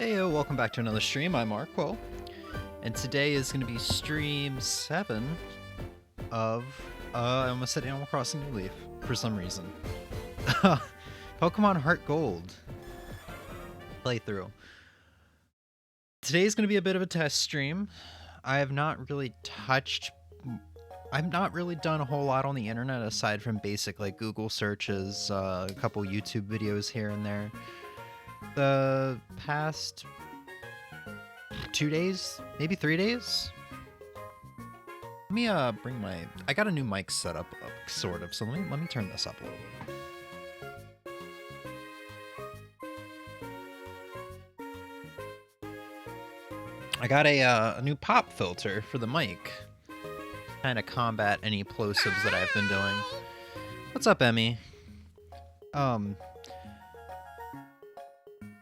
Heyo, welcome back to another stream. I'm Arrquil, and today is going to be stream 7 of I almost said Animal Crossing New Leaf for some reason. Pokemon HeartGold playthrough. Today is going to be a bit of a test stream. I've not really done a whole lot on the internet aside from basic like Google searches, a couple YouTube videos here and there. The past 2 days, maybe 3 days. Let me bring my. I got a new mic set up, sort of. So let me turn this up a little bit. I got a new pop filter for the mic, kind of combat any plosives that I've been doing. What's up, Emmy?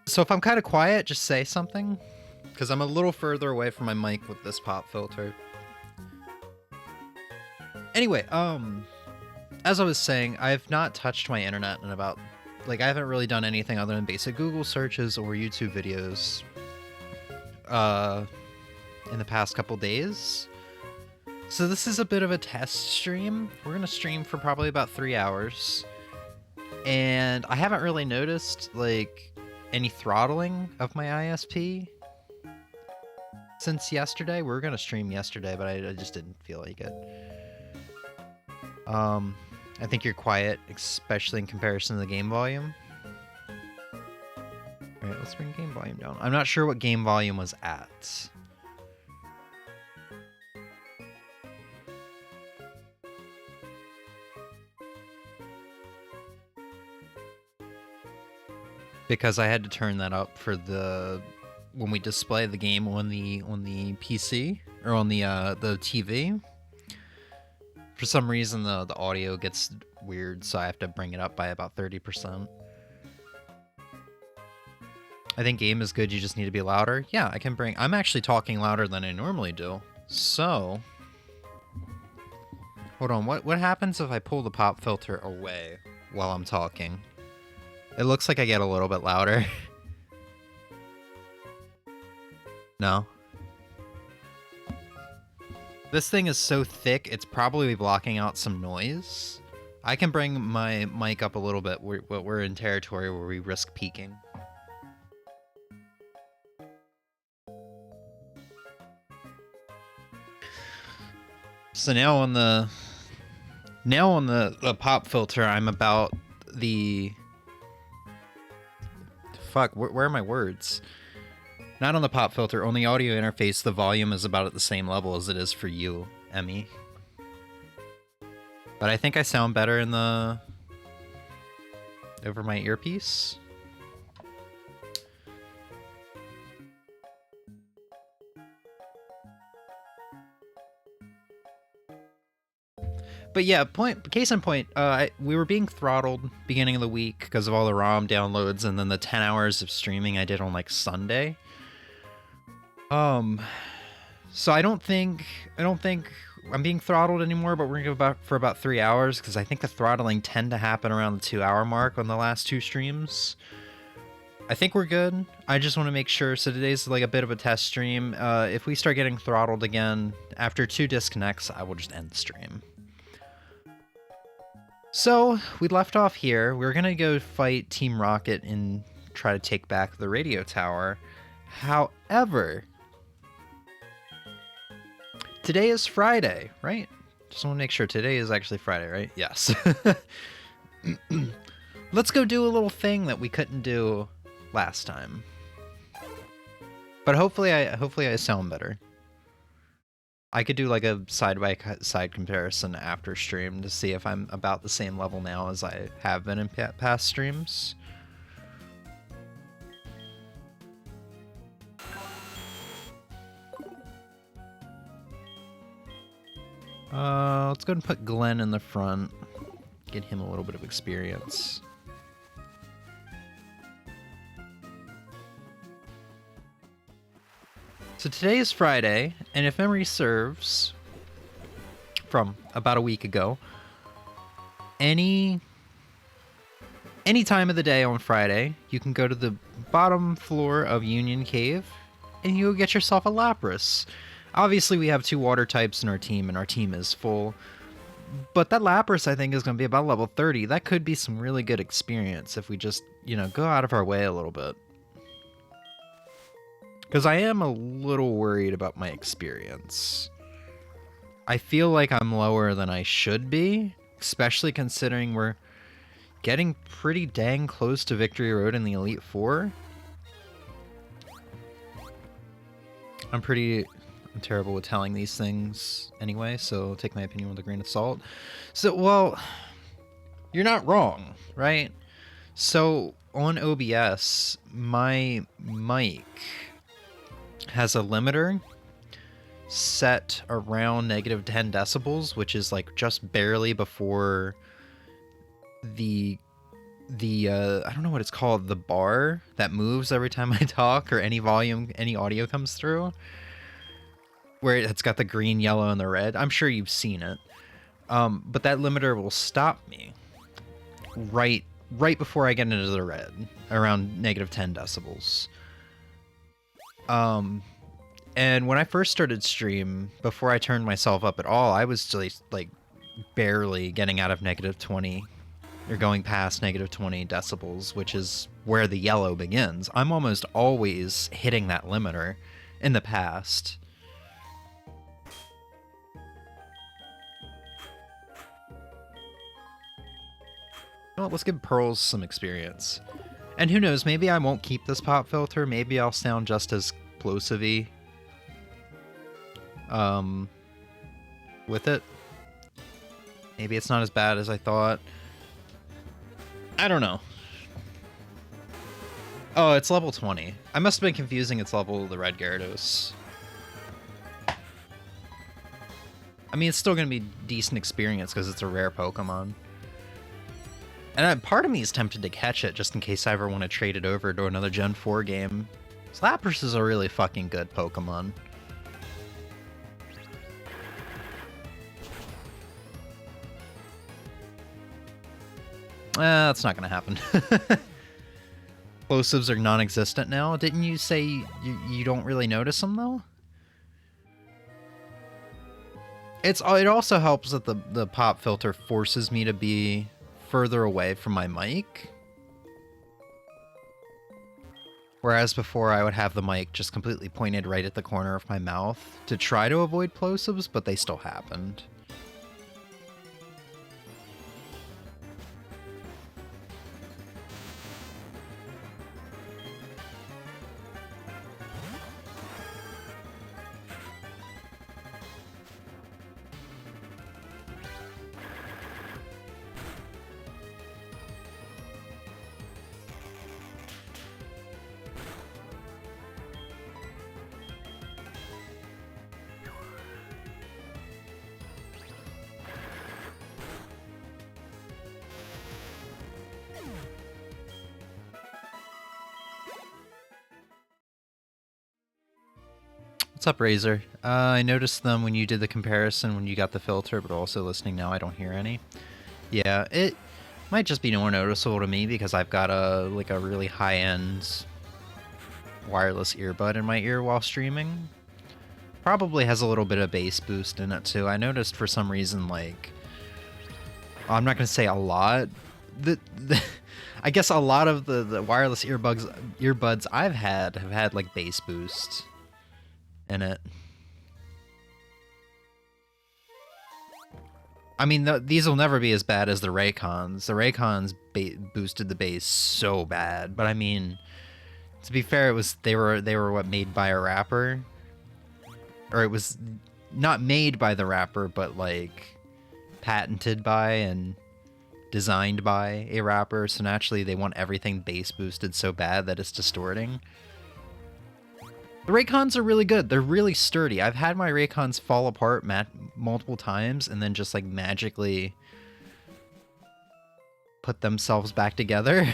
So if I'm kind of quiet, just say something, because I'm a little further away from my mic with this pop filter. Anyway, as I was saying, I've not touched my internet in about, I haven't really done anything other than basic Google searches or YouTube videos, in the past couple days. So this is a bit of a test stream. We're going to stream for probably about 3 hours. And I haven't really noticed, any throttling of my ISP since yesterday. We were going to stream yesterday, but I just didn't feel like it. I think you're quiet, especially in comparison to the game volume. Alright, let's bring game volume down. I'm not sure what game volume was at. Because I had to turn that up for when we display the game on the PC or on the TV. For some reason the audio gets weird, so I have to bring it up by about 30%. I think game is good, you just need to be louder. Yeah, I'm actually talking louder than I normally do. So hold on, what happens if I pull the pop filter away while I'm talking? It looks like I get a little bit louder. No. This thing is so thick, it's probably blocking out some noise. I can bring my mic up a little bit, but we're in territory where we risk peaking. So now on the pop filter, I'm about the... Fuck, where are my words? Not on the pop filter, on the audio interface, the volume is about at the same level as it is for you, Emmy. But I think I sound better in over my earpiece. But yeah, case in point, we were being throttled beginning of the week because of all the ROM downloads and then the 10 hours of streaming I did on Sunday. So I don't think I'm being throttled anymore, but we're gonna go for about 3 hours because I think the throttling tend to happen around the 2-hour mark on the last 2 streams. I think we're good. I just want to make sure. So today's a bit of a test stream. If we start getting throttled again after 2 disconnects, I will just end the stream. So, we left off here. We're gonna go fight Team Rocket and try to take back the radio tower. However, today is Friday, right? Just want to make sure today is actually Friday, right? Yes. Let's go do a little thing that we couldn't do last time. But hopefully I sound better. I could do a side-by-side comparison after stream to see if I'm about the same level now as I have been in past streams. Let's go ahead and put Glenn in the front. Get him a little bit of experience. So today is Friday, and if memory serves, from about a week ago, any time of the day on Friday, you can go to the bottom floor of Union Cave, and you get yourself a Lapras. Obviously, we have 2 water types in our team, and our team is full. But that Lapras, I think, is going to be about level 30. That could be some really good experience if we just, you know, go out of our way a little bit. Because I am a little worried about my experience. I feel like I'm lower than I should be, especially considering we're getting pretty dang close to Victory Road in the Elite Four. I'm terrible with telling these things anyway, so take my opinion with a grain of salt. So, well, you're not wrong, right? So, on OBS, my mic has a limiter set around -10 decibels, which is like just barely before the I don't know what it's called, the bar that moves every time I talk or any audio comes through, where it's got the green, yellow, and the red. I'm sure you've seen it. But that limiter will stop me right before I get into the red, around -10 decibels. And when I first started stream, before I turned myself up at all, I was just like barely getting out of -20 or going past -20 decibels, which is where the yellow begins. I'm almost always hitting that limiter in the past. Well, let's give Pearls some experience. And who knows, maybe I won't keep this pop filter. Maybe I'll sound just as plosive-y with it. Maybe it's not as bad as I thought. I don't know. Oh, it's level 20. I must have been confusing its level with the Red Gyarados. I mean, it's still going to be decent experience because it's a rare Pokemon. And part of me is tempted to catch it just in case I ever want to trade it over to another Gen 4 game. Lapras is a really fucking good Pokemon. That's not going to happen. Plosives are non-existent now. Didn't you say you don't really notice them, though? It also helps that the pop filter forces me to be further away from my mic. Whereas before I would have the mic just completely pointed right at the corner of my mouth to try to avoid plosives, but they still happened. What's up, Razor? I noticed them when you did the comparison when you got the filter, but also listening now I don't hear any. Yeah, it might just be more noticeable to me because I've got a really high-end wireless earbud in my ear while streaming. Probably has a little bit of bass boost in it too. I noticed for some reason, like, I'm not going to say a lot. I guess a lot of the wireless earbuds I've had have had like bass boost in it. I mean, these will never be as bad as the Raycons. The Raycons boosted the bass so bad, but I mean, to be fair, they were what, made by a rapper, or it was not made by the rapper, but like patented by and designed by a rapper. So naturally, they want everything bass boosted so bad that it's distorting. The Raycons are really good. They're really sturdy. I've had my Raycons fall apart multiple times and then just like magically put themselves back together.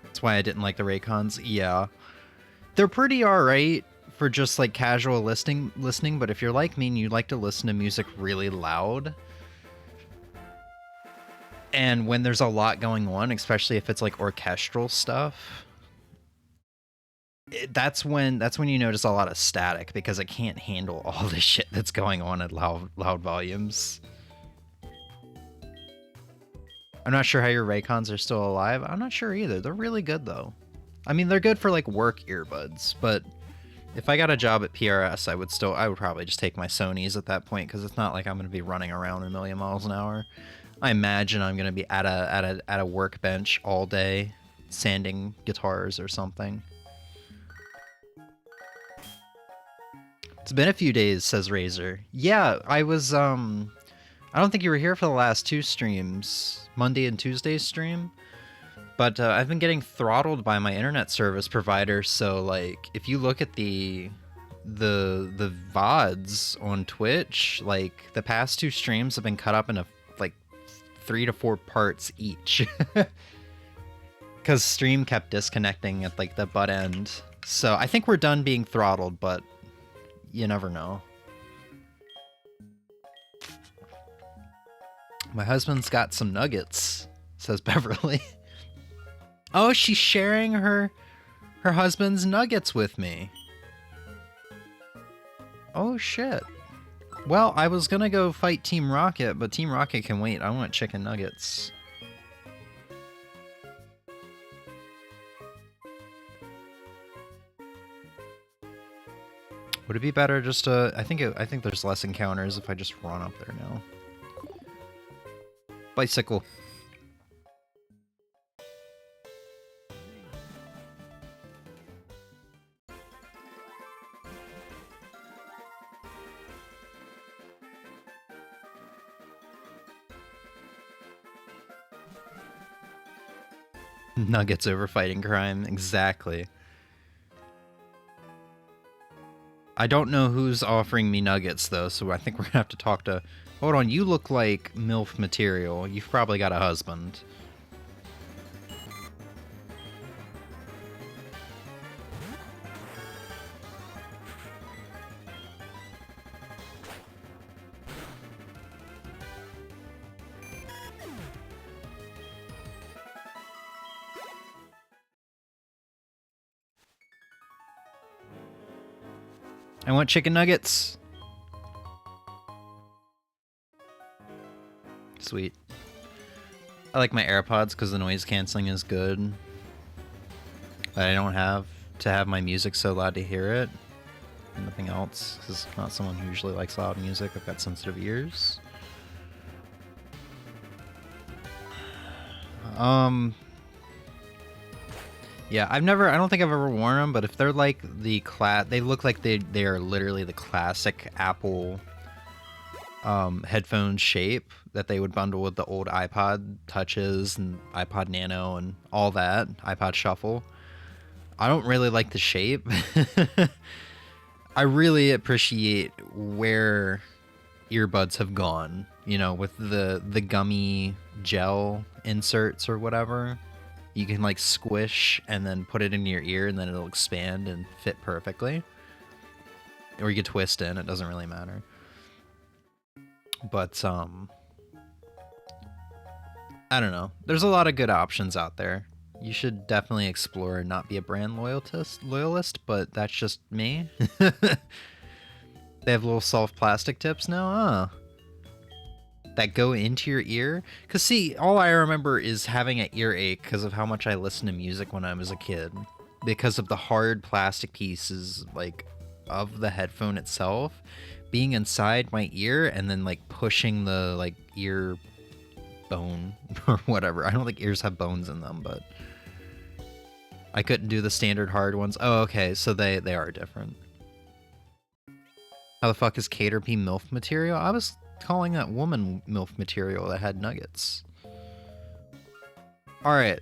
That's why I didn't like the Raycons. Yeah. They're pretty alright for just like casual listening, but if you're like me and you like to listen to music really loud, And when there's a lot going on, especially if it's like orchestral stuff, that's when you notice a lot of static because it can't handle all the shit that's going on at loud volumes. I'm not sure how your Raycons are still alive. I'm not sure either. They're really good though. I mean, they're good for like work earbuds, but if I got a job at PRS, I would probably just take my Sonys at that point because it's not like I'm going to be running around a million miles an hour. I imagine I'm going to be at a workbench all day sanding guitars or something. It's been a few days, says Razor. Yeah, I was, I don't think you were here for the last 2 streams, Monday and Tuesday's stream, but I've been getting throttled by my internet service provider, so, like, if you look at the VODs on Twitch, like, the past 2 streams have been cut up into, like, 3 to 4 parts each. Because stream kept disconnecting at, like, the butt end. So I think we're done being throttled, but you never know. My husband's got some nuggets, says Beverly. Oh, she's sharing her husband's nuggets with me. Oh, shit. Well, I was gonna go fight Team Rocket, but Team Rocket can wait. I want chicken nuggets. Would it be better just to... I think there's less encounters if I just run up there now. Bicycle. Nuggets over fighting crime. Exactly. I don't know who's offering me nuggets, though, so I think we're gonna have to talk to... Hold on, you look like MILF material. You've probably got a husband. I want chicken nuggets. Sweet. I like my AirPods because the noise canceling is good. But I don't have to have my music so loud to hear it. Nothing else, because I'm not someone who usually likes loud music. I've got sensitive ears. Yeah, I don't think I've ever worn them, but if they're like they look like they are literally the classic Apple headphone shape that they would bundle with the old iPod Touches and iPod Nano and all that, iPod Shuffle. I don't really like the shape. I really appreciate where earbuds have gone, you know, with the gummy gel inserts or whatever. You can like squish and then put it in your ear and then it'll expand and fit perfectly. Or you can twist in, it doesn't really matter. But I don't know. There's a lot of good options out there. You should definitely explore and not be a brand loyalist, but that's just me. They have little soft plastic tips now, that go into your ear. Because see, all I remember is having an earache because of how much I listened to music when I was a kid. Because of the hard plastic pieces, like, of the headphone itself being inside my ear and then, like, pushing the, like, ear bone or whatever. I don't think ears have bones in them, but I couldn't do the standard hard ones. Oh, okay, so they are different. How the fuck is Caterpie MILF material? I was calling that woman MILF material that had nuggets. Alright.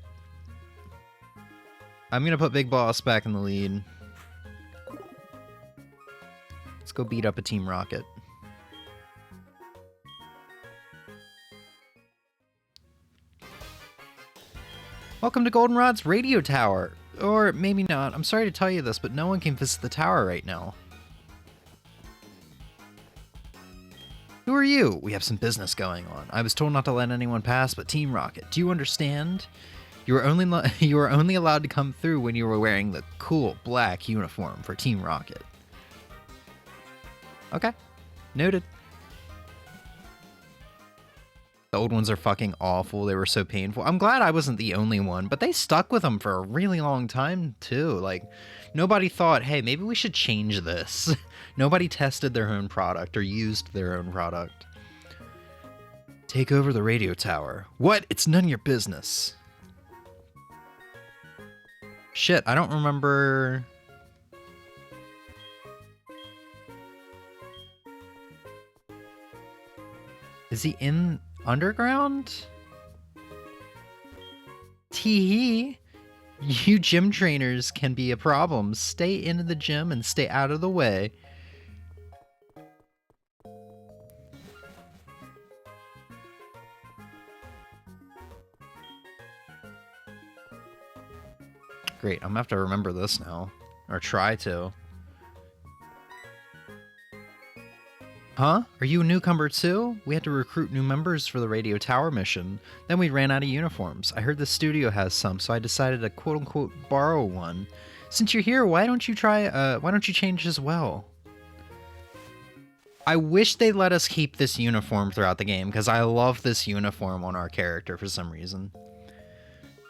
I'm gonna put Big Boss back in the lead. Let's go beat up a Team Rocket. Welcome to Goldenrod's radio tower. Or maybe not. I'm sorry to tell you this, but no one can visit the tower right now. Who are you? We have some business going on. I was told not to let anyone pass but Team Rocket. Do you understand? You were only allowed to come through when you were wearing the cool black uniform for Team Rocket. Okay. Noted. The old ones are fucking awful. They were so painful. I'm glad I wasn't the only one, but they stuck with them for a really long time too. Like, nobody thought, hey, maybe we should change this. Nobody tested their own product or used their own product. Take over the radio tower. What? It's none of your business. Shit, I don't remember... Is he in underground? Tee-hee. You gym trainers can be a problem. Stay in the gym and stay out of the way. Great, I'm gonna have to remember this now. Or try to. Huh? Are you a newcomer too? We had to recruit new members for the radio tower mission. Then we ran out of uniforms. I heard the studio has some, so I decided to quote-unquote borrow one. Since you're here, why don't you change as well? I wish they let us keep this uniform throughout the game, because I love this uniform on our character for some reason.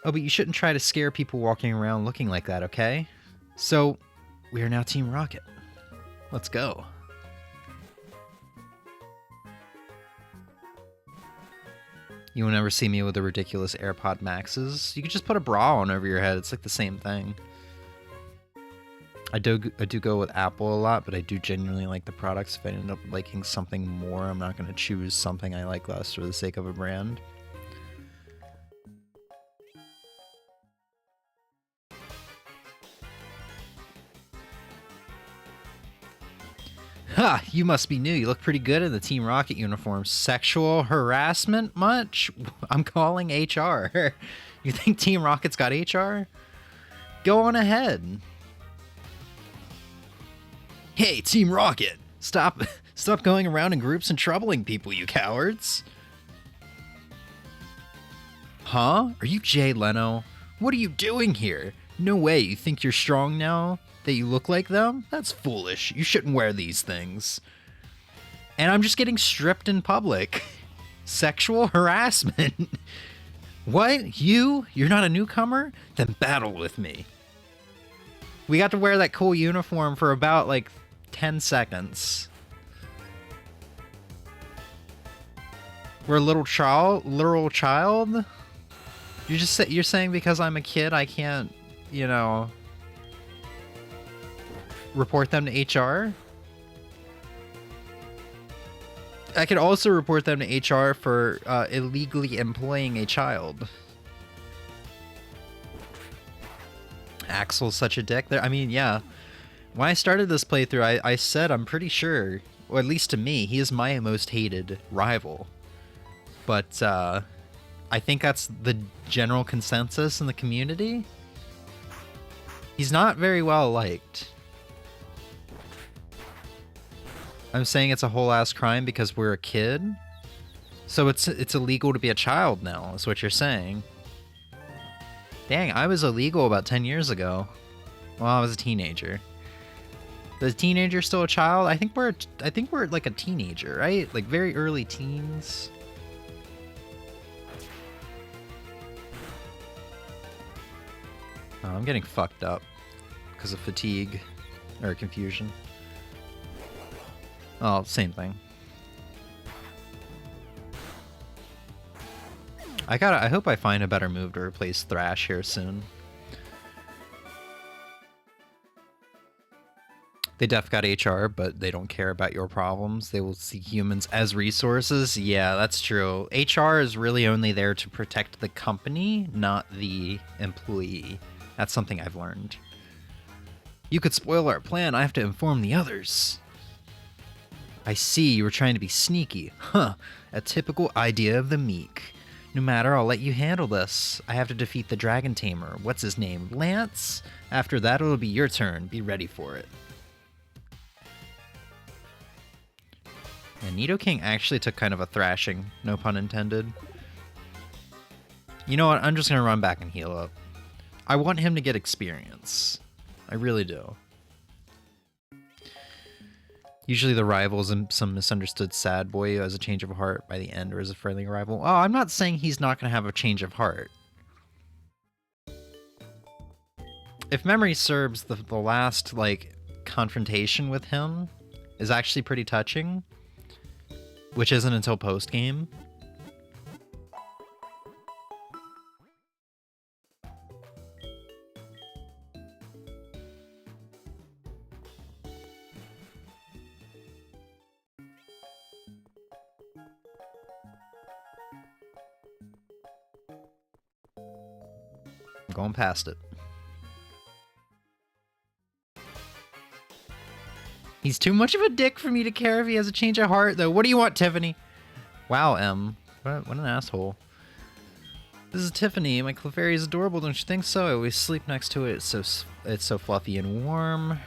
Oh, but you shouldn't try to scare people walking around looking like that, okay? So, we are now Team Rocket. Let's go. You will never see me with the ridiculous AirPod Maxes. You could just put a bra on over your head. It's like the same thing. I do go with Apple a lot, but I do genuinely like the products. If I end up liking something more, I'm not going to choose something I like less for the sake of a brand. Ha! You must be new. You look pretty good in the Team Rocket uniform. Sexual harassment much? I'm calling HR. You think Team Rocket's got HR? Go on ahead. Hey, Team Rocket! Stop going around in groups and troubling people, you cowards! Huh? Are you Jay Leno? What are you doing here? No way, you think you're strong now? That you look like them? That's foolish. You shouldn't wear these things. And I'm just getting stripped in public. Sexual harassment. What? You? You're not a newcomer? Then battle with me. We got to wear that cool uniform for about like 10 seconds. We're a literal child? You're saying because I'm a kid I can't, you know, report them to HR? I could also report them to HR for illegally employing a child. Axel's such a dick there. I mean, yeah. When I started this playthrough, I said I'm pretty sure, or at least to me, he is my most hated rival. But I think that's the general consensus in the community. He's not very well liked. I'm saying it's a whole ass crime because we're a kid. So it's illegal to be a child now, is what you're saying. Dang, I was illegal about 10 years ago. Well, I was a teenager. Is a teenager still a child? I think we're like a teenager, right? Like very early teens. Oh, I'm getting fucked up because of fatigue or confusion. Oh, same thing. I hope I find a better move to replace Thrash here soon. They def got HR, but they don't care about your problems. They will see humans as resources. Yeah, that's true. HR is really only there to protect the company, not the employee. That's something I've learned. You could spoil our plan. I have to inform the others. I see, you were trying to be sneaky. Huh, a typical idea of the meek. No matter, I'll let you handle this. I have to defeat the Dragon Tamer. What's his name? Lance? After that, it'll be your turn. Be ready for it. And Nidoking actually took kind of a thrashing, no pun intended. You know what? I'm just going to run back and heal up. I want him to get experience. I really do. Usually the rival is some misunderstood sad boy who has a change of heart by the end or is a friendly rival. Oh, I'm not saying he's not going to have a change of heart. If memory serves, the last, like, confrontation with him is actually pretty touching, which isn't until post-game. I'm going past it. He's too much of a dick for me to care if he has a change of heart, though. What do you want, Tiffany? Wow, M. What an asshole. This is Tiffany. My Clefairy is adorable, don't you think so? I always sleep next to it. It's so fluffy and warm.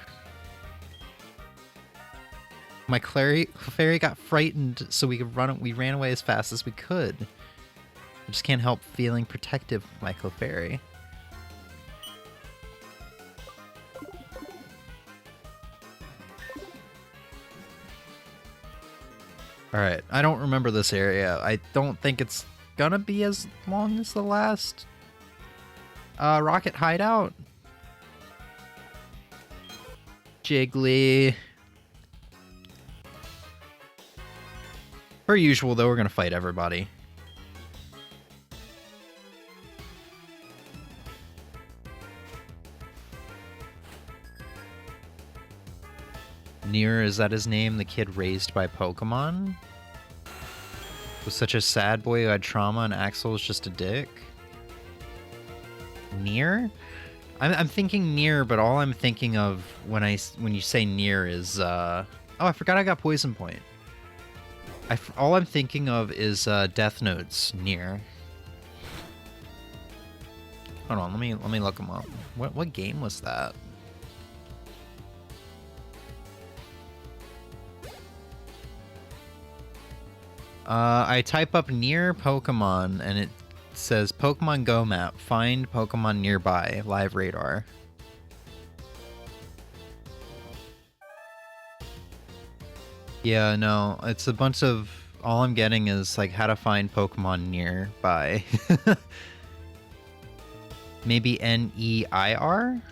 My Clefairy got frightened, so we ran away as fast as we could. I just can't help feeling protective of my Clefairy. Alright, I don't remember this area. I don't think it's gonna be as long as the last Rocket Hideout. Jiggly. Per usual, though, we're gonna fight everybody. Nier, is that his name? The kid raised by Pokemon? Was such a sad boy who had trauma and Axel was just a dick? Nier? I'm thinking Nier, but all I'm thinking of when you say Nier is oh, I forgot I got Poison Point. All I'm thinking of is Death Note's Nier. Hold on, let me look him up. What game was that? I type up Nier Pokemon, and it says Pokemon Go map. Find Pokemon nearby. Live radar. Yeah, no, it's a bunch of... All I'm getting is, like, how to find Pokemon nearby. Maybe N-E-I-R?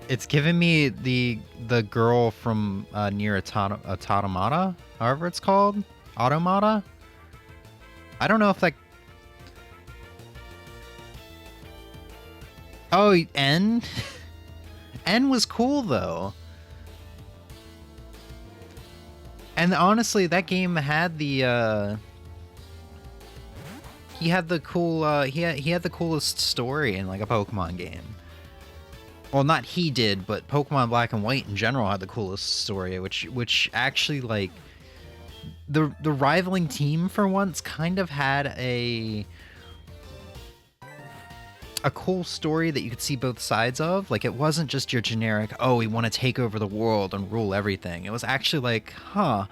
It's giving me the girl from Nier Automata, however it's called. Automata? I don't know if that... Oh, N? N was cool, though. And honestly, that game had the... He had the cool... he had the coolest story in, like, a Pokemon game. Well, not he did, but Pokemon Black and White in general had the coolest story, which actually, like, the rivaling team for once kind of had a cool story that you could see both sides of. Like, it wasn't just your generic, oh, we want to take over the world and rule everything. It was actually like, huh,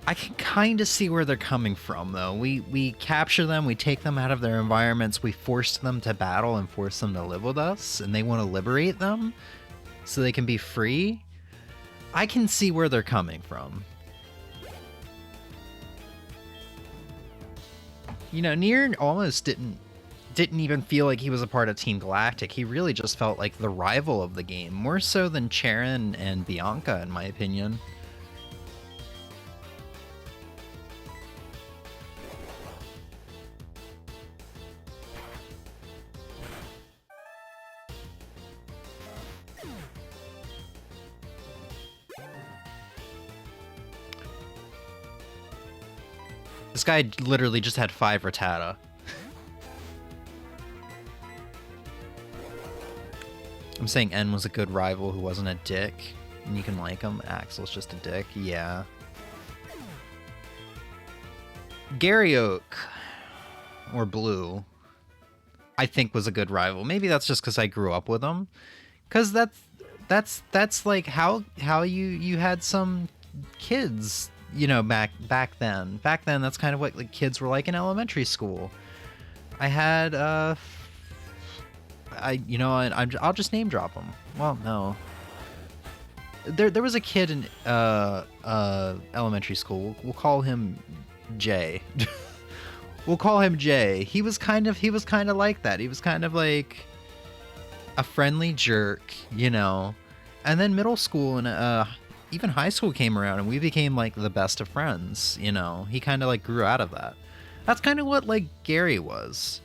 I can kind of see where they're coming from, though. We capture them, we take them out of their environments, we force them to battle and force them to live with us, and they want to liberate them so they can be free. I can see where they're coming from. You know, Nier almost didn't even feel like he was a part of Team Galactic. He really just felt like the rival of the game, more so than Charon and Bianca, in my opinion. This guy literally just had 5 Rattata. I'm saying N was a good rival who wasn't a dick, and you can like him. Axel's just a dick, yeah. Gary Oak, or Blue, I think was a good rival. Maybe that's just because I grew up with him. Because that's that's like how you had some kids, back then. Back then, that's kind of what like kids were like in elementary school. I had I'll just name drop them. Well, no. There was a kid in elementary school. We'll call him Jay. We'll call him Jay. He was kind of like that. He was kind of like a friendly jerk, And then middle school and even high school came around, and we became like the best of friends. He kind of like grew out of that. That's kind of what like Gary was.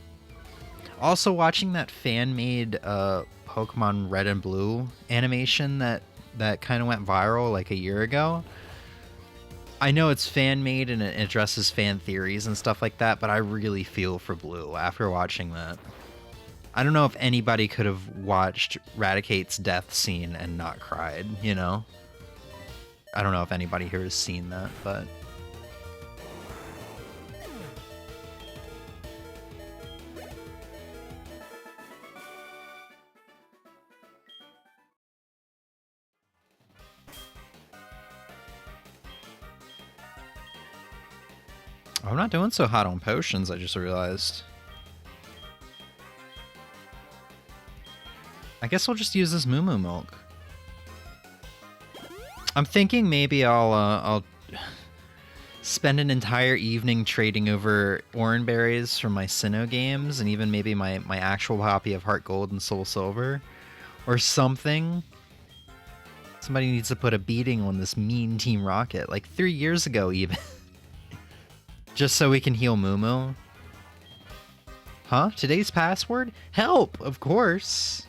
Also, watching that fan-made Pokemon Red and Blue animation that kind of went viral like a year ago. I know it's fan-made and it addresses fan theories and stuff like that, but I really feel for Blue after watching that. I don't know if anybody could have watched Raticate's death scene and not cried, I don't know if anybody here has seen that, but... I'm not doing so hot on potions, I just realized. I guess we'll just use this Moo Moo milk. I'm thinking maybe I'll spend an entire evening trading over Oran berries from my Sinnoh games, and even maybe my actual copy of HeartGold and Soul Silver, or something. Somebody needs to put a beating on this mean Team Rocket, like 3 years ago even. Just so we can heal Moo Moo. Huh? Today's password? Help, of course.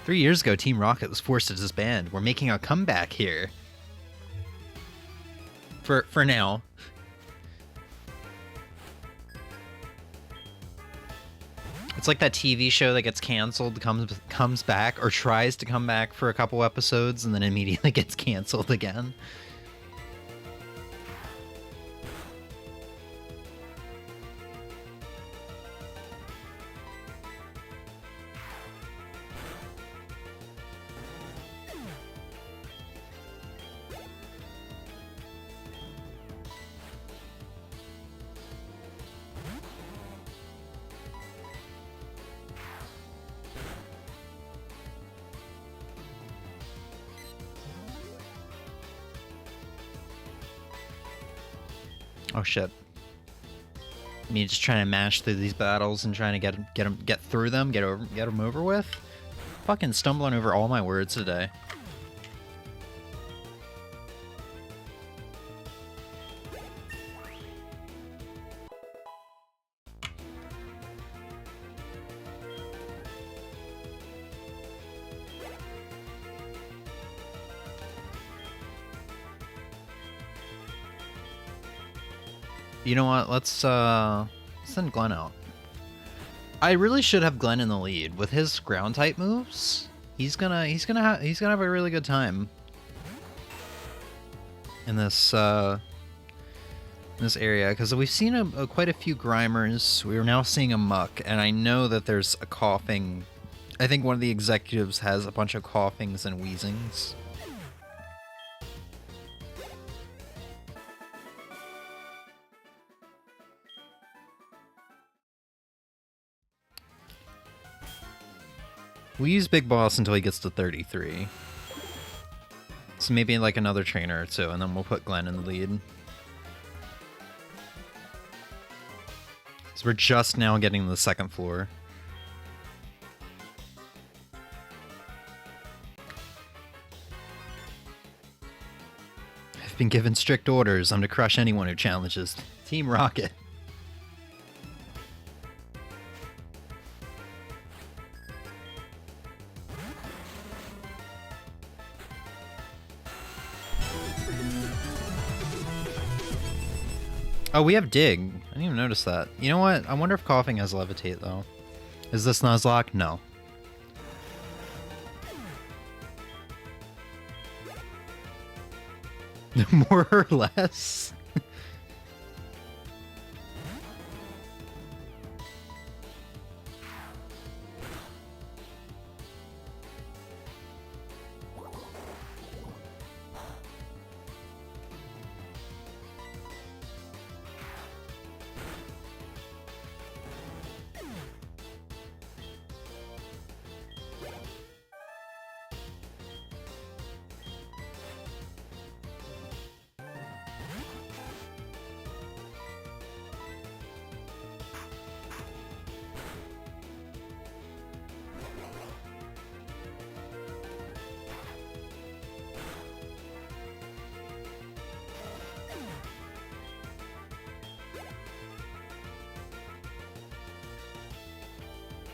Three years ago, Team Rocket was forced to disband. We're making a comeback here. For now. It's like that TV show that gets canceled, comes back, or tries to come back for a couple episodes, and then immediately gets canceled again. Oh shit. Me just trying to mash through these battles and trying to get through them, get them over with. Fucking stumbling over all my words today. You know what? Let's send Glenn out. I really should have Glenn in the lead with his ground type moves. He's gonna have a really good time in this area, because we've seen quite a few Grimers. We're now seeing a Muck, and I know that there's a coughing. I think one of the executives has a bunch of coughings and wheezings. We'll use Big Boss until he gets to 33. So maybe like another trainer or two, and then we'll put Glenn in the lead. So we're just now getting to the second floor. I've been given strict orders. I'm to crush anyone who challenges Team Rocket. Oh, we have Dig. I didn't even notice that. You know what? I wonder if Coughing has Levitate, though. Is this Nuzlocke? No. More or less?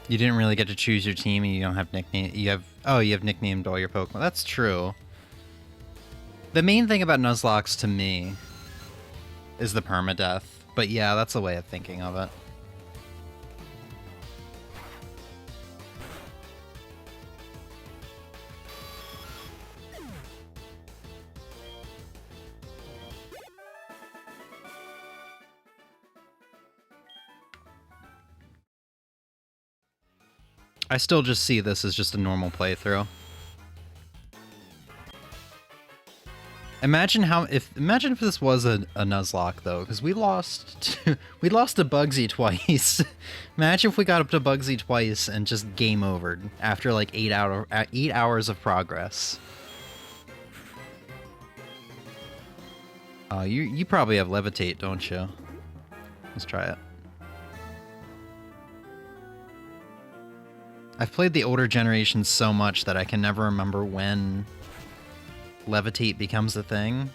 You didn't really get to choose your team, and you don't have nickname. You have nicknamed all your Pokemon. That's true. The main thing about Nuzlocke to me is the permadeath. But yeah, that's a way of thinking of it. I still just see this as just a normal playthrough. Imagine if this was a Nuzlocke though, because we lost to Bugsy twice. Imagine if we got up to Bugsy twice and just game overed after like 8 hours of progress. You probably have Levitate, don't you? Let's try it. I've played the older generations so much that I can never remember when Levitate becomes a thing.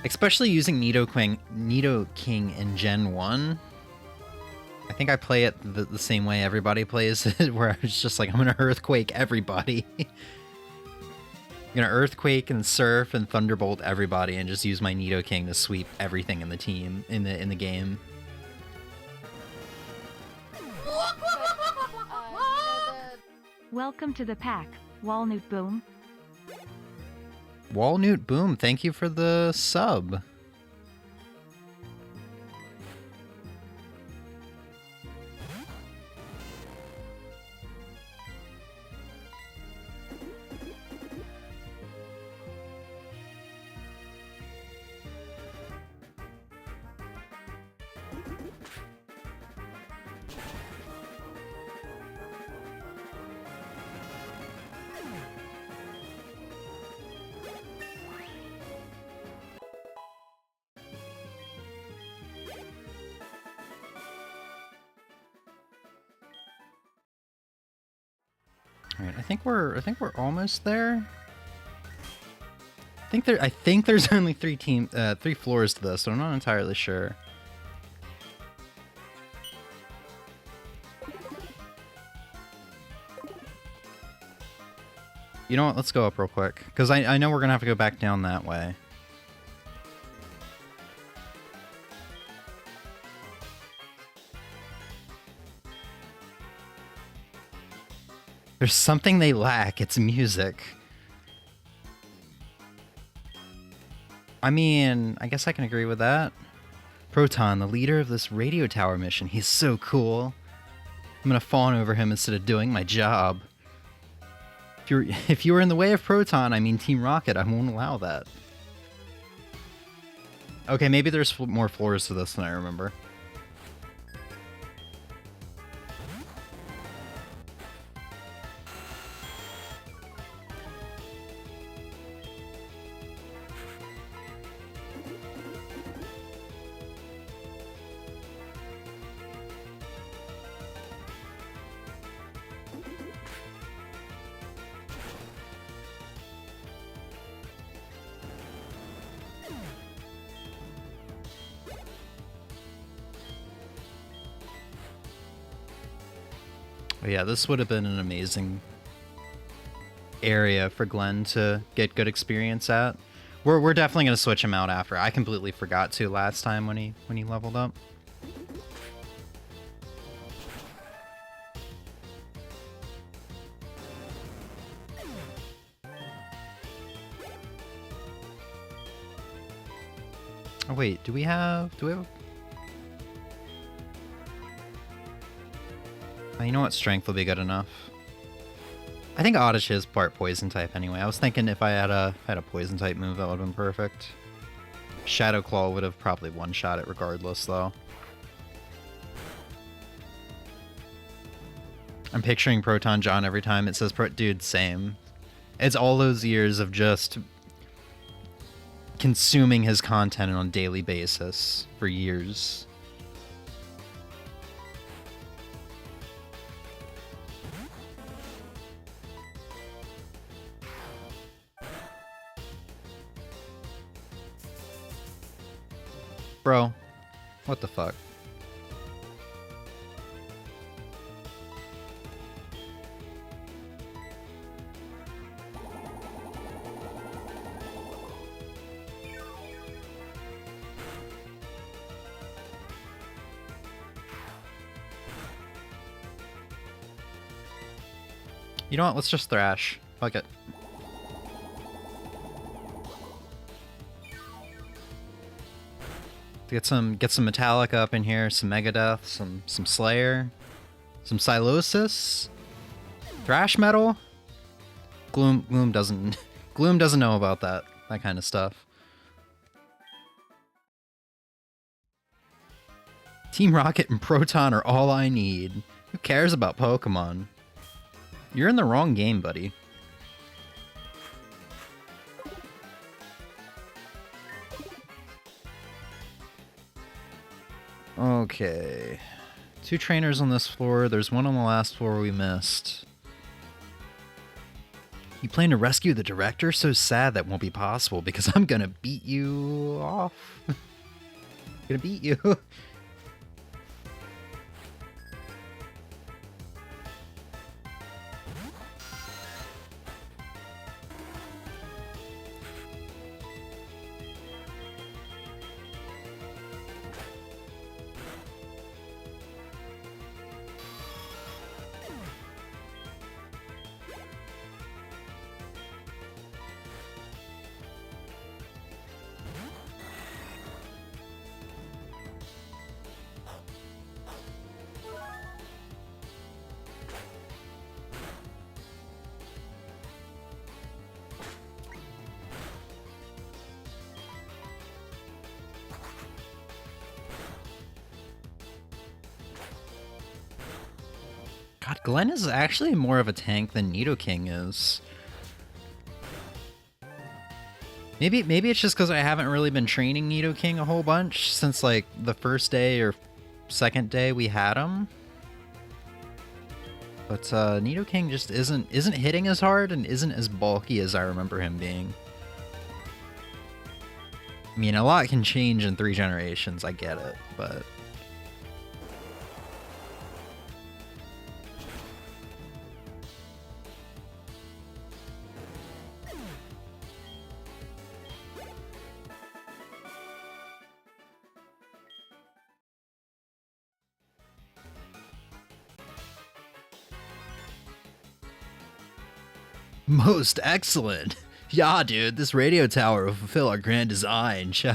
Especially using Nidoking in Gen 1. I think I play it the same way everybody plays it, where it's just like, I'm gonna Earthquake everybody. I'm gonna Earthquake and Surf and Thunderbolt everybody and just use my Nidoking to sweep everything in the team, in the game. Welcome to the pack, Walnut Boom. Walnut Boom, thank you for the sub. Alright, I think we're almost there. I think there's only three floors to this, so I'm not entirely sure. You know what? Let's go up real quick, because I know we're gonna have to go back down that way. There's something they lack. It's music. I mean, I guess I can agree with that. Proton, the leader of this radio tower mission. He's so cool. I'm gonna fawn over him instead of doing my job. If you were in the way of Proton, I mean Team Rocket, I won't allow that. Okay, maybe there's more floors to this than I remember. Oh, yeah, this would have been an amazing area for Glenn to get good experience at. We're definitely gonna switch him out after. I completely forgot to last time when he leveled up. Oh wait, do we have? Oh, you know what? Strength will be good enough. I think Oddish is part poison type anyway. I was thinking if I had a poison type move, that would have been perfect. Shadow Claw would have probably one-shot it regardless, though. I'm picturing Proton John every time it says dude, same. It's all those years of just consuming his content on a daily basis for years. Bro, what the fuck? You know what? Let's just thrash. Fuck it. Get some Metallica up in here, some Megadeth, some Slayer, some Silosis, thrash metal. Gloom doesn't Gloom doesn't know about that kind of stuff. Team Rocket and Proton are all I need. Who cares about Pokemon? You're in the wrong game, buddy. Okay. 2 trainers on this floor. There's one on the last floor we missed. You plan to rescue the director? So sad that won't be possible because I'm gonna beat you off. Gonna beat you. God, Glenn is actually more of a tank than Nidoking is. Maybe it's just because I haven't really been training Nidoking a whole bunch since like the first day or second day we had him. But Nidoking just isn't hitting as hard and isn't as bulky as I remember him being. I mean, a lot can change in 3 generations, I get it, but... Most excellent. Yeah, dude, this radio tower will fulfill our grand design. Frick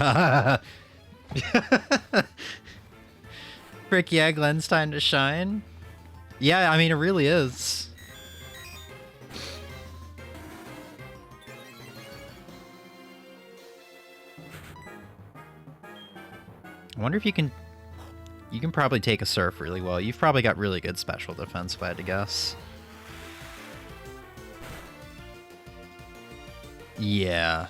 yeah, Glenn's time to shine. Yeah, I mean, it really is. I wonder if you can... You can probably take a surf really well. You've probably got really good special defense, if I had to guess. Yeah.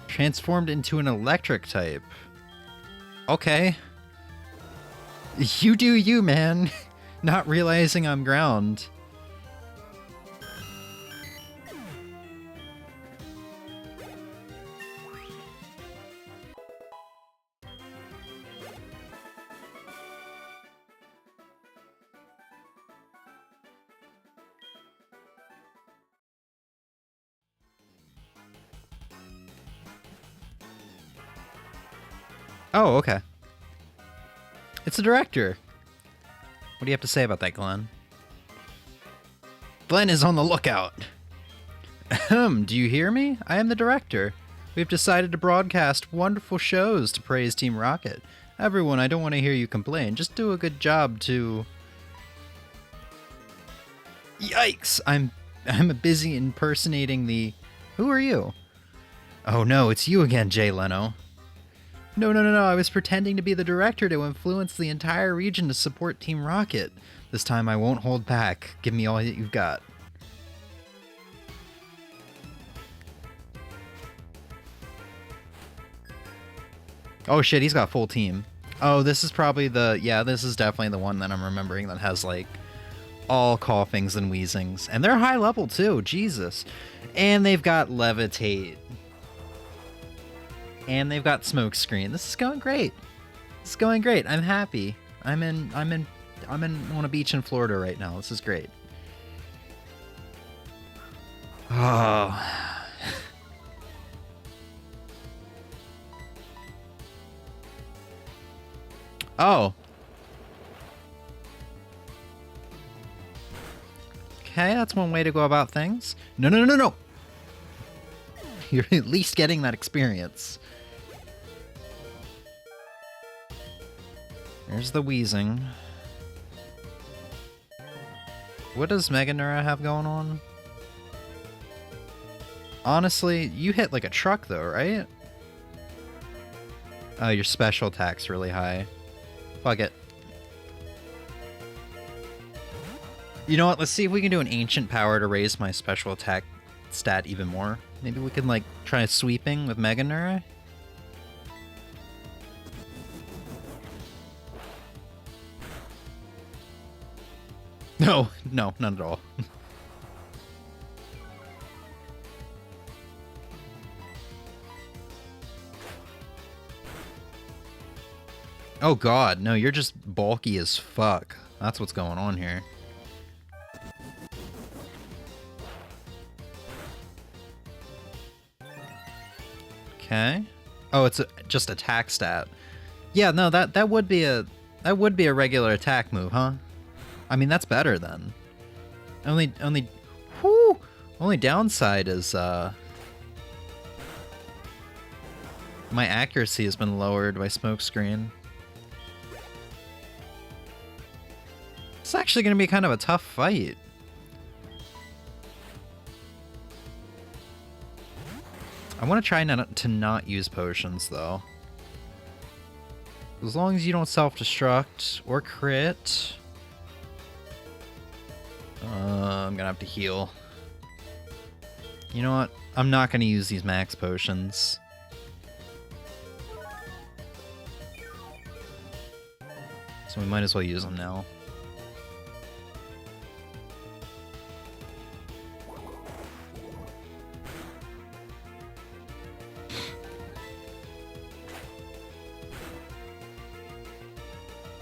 Transformed into an electric type. Okay. You do you, man. Not realizing I'm ground. Oh, okay. It's the director. What do you have to say about that, Glenn? Glenn is on the lookout. Ahem, do you hear me? I am the director. We've decided to broadcast wonderful shows to praise Team Rocket. Everyone, I don't want to hear you complain. Just do a good job to... Yikes! I'm busy impersonating the... Who are you? Oh no, it's you again, Jay Leno. No, I was pretending to be the director to influence the entire region to support Team Rocket. This time I won't hold back. Give me all that you've got. Oh shit, he's got a full team. Oh, this is probably the... Yeah, this is definitely the one that I'm remembering that has, like, all coughings and wheezings. And they're high level, too. Jesus. And they've got Levitate. And they've got Smokescreen. This is going great. This is going great. I'm happy. I'm on a beach in Florida right now. This is great. Oh. Oh. Okay, that's one way to go about things. No. You're at least getting that experience. There's the wheezing. What does Mega Nura have going on? Honestly, you hit like a truck though, right? Oh, your special attack's really high. Fuck it. You know what? Let's see if we can do an ancient power to raise my special attack stat even more. Maybe we can like try sweeping with Mega Nura. No, not at all. Oh god, no, you're just bulky as fuck. That's what's going on here. Okay. Oh, it's just attack stat. Yeah, no, that would be a regular attack move, huh? I mean, that's better then. Only downside is my accuracy has been lowered by Smokescreen. It's actually going to be kind of a tough fight. I want to try to not use potions, though. As long as you don't self-destruct or crit. I'm going to have to heal. You know what? I'm not going to use these max potions. So we might as well use them now.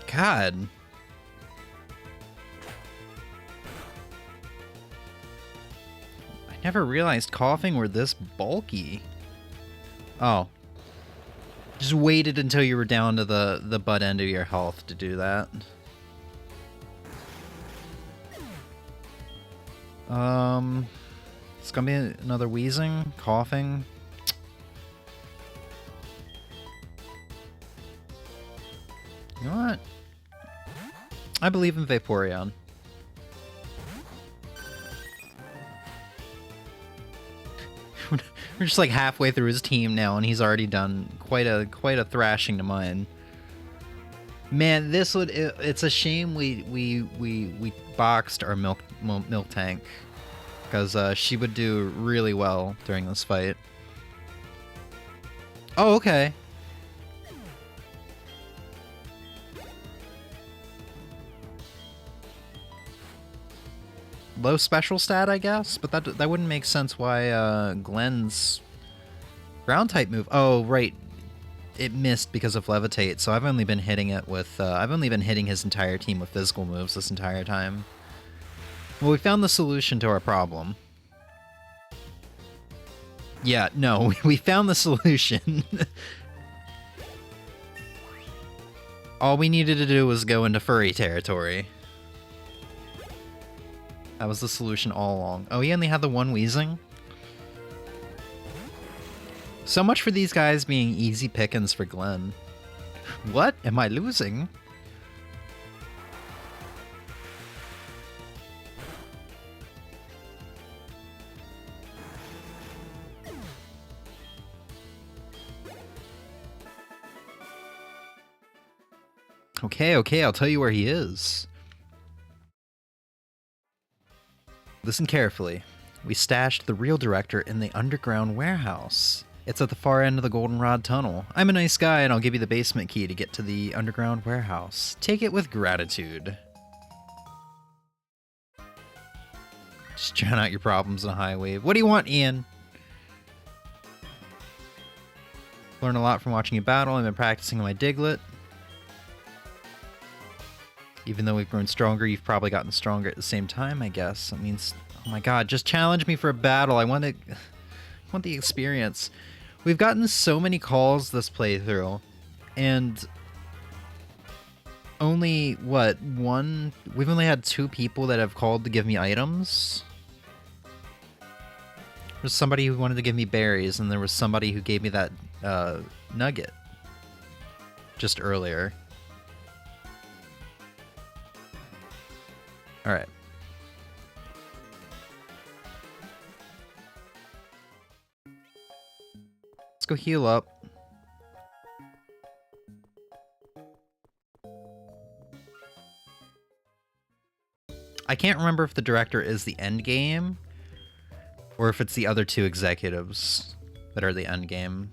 God. I never realized coughing were this bulky. Oh. Just waited until you were down to the butt end of your health to do that. It's gonna be another wheezing, coughing. You know what? I believe in Vaporeon. We're just like halfway through his team now, and he's already done quite a thrashing to mine. Man, this would it's a shame we boxed our milk tank, because she would do really well during this fight. Oh, okay. Low special stat, I guess, but that wouldn't make sense why Glenn's ground type move. Oh, right. It missed because of levitate, so I've only been hitting it with I've only been hitting his entire team with physical moves this entire time. Well, we found the solution to our problem. Yeah, no, we found the solution. All we needed to do was go into furry territory. That was the solution all along. Oh, he only had the one wheezing? So much for these guys being easy pickings for Glenn. What? Am I losing? Okay, I'll tell you where he is. Listen carefully. We stashed the real director in the underground warehouse. It's at the far end of the Goldenrod Tunnel. I'm a nice guy, and I'll give you the basement key to get to the underground warehouse. Take it with gratitude. Just drown out your problems in a high wave. What do you want, Ian? Learn a lot from watching you battle. I've been practicing my Diglett. Even though we've grown stronger, you've probably gotten stronger at the same time, I guess. That means, oh my god, just challenge me for a battle. I want the experience. We've gotten so many calls this playthrough, and only, what, one? We've only had 2 people that have called to give me items. There's somebody who wanted to give me berries, and there was somebody who gave me that nugget just earlier. Alright. Let's go heal up. I can't remember if the director is the end game, or if it's the other 2 executives that are the end game.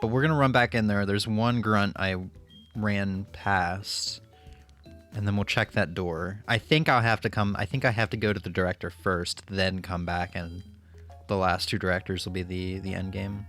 But we're gonna run back in there. There's one grunt I ran past, and then we'll check that door. I think I have to go to the director first, then come back, and the last 2 directors will be the end game.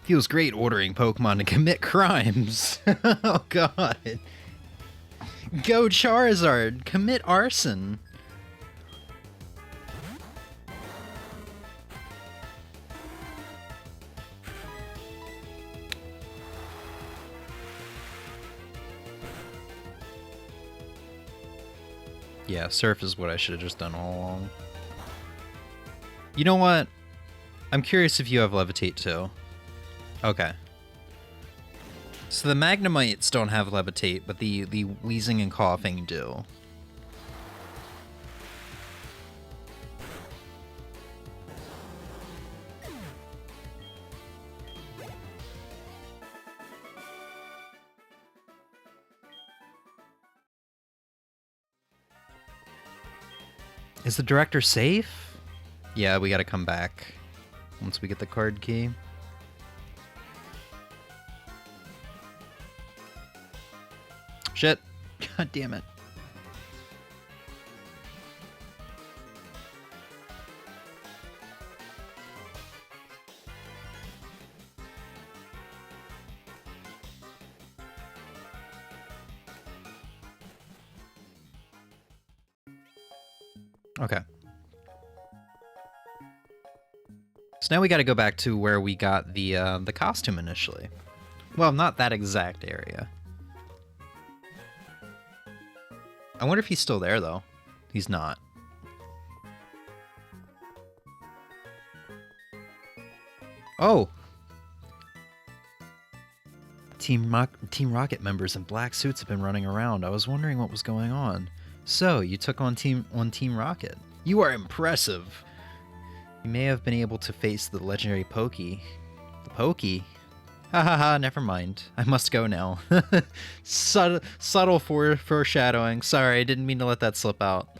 Feels great ordering Pokemon to commit crimes. Oh god. Go Charizard! Commit arson! Yeah, Surf is what I should have just done all along. You know what? I'm curious if you have Levitate too. Okay. So the Magnemites don't have Levitate, but the Wheezing and Coughing do. Is the director safe? Yeah, we gotta come back once we get the card key. Shit. God damn it. Okay. So now we got to go back to where we got the costume initially. Well, not that exact area. I wonder if he's still there, though. He's not. Oh! Team Rocket members in black suits have been running around. I was wondering what was going on. So, you took on Team Rocket. You are impressive! You may have been able to face the legendary Pokey. The Pokey? Ha ha ha, never mind. I must go now. Subtle foreshadowing. Sorry, I didn't mean to let that slip out.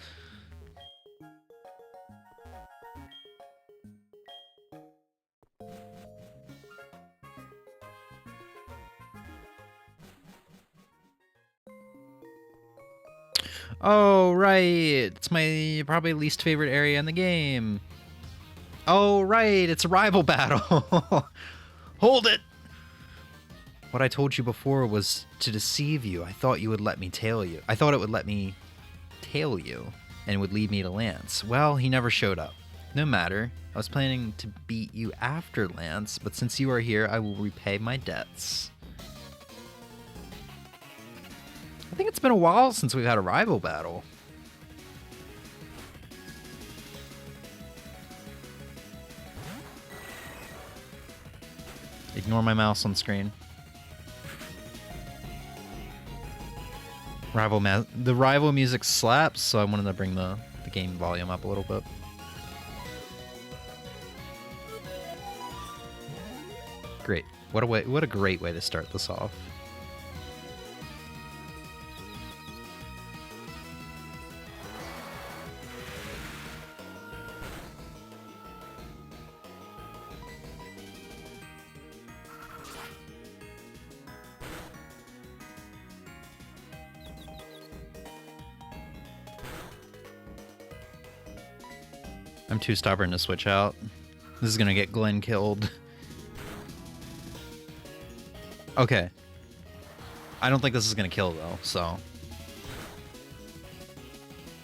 Oh, right. It's my probably least favorite area in the game. Oh, right. It's a rival battle. Hold it. What I told you before was to deceive you. I thought you would let me tail you. I thought it would let me tail you and would lead me to Lance. Well, he never showed up. No matter. I was planning to beat you after Lance, but since you are here, I will repay my debts. I think it's been a while since we've had a rival battle. Ignore my mouse on screen. The rival music slaps, so I wanted to bring the game volume up a little bit. Great. What a great way to start this off. I'm too stubborn to switch out. This is gonna get Glenn killed. Okay. I don't think this is gonna kill though, so.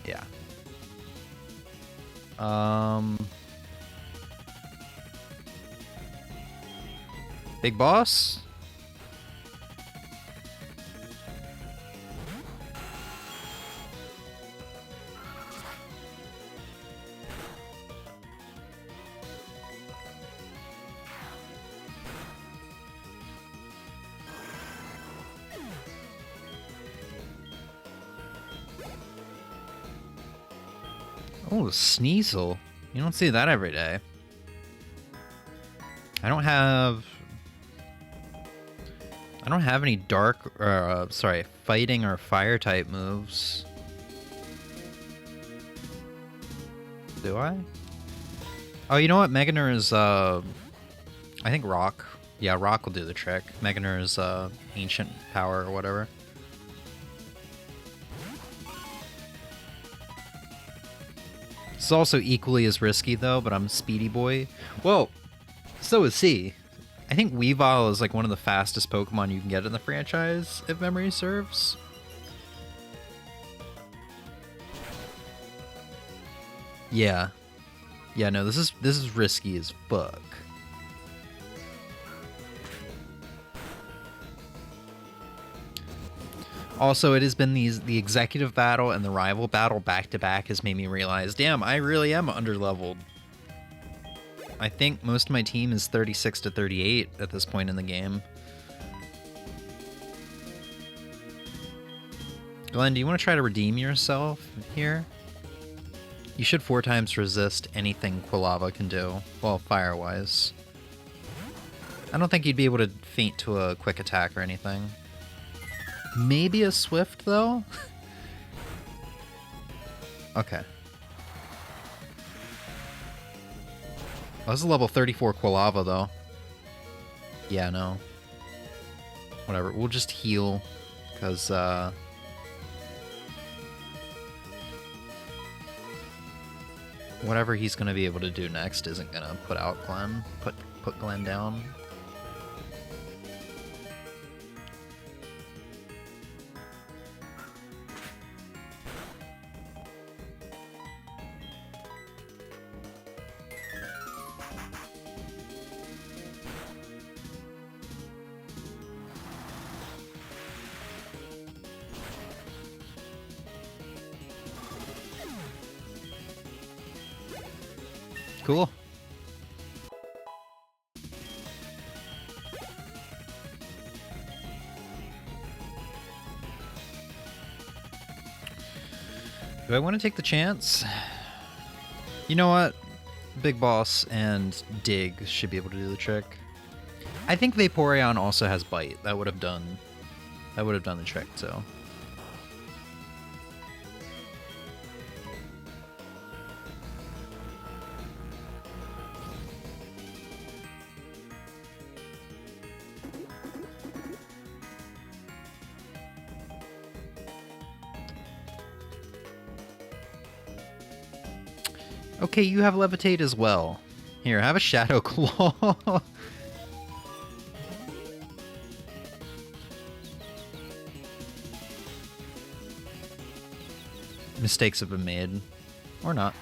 Yeah. Big boss? Oh, Sneasel. You don't see that every day. I don't have any fighting or fire type moves. Do I? Oh, you know what? Meganer is, I think Rock. Yeah, Rock will do the trick. Meganer is, ancient power or whatever. It's also equally as risky, though, but I'm Speedy Boy. Well, so is he. I think Weavile is like one of the fastest Pokemon you can get in the franchise, if memory serves. Yeah. Yeah, no, this is risky as fuck. Also, it has been the executive battle and the rival battle back-to-back has made me realize, damn, I really am underleveled. I think most of my team is 36 to 38 at this point in the game. Glenn, do you want to try to redeem yourself here? You should 4 times resist anything Quilava can do, well, fire-wise. I don't think you'd be able to feint to a quick attack or anything. Maybe a Swift, though? Okay. Oh, this is a level 34 Quilava, though. Yeah, no. Whatever, we'll just heal, because, whatever he's gonna be able to do next isn't gonna put out Glenn. Put Glenn down. Cool. Do I want to take the chance? You know what? Big Boss and Dig should be able to do the trick. I think Vaporeon also has Bite. That would have done the trick, so. Okay, you have Levitate as well. Here, have a Shadow Claw. Mistakes have been made. Or not.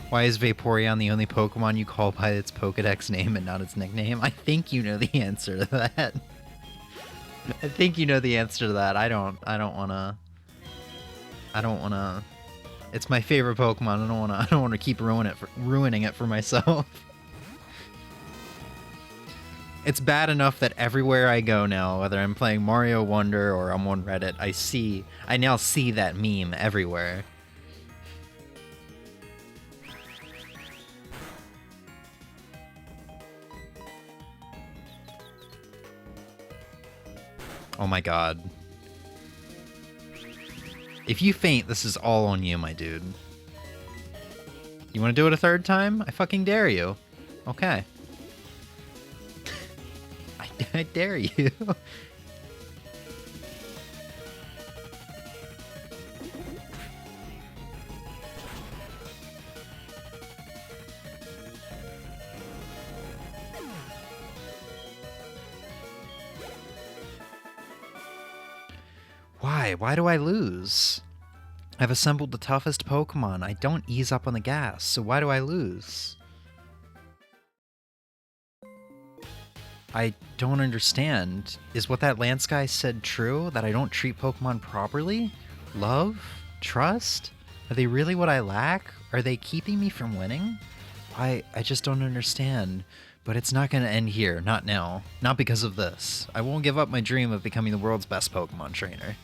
Why is Vaporeon the only Pokemon you call by its Pokedex name and not its nickname? I think you know the answer to that. I think you know the answer to that. I don't wanna... It's my favorite Pokemon. I don't wanna keep ruining it for myself. It's bad enough that everywhere I go now, whether I'm playing Mario Wonder or I'm on Reddit, I now see that meme everywhere. Oh my god. If you faint, this is all on you, my dude. You want to do it a third time? I fucking dare you. Okay. I dare you. Why? Why do I lose? I've assembled the toughest Pokemon. I don't ease up on the gas, so why do I lose? I don't understand. Is what that Lance guy said true? That I don't treat Pokemon properly? Love? Trust? Are they really what I lack? Are they keeping me from winning? I just don't understand. But it's not gonna end here. Not now. Not because of this. I won't give up my dream of becoming the world's best Pokemon trainer.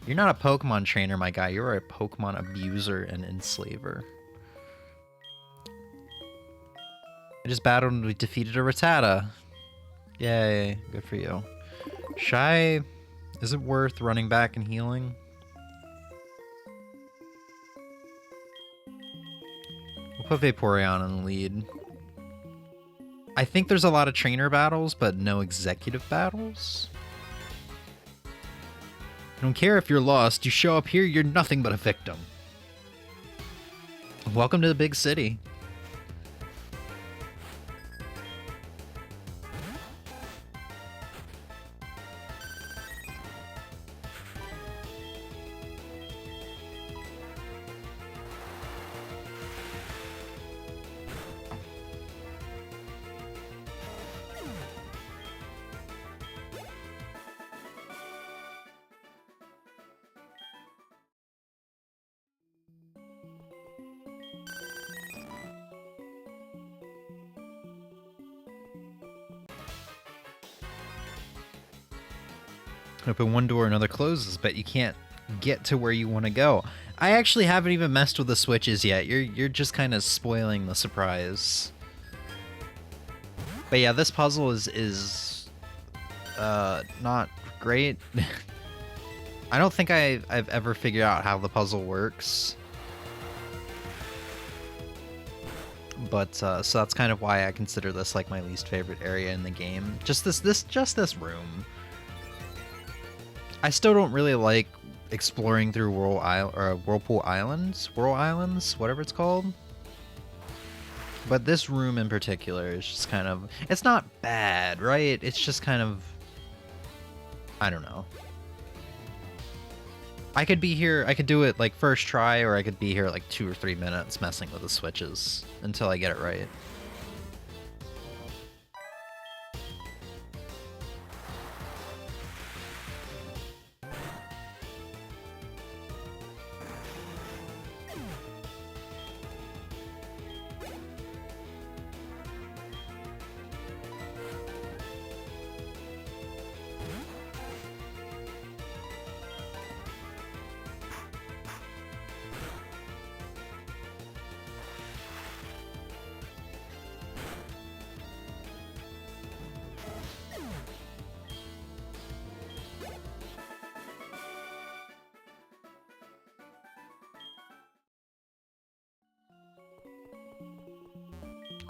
You're not a Pokemon trainer, my guy. You're a Pokemon abuser and enslaver. I just battled and we defeated a Rattata. Yay, good for you. Shy, is it worth running back and healing? We'll put Vaporeon in the lead. I think there's a lot of trainer battles, but no executive battles. I don't care if you're lost. You show up here, you're nothing but a victim. Welcome to the big city. Open one door, another closes, but you can't get to where you want to go. I actually haven't even messed with the switches yet. You're just kind of spoiling the surprise. But yeah, this puzzle is not great. I don't think I've ever figured out how the puzzle works. But so that's kind of why I consider this like my least favorite area in the game. Just this room. I still don't really like exploring through Whirlpool Islands, whatever it's called. But this room in particular is just kind of, it's not bad, right? It's just kind of, I don't know. I could be here, I could do it like first try, or I could be here like 2 or 3 minutes messing with the switches until I get it right.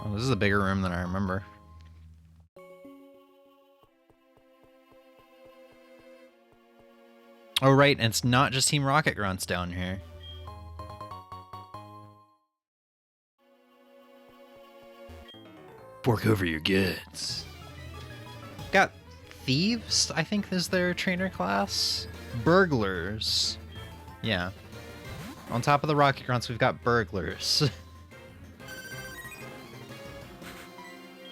Oh, this is a bigger room than I remember. Oh, right, and it's not just Team Rocket grunts down here. Fork over your goods. Got thieves, I think is their trainer class. Burglars. Yeah. On top of the Rocket grunts, we've got burglars.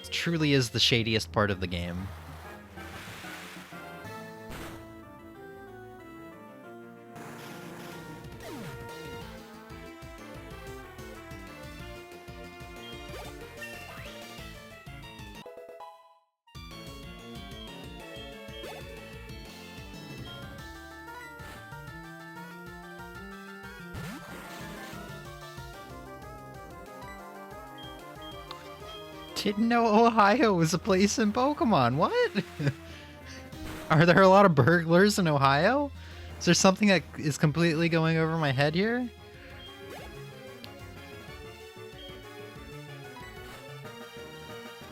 It truly is the shadiest part of the game. Didn't know Ohio was a place in Pokemon. What? Are there a lot of burglars in Ohio? Is there something that is completely going over my head here?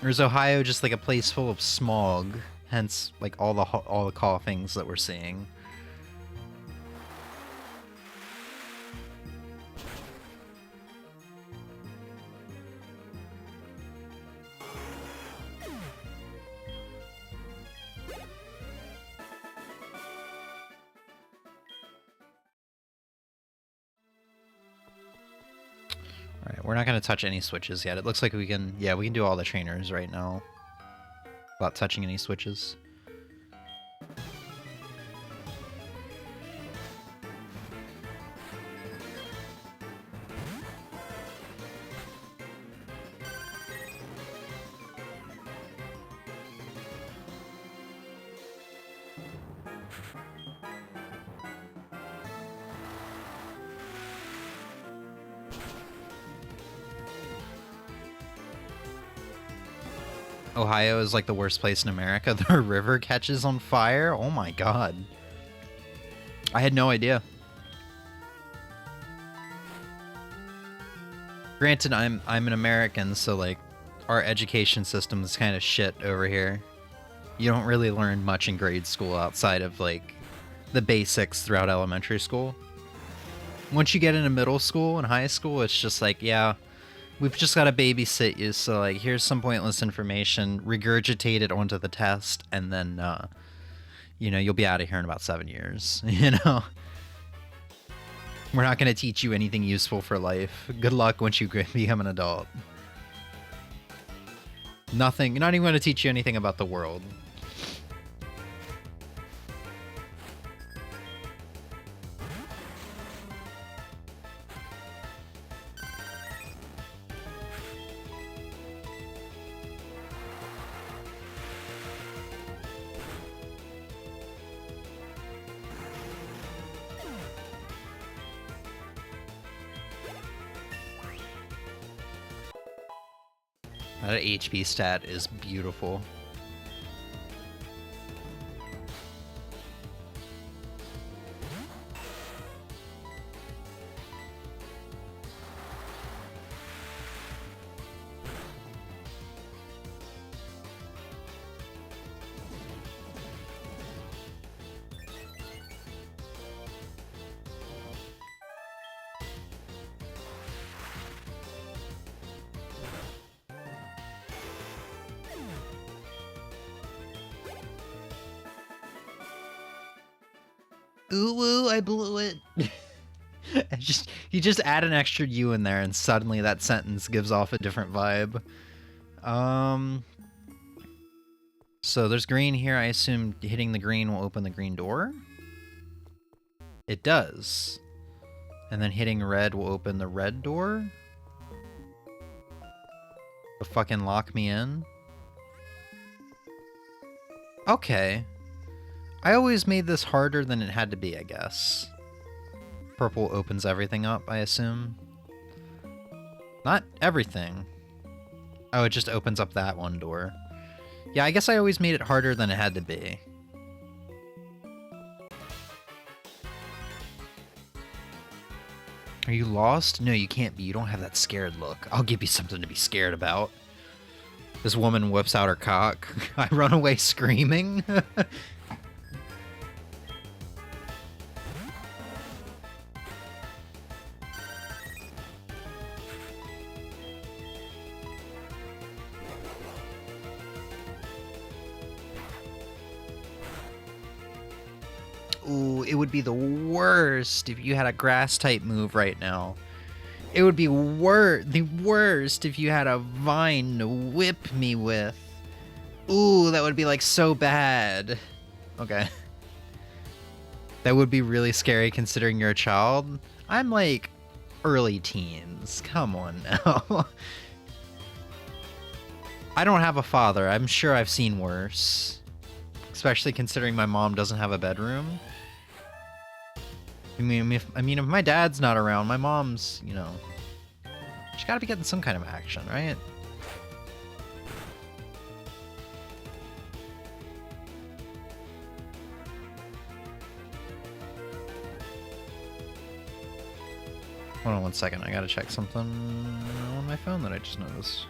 Or is Ohio just like a place full of smog? Hence, like all the coughings that we're seeing. Alright, we're not going to touch any switches yet. It looks like we can... Yeah, we can do all the trainers right now. Without touching any switches. Ohio is like the worst place in America. The river catches on fire? Oh my god. I had no idea. Granted, I'm an American, so like our education system is kind of shit over here. You don't really learn much in grade school outside of like the basics throughout elementary school. Once you get into middle school and high school, it's just like, yeah, we've just got to babysit you, so like here's some pointless information, regurgitate it onto the test, and then you know, you'll be out of here in about 7 years. You know, we're not going to teach you anything useful for life. Good luck once you become an adult. Nothing, not even going to teach you anything about the world. That HP stat is beautiful. Ooh, woo, I blew it. You just add an extra U in there and suddenly that sentence gives off a different vibe. So there's green here. I assume hitting the green will open the green door. It does. And then hitting red will open the red door. But fucking lock me in. Okay. I always made this harder than it had to be, I guess. Purple opens everything up, I assume. Not everything. Oh, it just opens up that one door. Yeah, I guess I always made it harder than it had to be. Are you lost? No, you can't be. You don't have that scared look. I'll give you something to be scared about. This woman whips out her cock. I run away screaming. Ooh, it would be the worst if you had a grass type move right now. It would be the worst if you had a vine to whip me with. Ooh, that would be like so bad. Okay. That would be really scary considering you're a child. I'm like early teens. Come on now. I don't have a father. I'm sure I've seen worse. Especially considering my mom doesn't have a bedroom. I mean, if my dad's not around, my mom's, you know, she's got to be getting some kind of action, right? Hold on one second. I got to check something on my phone that I just noticed.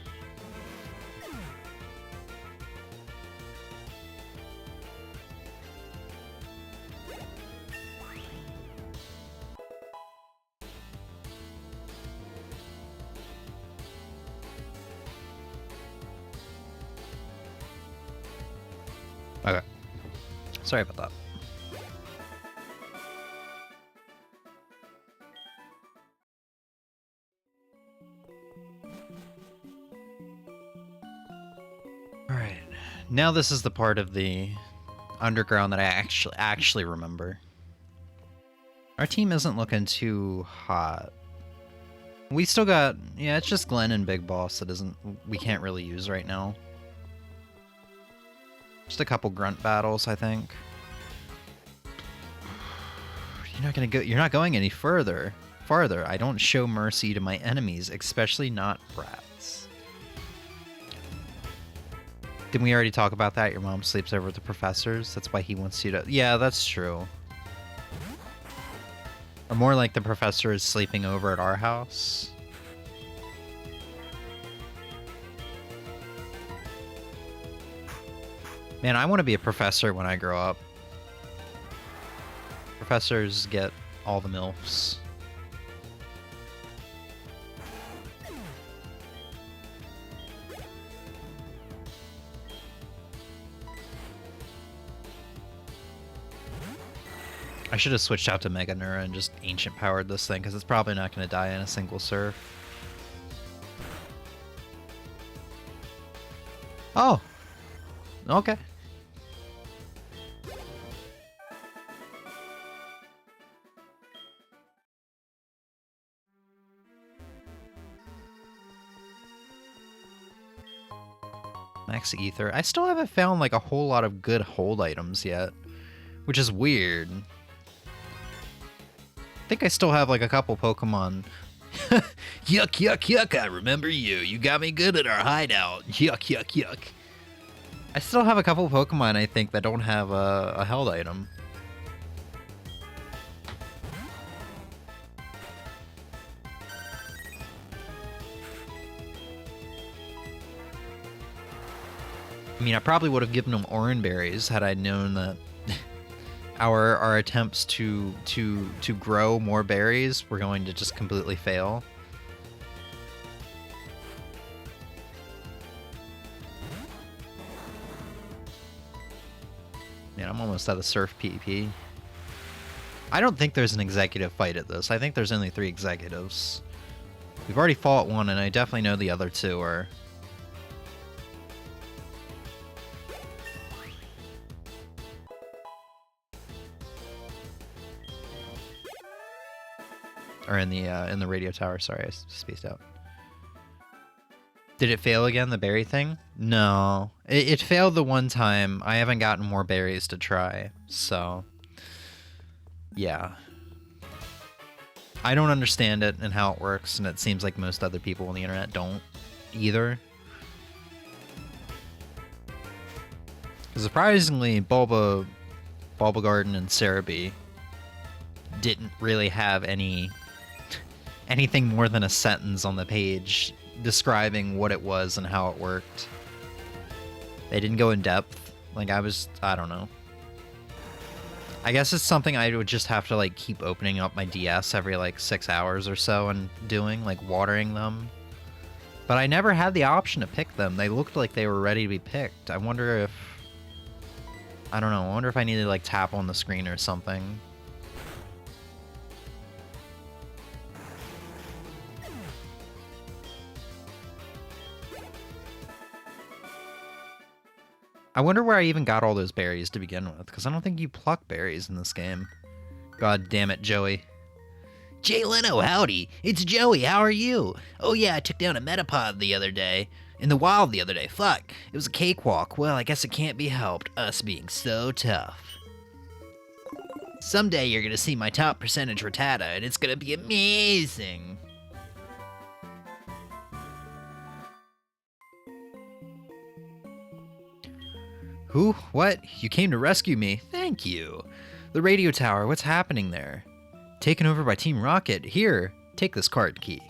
Okay. Sorry about that. Alright. Now this is the part of the underground that I actually remember. Our team isn't looking too hot. We still got... Yeah, it's just Glenn and Big Boss that we can't really use right now. Just a couple grunt battles, I think. You're not going any farther. I don't show mercy to my enemies, especially not brats. Didn't we already talk about that? Your mom sleeps over with the professors. That's why he wants you to... Yeah, that's true. Or more like the professor is sleeping over at our house. Man, I want to be a professor when I grow up. Professors get all the MILFs. I should have switched out to Mega Nura and just Ancient Powered this thing, because it's probably not going to die in a single surf. Oh! Okay. Max Ether. I still haven't found like a whole lot of good hold items yet, which is weird. I think I still have like a couple Pokemon. Yuck, yuck, yuck, I remember you. You got me good at our hideout. Yuck, yuck, yuck. I still have a couple Pokemon, I think, that don't have a held item. I mean, I probably would have given them Oran Berries had I known that our attempts to grow more berries were going to just completely fail. Man, I'm almost out of Surf PvP. I don't think there's an executive fight at this. I think there's only 3 executives. We've already fought one, and I definitely know the other 2 are... Or in the radio tower. Sorry, I spaced out. Did it fail again, the berry thing? No. It failed the one time. I haven't gotten more berries to try, so... Yeah. I don't understand it and how it works, and it seems like most other people on the internet don't either. Surprisingly, Bulbagarden and Cerebi didn't really have anything more than a sentence on the page describing what it was and how it worked. They didn't go in depth. Like, I don't know. I guess it's something I would just have to, like, keep opening up my DS every, like, 6 hours or so and doing, like, watering them. But I never had the option to pick them. They looked like they were ready to be picked. I wonder if... I don't know. I wonder if I need to, like, tap on the screen or something. I wonder where I even got all those berries to begin with, because I don't think you pluck berries in this game. God damn it, Joey. Jay Leno, howdy. It's Joey, how are you? Oh yeah, I took down a Metapod the other day. In the wild the other day, fuck. It was a cakewalk. Well, I guess it can't be helped, us being so tough. Someday you're gonna see my top percentage Rattata, and it's gonna be amazing. Who? What? You came to rescue me? Thank you. The radio tower, what's happening there? Taken over by Team Rocket. Here, take this card key.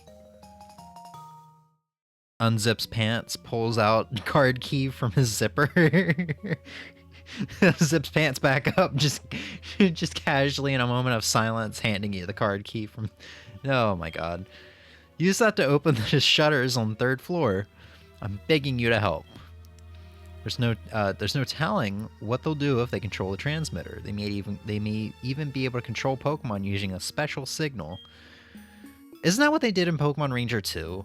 Unzips pants, pulls out card key from his zipper. Zips pants back up, just casually in a moment of silence, handing you the card key from... Oh my god. Use that to open the shutters on the 3rd floor. I'm begging you to help. There's no telling what they'll do if they control the transmitter. They may even be able to control Pokemon using a special signal. Isn't that what they did in Pokemon Ranger 2?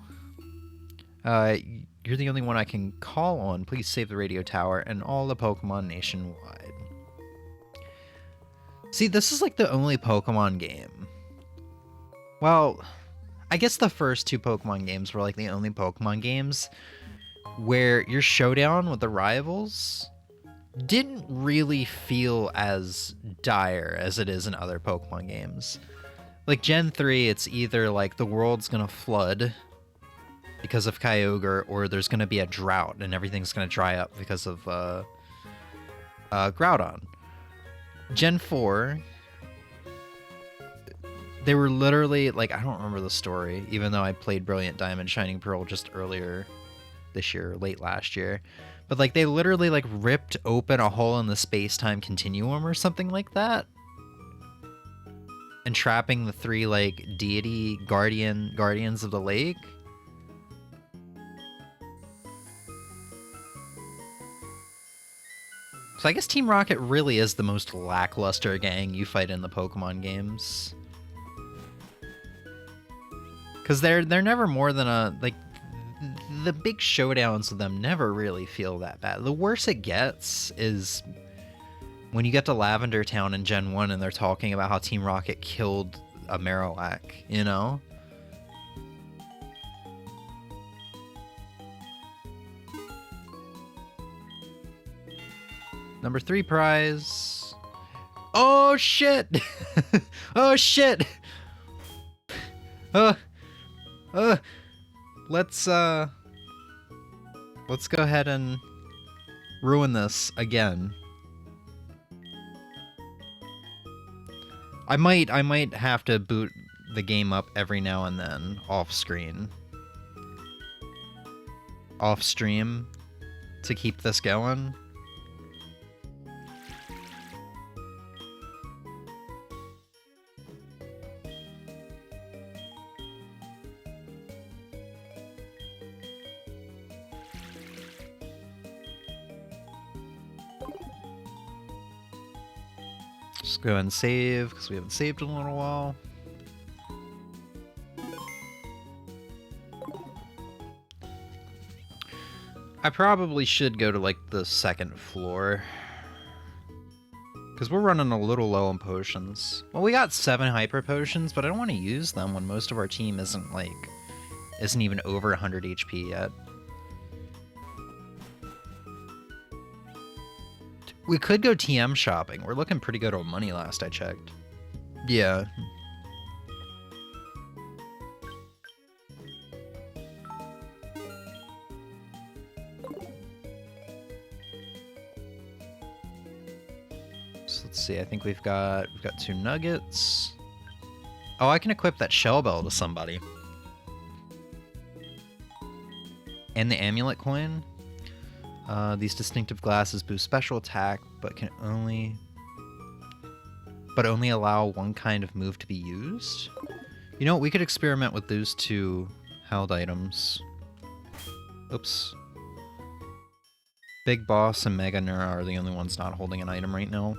You're the only one I can call on. Please save the radio tower and all the Pokemon nationwide. See, this is like the only Pokemon game. Well, I guess the first 2 Pokemon games were like the only Pokemon games where your showdown with the rivals didn't really feel as dire as it is in other Pokemon games. Like Gen 3, it's either like the world's gonna flood because of Kyogre, or there's gonna be a drought and everything's gonna dry up because of Groudon. Gen 4, they were literally, like, I don't remember the story, even though I played Brilliant Diamond Shining Pearl just earlier this year, late last year, but like they literally like ripped open a hole in the space-time continuum or something like that, and trapping the 3 like deity guardians of the lake. So I guess Team Rocket really is the most lackluster gang you fight in the Pokemon games, because they're never more than a like. The big showdowns with them never really feel that bad. The worse it gets is when you get to Lavender Town in Gen 1 and they're talking about how Team Rocket killed a Marowak, you know? Number 3 prize. Oh shit! Oh shit! Let's go ahead and ruin this again. I might have to boot the game up every now and then off screen. Off stream to keep this going. Just go and save, because we haven't saved in a little while. I probably should go to, like, the 2nd floor, because we're running a little low on potions. Well, we got 7 hyper potions, but I don't want to use them when most of our team isn't even over 100 HP yet. We could go TM shopping. We're looking pretty good on money last I checked. Yeah. So let's see. I think we've got 2 nuggets. Oh, I can equip that shell bell to somebody. And the amulet coin. These distinctive glasses boost special attack, but only allow one kind of move to be used. You know what? We could experiment with those two held items. Oops. Big Boss and Mega Nura are the only ones not holding an item right now.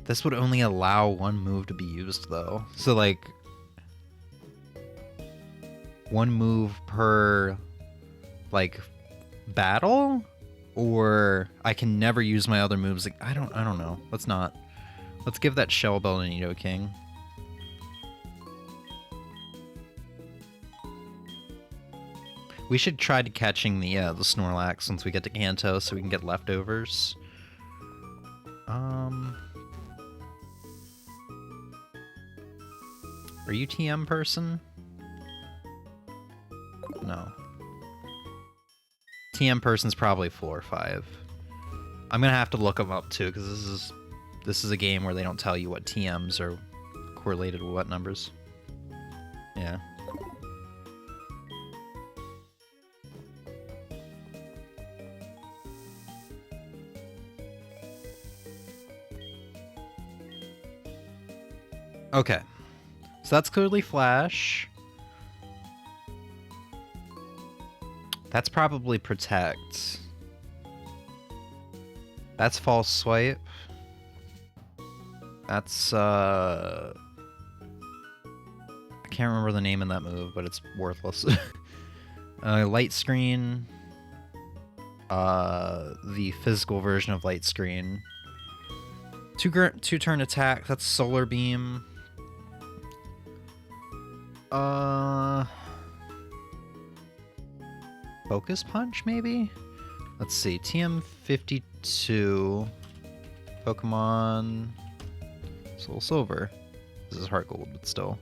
This would only allow one move to be used, though. So, like, one move per, like, battle? Or I can never use my other moves. Like, I don't know. Let's give that Shell Bell to Nidoking. We should try to catching the Snorlax once we get to Kanto so we can get leftovers. Are you TM person? No. TM person's probably 4 or 5. I'm gonna have to look them up too, because this is a game where they don't tell you what TMs are correlated with what numbers. Yeah. Okay. So that's clearly Flash. That's probably Protect. That's False Swipe. That's, I can't remember the name of that move, but it's worthless. Light Screen. The physical version of Light Screen. Two turn attack, that's Solar Beam. Focus Punch, maybe? Let's see. TM52. Pokemon Soul Silver. This is HeartGold, but still.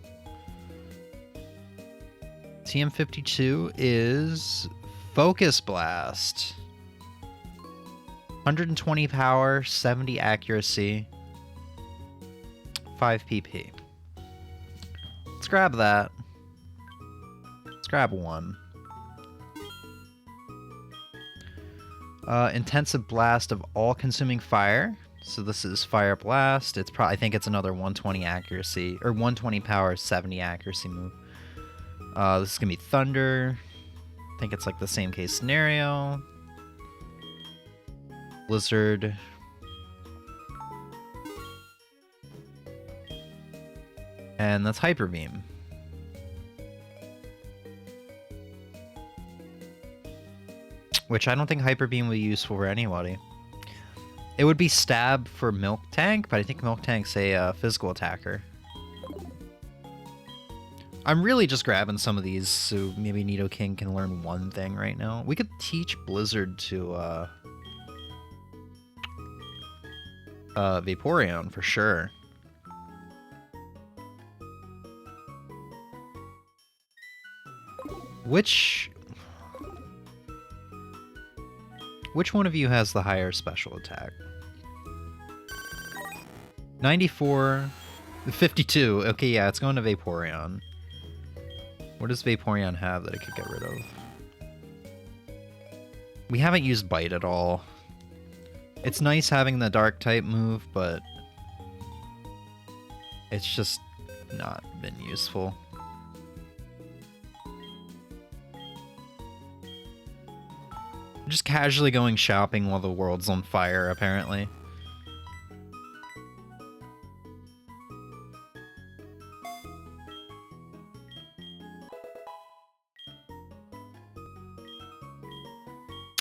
TM52 is Focus Blast. 120 power, 70 accuracy, 5 PP. Let's grab that. Let's grab one. Intensive Blast of All-Consuming Fire. So this is Fire Blast. It's I think it's another 120 accuracy, or 120 power, 70 accuracy move. This is gonna be Thunder. I think it's like the same case scenario. Blizzard. And that's Hyper Beam. Which I don't think Hyper Beam would be useful for anybody. It would be Stab for Milk Tank, but I think Milk Tank's a physical attacker. I'm really just grabbing some of these so maybe Nidoking can learn one thing right now. We could teach Blizzard to Vaporeon for sure. Which one of you has the higher special attack? 94, 52. Okay, yeah, it's going to Vaporeon. What does Vaporeon have that it could get rid of? We haven't used Bite at all. It's nice having the Dark type move, but it's just not been useful. I'm just casually going shopping while the world's on fire, apparently.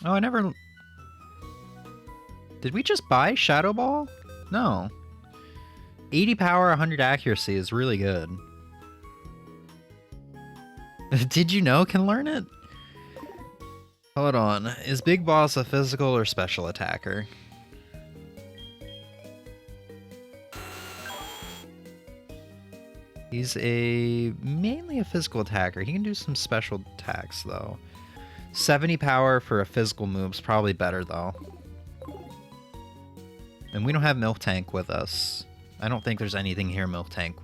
Oh, I never... Did we just buy Shadow Ball? No. 80 power, 100 accuracy is really good. Did you know can learn it? Hold on. Is Big Boss a physical or special attacker? He's mainly a physical attacker. He can do some special attacks, though. 70 power for a physical move's probably better, though. And we don't have Milk Tank with us. I don't think there's anything here Milk Tank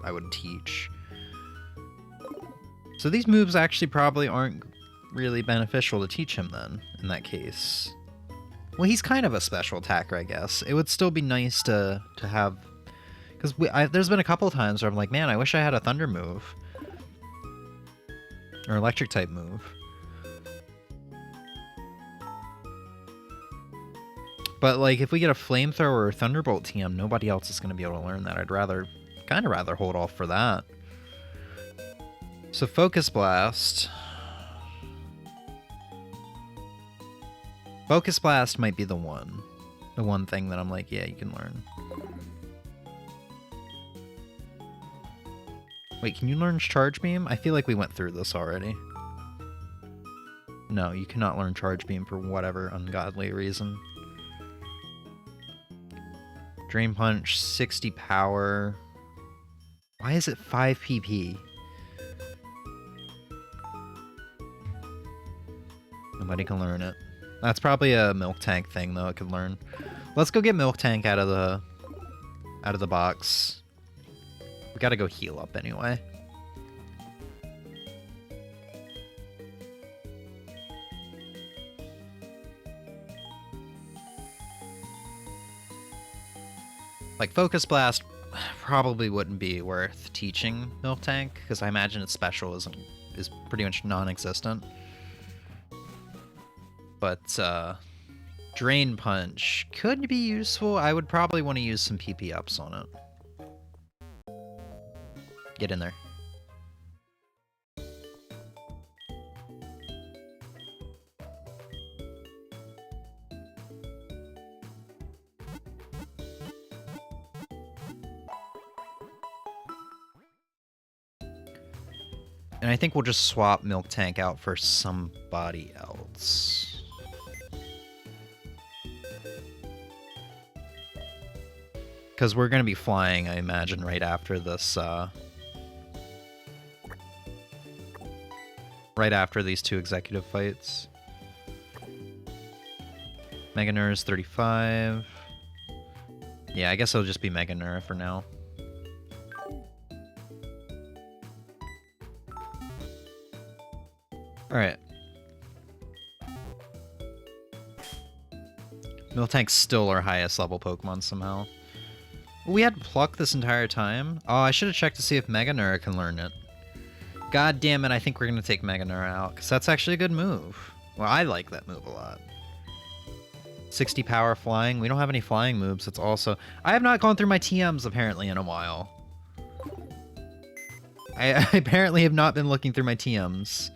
I would teach. So these moves actually probably aren't really beneficial to teach him then, in that case. Well, he's kind of a special attacker, I guess. It would still be nice to have... Because there's been a couple times where I'm like, man, I wish I had a thunder move. Or electric type move. But, like, if we get a flamethrower or thunderbolt TM, nobody else is going to be able to learn that. I'd kind of rather hold off for that. So Focus Blast. Focus Blast might be the one. The one thing that I'm like, yeah, you can learn. Wait, can you learn Charge Beam? I feel like we went through this already. No, you cannot learn Charge Beam for whatever ungodly reason. Drain Punch, 60 power. Why is it 5 PP? Nobody can learn it. That's probably a Milk Tank thing, though. It could learn. Let's go get Milk Tank out of the box. We gotta go heal up anyway. Like, Focus Blast probably wouldn't be worth teaching Milk Tank, because I imagine its special is pretty much non-existent. But, Drain Punch could be useful. I would probably want to use some PP ups on it. Get in there. And I think we'll just swap Milk Tank out for somebody else. Because we're going to be flying, I imagine, right after this, right after these two executive fights. Mega Nurse 35. Yeah, I guess it'll just be Mega Nurse for now. Alright. Miltank's still our highest level Pokemon somehow. We had Pluck this entire time? Oh, I should have checked to see if Mega Nura can learn it. God damn it, I think we're going to take Mega Nura out, because that's actually a good move. Well, I like that move a lot. 60 power flying. We don't have any flying moves. It's also... I have not gone through my TMs, apparently, in a while. I apparently have not been looking through my TMs.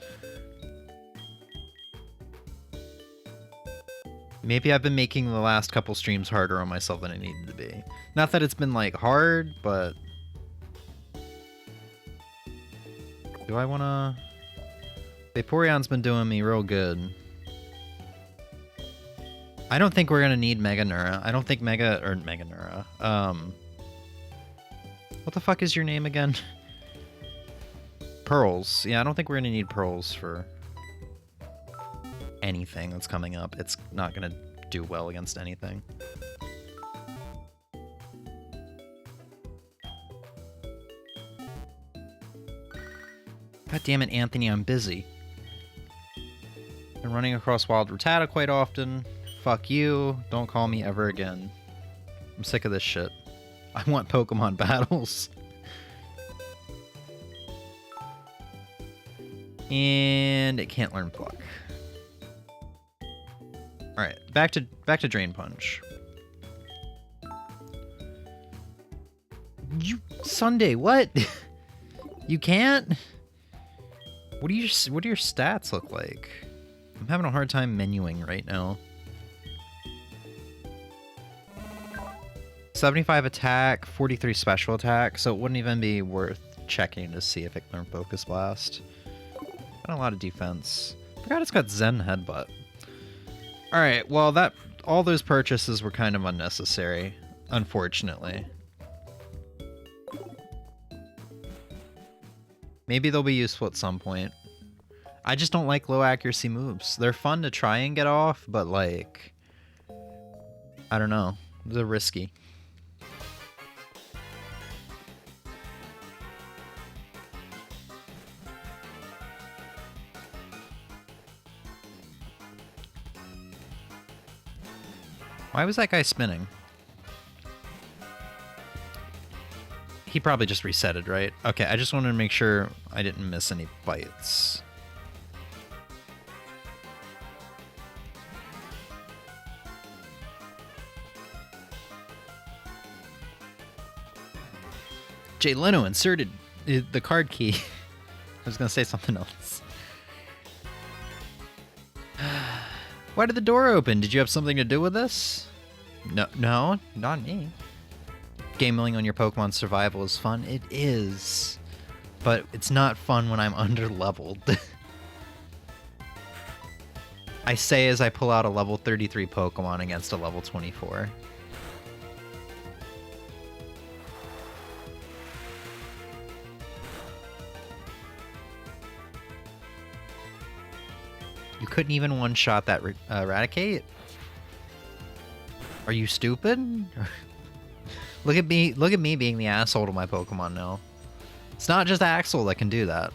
Maybe I've been making the last couple streams harder on myself than it needed to be. Not that it's been, like, hard, but... Do I wanna... Vaporeon's been doing me real good. I don't think we're gonna need Mega Nura. I don't think Mega Nura. What the fuck is your name again? Pearls. Yeah, I don't think we're gonna need Pearls for anything that's coming up. It's not gonna do well against anything. God damn it, Anthony, I'm busy. I'm running across Wild Rattata quite often. Fuck you. Don't call me ever again. I'm sick of this shit. I want Pokemon battles. And it can't learn Pluck. Alright, back to Drain Punch. You Sunday, what? You can't? What do your stats look like? I'm having a hard time menuing right now. 75 attack, 43 special attack, so it wouldn't even be worth checking to see if it can learn Focus Blast. Got a lot of defense. Forgot it's got Zen Headbutt. Alright, well all those purchases were kind of unnecessary, unfortunately. Maybe they'll be useful at some point. I just don't like low accuracy moves. They're fun to try and get off, but like... I don't know. They're risky. Why was that guy spinning? He probably just resetted, right? Okay, I just wanted to make sure I didn't miss any bites. Jay Leno inserted the card key. I was gonna say something else. Why did the door open? Did you have something to do with this? No, not me. Gambling on your Pokemon survival is fun. It is. But it's not fun when I'm under-leveled. I say as I pull out a level 33 Pokemon against a level 24. You couldn't even one-shot that Eradicate? Are you stupid? Look at me being the asshole to my Pokemon now. It's not just Axel that can do that.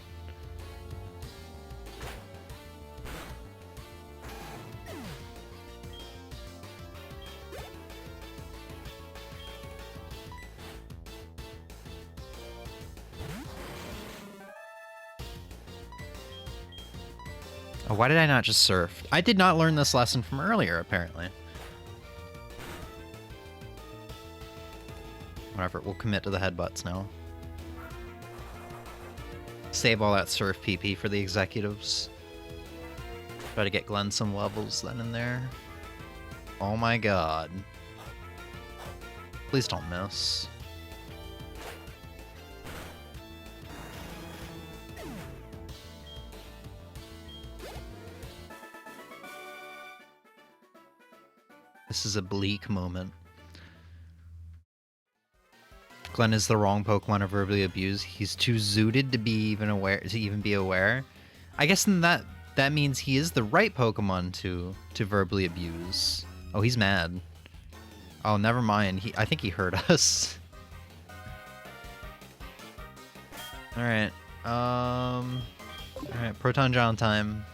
Oh, why did I not just surf? I did not learn this lesson from earlier, apparently. Whatever, we'll commit to the headbutts now. Save all that surf PP for the executives. Try to get Glenn some levels then and there. Oh my god. Please don't miss. This is a bleak moment. Glenn is the wrong Pokemon to verbally abuse. He's too zooted to be even be aware. I guess then that means he is the right Pokemon to verbally abuse. Oh, he's mad. Oh, never mind. I think he heard us. Alright. Alright, Proton John time.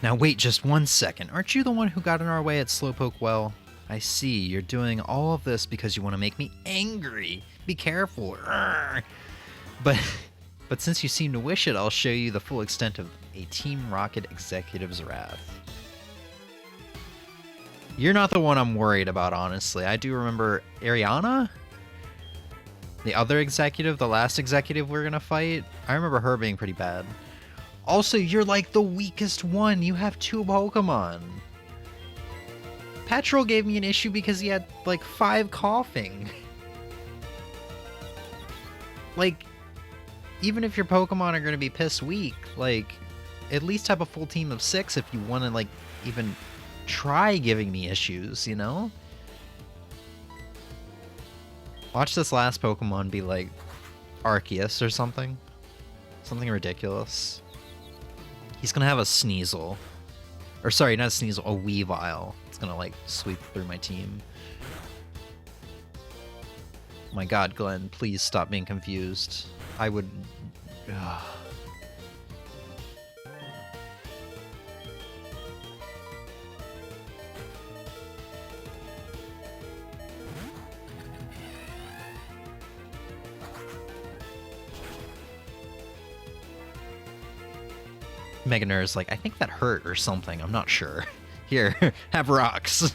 Now wait just 1 second. Aren't you the one who got in our way at Slowpoke Well? I see. You're doing all of this because you want to make me angry. Be careful. Urgh. But since you seem to wish it, I'll show you the full extent of a Team Rocket executive's wrath. You're not the one I'm worried about, honestly. I do remember Ariana? The other executive, the last executive we're gonna fight? I remember her being pretty bad. Also, you're like the weakest one. You have 2 Pokemon. Petrol gave me an issue because he had, like, 5 coughing. Like, even if your Pokemon are going to be piss weak, like, at least have a full team of 6 if you want to, like, even try giving me issues, you know? Watch this last Pokemon be, like, Arceus or something. Something ridiculous. He's gonna have a Sneasel. Or sorry, not a Sneasel, a Weavile. It's gonna like sweep through my team. Oh my god, Glenn, please stop being confused. I would... Meganur's like, I think that hurt or something. I'm not sure. Here, have rocks.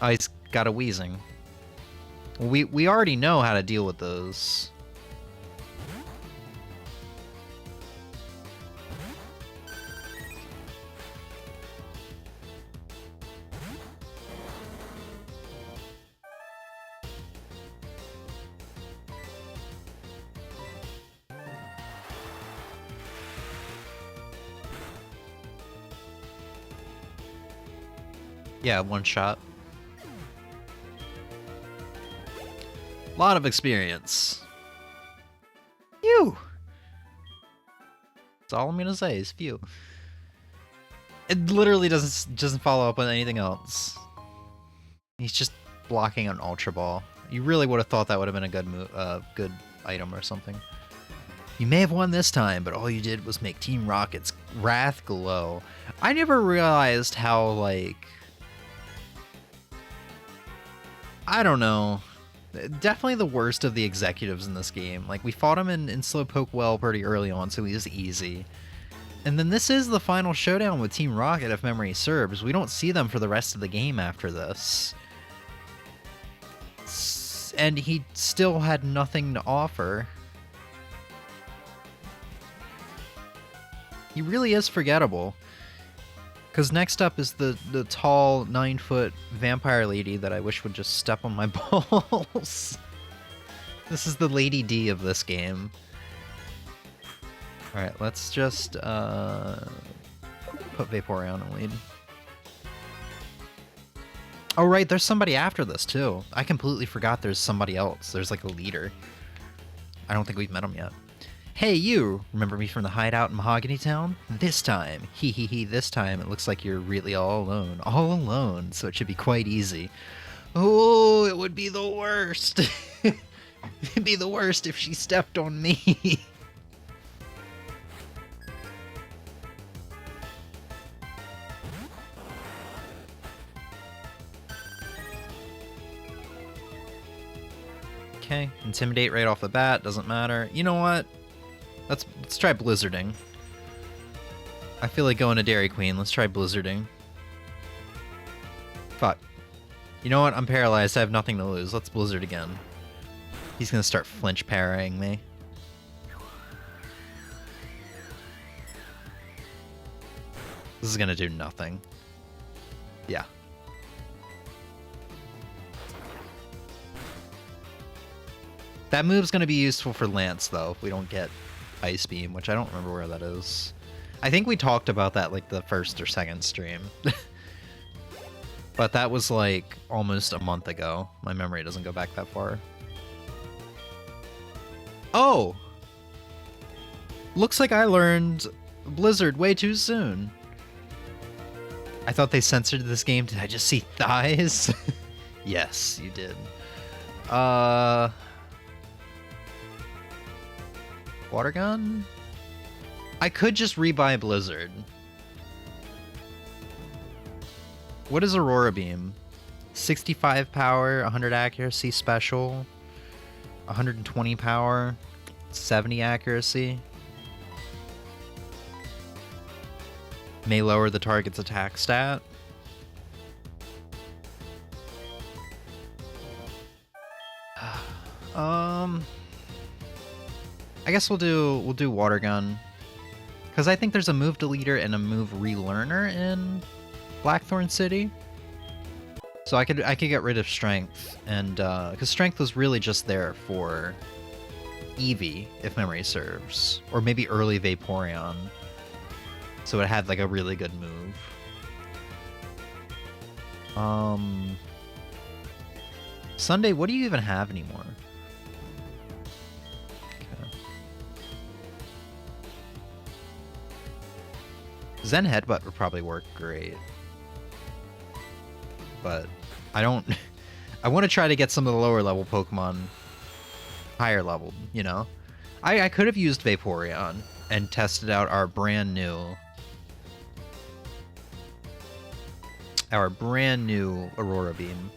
Oh, he's got a wheezing. We already know how to deal with those. Yeah, one shot. Lot of experience. Phew. That's all I'm gonna say is phew. It literally doesn't follow up on anything else. He's just blocking an Ultra Ball. You really would have thought that would have been a good item or something. You may have won this time, but all you did was make Team Rocket's wrath glow. I never realized how, like... I don't know. Definitely the worst of the executives in this game. Like, we fought him in Slowpoke Well pretty early on, so he was easy. And then this is the final showdown with Team Rocket, if memory serves. We don't see them for the rest of the game after this. And he still had nothing to offer. He really is forgettable. Because next up is the tall 9-foot vampire lady that I wish would just step on my balls. This is the Lady D of this game. Alright, let's just put Vaporeon in lead. Oh right, there's somebody after this too. I completely forgot there's somebody else. There's like a leader. I don't think we've met him yet. Hey you! Remember me from the hideout in Mahogany Town? This time, this time it looks like you're really all alone. All alone, so it should be quite easy. Oh, it would be the worst! It'd be the worst if she stepped on me. Okay, Intimidate right off the bat, doesn't matter. You know what? Let's try Blizzarding. I feel like going to Dairy Queen. Let's try Blizzarding. Fuck. You know what? I'm paralyzed. I have nothing to lose. Let's Blizzard again. He's gonna start flinch parrying me. This is gonna do nothing. Yeah. That move's gonna be useful for Lance, though, if we don't get Ice Beam, which I don't remember where that is. I think we talked about that, like, the first or second stream. But that was, like, almost a month ago. My memory doesn't go back that far. Oh! Looks like I learned Blizzard way too soon. I thought they censored this game. Did I just see thighs? Yes, you did. Water gun? I could just rebuy Blizzard. What is Aurora Beam? 65 power, 100 accuracy special, 120 power, 70 accuracy. May lower the target's attack stat. I guess we'll do Water Gun, because I think there's a move deleter and a move relearner in Blackthorn City. So I could get rid of Strength, and because Strength was really just there for Eevee, if memory serves, or maybe early Vaporeon. So it had like a really good move. Sunday, what do you even have anymore? Zen Headbutt would probably work great. But I don't... I want to try to get some of the lower level Pokemon higher leveled, you know? I could have used Vaporeon and tested out our brand new Aurora Beam.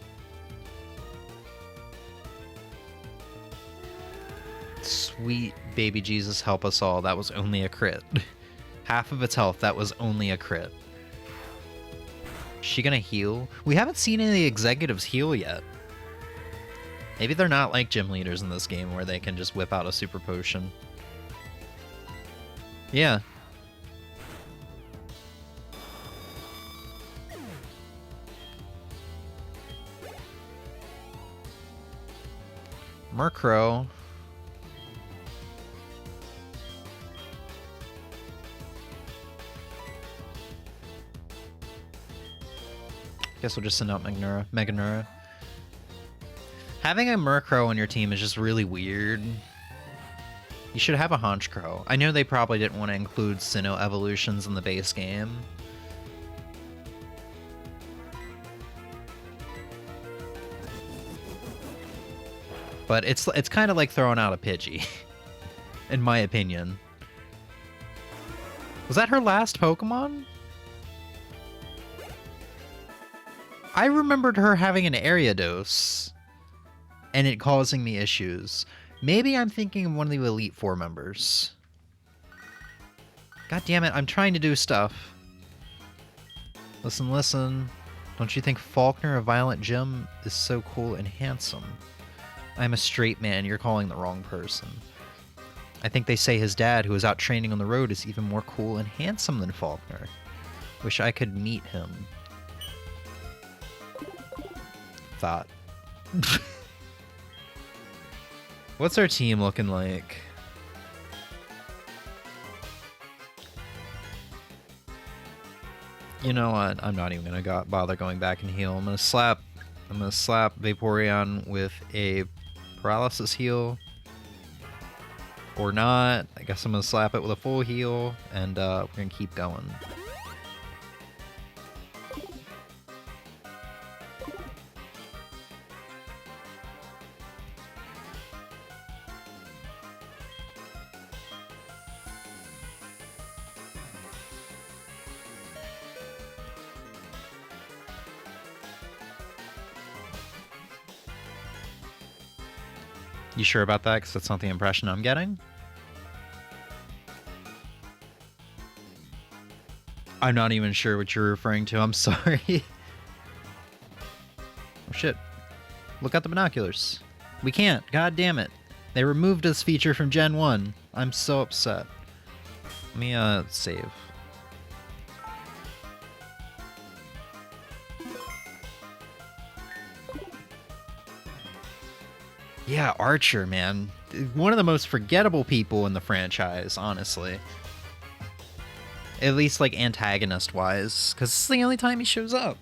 Sweet baby Jesus help us all. That was only a crit. Half of its health, that was only a crit. Is she gonna heal? We haven't seen any of the executives heal yet. Maybe they're not like gym leaders in this game where they can just whip out a super potion. Yeah. Murkrow. Guess we'll just send out Meganura. Having a Murkrow on your team is just really weird. You should have a Honchkrow. I know they probably didn't want to include Sinnoh evolutions in the base game. But it's kind of like throwing out a Pidgey, in my opinion. Was that her last Pokemon? I remembered her having an Ariados, and it causing me issues. Maybe I'm thinking of one of the Elite Four members. God damn it, I'm trying to do stuff. Listen, listen. Don't you think Faulkner of Violent Gym is so cool and handsome? I'm a straight man, you're calling the wrong person. I think they say his dad, who is out training on the road, is even more cool and handsome than Faulkner. Wish I could meet him. Thought. What's our team looking like? You know what? I'm not even gonna bother going back and heal. I'm gonna slap Vaporeon with a paralysis heal. Or not. I guess I'm gonna slap it with a full heal, and we're gonna keep going. You sure about that? Because that's not the impression I'm getting. I'm not even sure what you're referring to. I'm sorry. Oh shit. Look out the binoculars. We can't. God damn it. They removed this feature from Gen 1. I'm so upset. Let me save. Yeah, Archer, man. One of the most forgettable people in the franchise, honestly. At least, like, antagonist-wise, because this is the only time he shows up.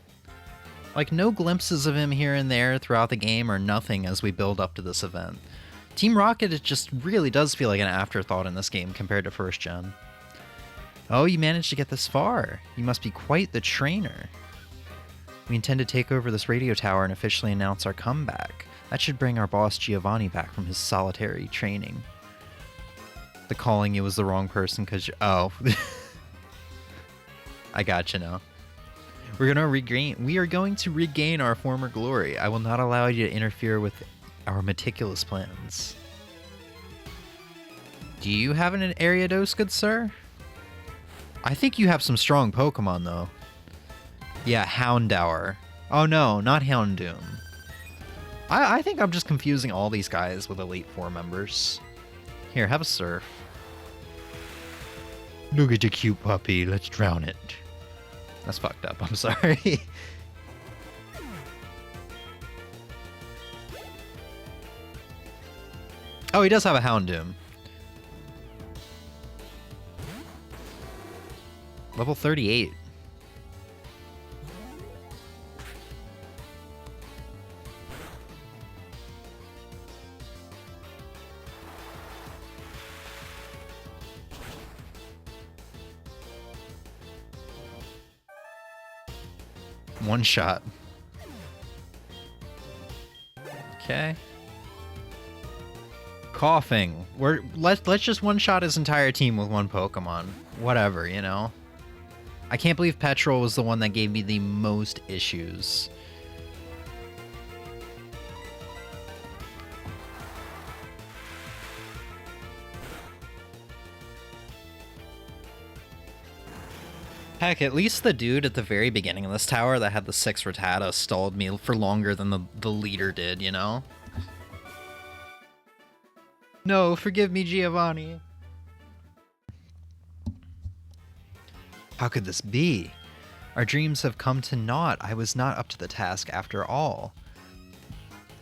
Like, no glimpses of him here and there throughout the game or nothing as we build up to this event. Team Rocket, it just really does feel like an afterthought in this game compared to first gen. Oh, you managed to get this far. You must be quite the trainer. We intend to take over this radio tower and officially announce our comeback. That should bring our boss Giovanni back from his solitary training. The calling you was the wrong person because oh. I gotcha now. We are going to regain our former glory. I will not allow you to interfere with our meticulous plans. Do you have an Ariados, good sir? I think you have some strong Pokemon, though. Yeah, Houndour. Oh no, not Houndoom. I think I'm just confusing all these guys with Elite Four members. Here, have a surf. Look at your cute puppy, let's drown it. That's fucked up, I'm sorry. Oh, he does have a Houndoom. Level 38. One shot. Okay. Coughing. Let's just one shot his entire team with one Pokemon. Whatever, you know. I can't believe Petrol was the one that gave me the most issues. Heck, at least the dude at the very beginning of this tower that had the 6 Rattata stalled me for longer than the leader did, you know? No, forgive me, Giovanni. How could this be? Our dreams have come to naught. I was not up to the task after all.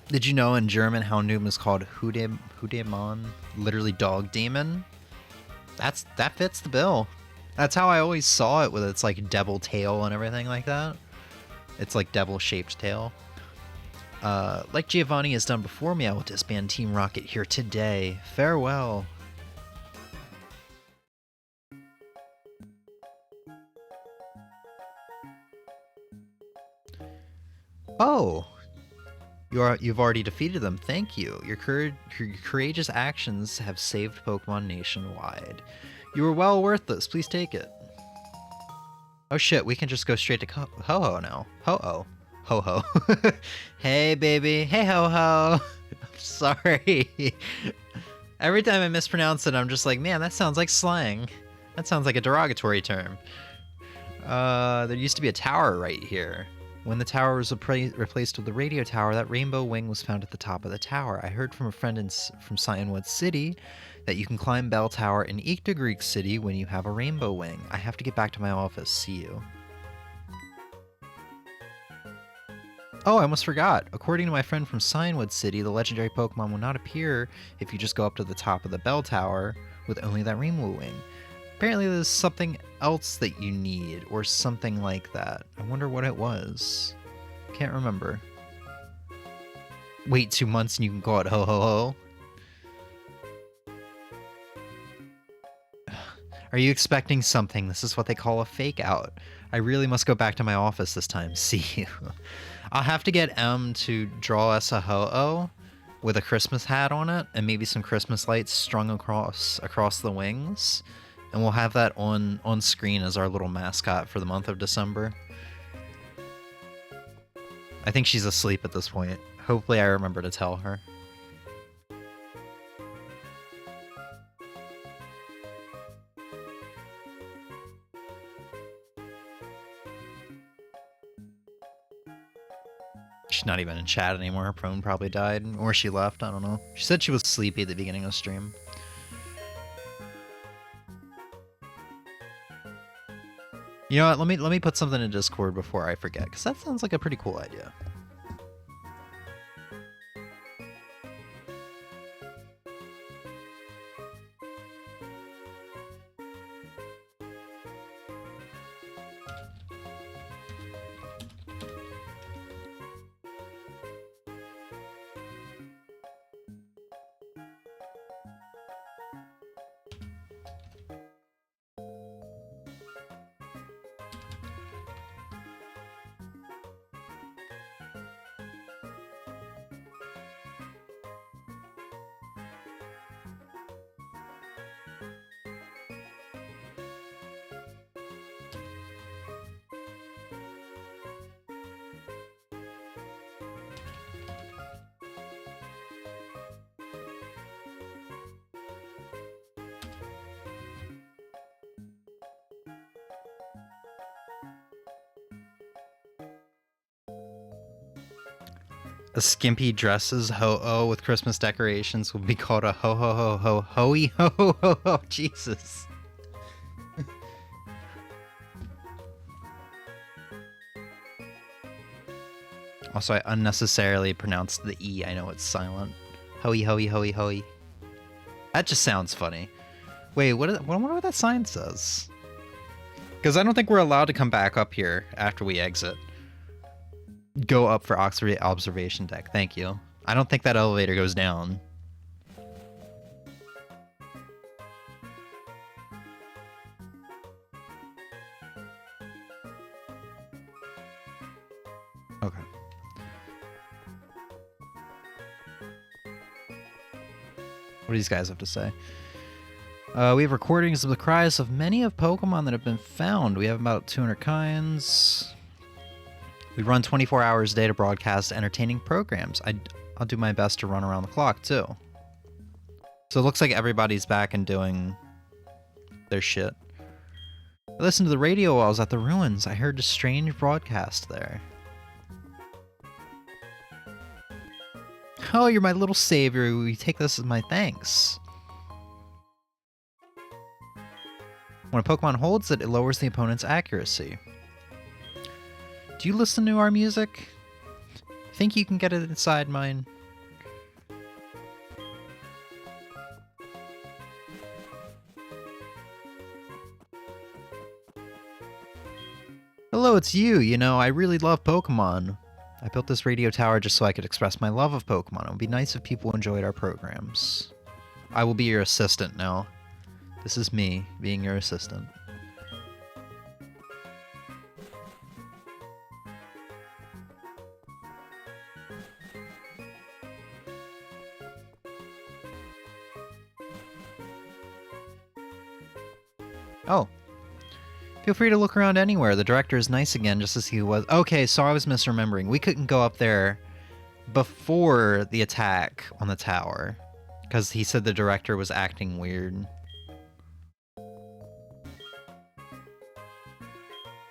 Did you know in German Houndoom is called Hudemon? Literally dog demon? That fits the bill. That's how I always saw it with its like devil tail and everything like that. It's like devil shaped tail. Like Giovanni has done before me, I will disband Team Rocket here today. Farewell. Oh, You've already defeated them. Thank you. Your courageous actions have saved Pokemon nationwide. You were well worth this. Please take it. Oh shit, we can just go straight to Ho-Ho now. Ho-Oh. Ho-Ho. Hey, baby. Hey, Ho-Ho. I'm sorry. Every time I mispronounce it, I'm just like, man, that sounds like slang. That sounds like a derogatory term. There used to be a tower right here. When the tower was replaced with the radio tower, that rainbow wing was found at the top of the tower. I heard from a friend from Cyanwood City that you can climb Bell Tower in Greek City when you have a rainbow wing. I have to get back to my office. See you. Oh, I almost forgot. According to my friend from Cyanwood City, the legendary Pokemon will not appear if you just go up to the top of the Bell Tower with only that rainbow wing. Apparently there's something else that you need, or something like that. I wonder what it was. Can't remember. Wait 2 months and you can go out Ho-Ho-Ho? Are you expecting something? This is what they call a fake out. I really must go back to my office this time. See you. I'll have to get M to draw us a Ho-Oh with a Christmas hat on it, and maybe some Christmas lights strung across the wings. And we'll have that on screen as our little mascot for the month of December. I think she's asleep at this point. Hopefully I remember to tell her. She's not even in chat anymore. Her phone probably died, or she left. I don't know. She said she was sleepy at the beginning of the stream. You know what? Let me put something in Discord before I forget, because that sounds like a pretty cool idea. A skimpy dresses Ho-Oh with Christmas decorations will be called a ho-ho-ho-ho-ho-ho-ho-ho. Jesus. Also, I unnecessarily pronounced the E. I know it's silent. Hoey, hoey, hoey, hoey. That just sounds funny. Wait, I wonder what that sign says. Because I don't think we're allowed to come back up here after we exit. Go up for observation deck. Thank you. I don't think that elevator goes down. Okay. What do these guys have to say? We have recordings of the cries of many of Pokemon that have been found. We have about 200 kinds. We run 24 hours a day to broadcast entertaining programs. I'll do my best to run around the clock, too. So it looks like everybody's back and doing their shit. I listened to the radio while I was at the ruins. I heard a strange broadcast there. Oh, you're my little savior. We take this as my thanks. When a Pokemon holds it, it lowers the opponent's accuracy. Do you listen to our music? Think you can get it inside mine? Hello, it's you. You know, I really love Pokemon. I built this radio tower just so I could express my love of Pokemon. It would be nice if people enjoyed our programs. I will be your assistant now. This is me being your assistant. Oh. Feel free to look around anywhere. The director is nice again, just as he was. Okay, so I was misremembering. We couldn't go up there before the attack on the tower, because he said the director was acting weird.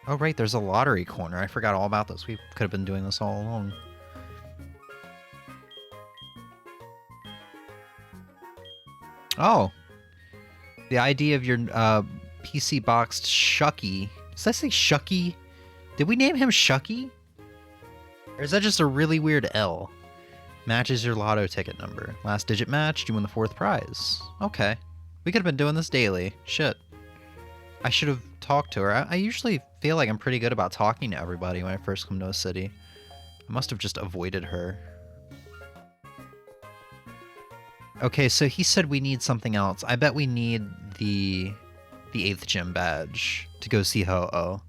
Oh, right, there's a lottery corner. I forgot all about this. We could have been doing this all along. Oh. The idea of your PC boxed Shucky. Does that say Shucky? Did we name him Shucky? Or is that just a really weird L? Matches your lotto ticket number. Last digit matched, you win the 4th prize. Okay. We could have been doing this daily. Shit. I should have talked to her. I usually feel like I'm pretty good about talking to everybody when I first come to a city. I must have just avoided her. Okay, so he said we need something else. I bet we need the 8th gym badge to go see Ho-Oh.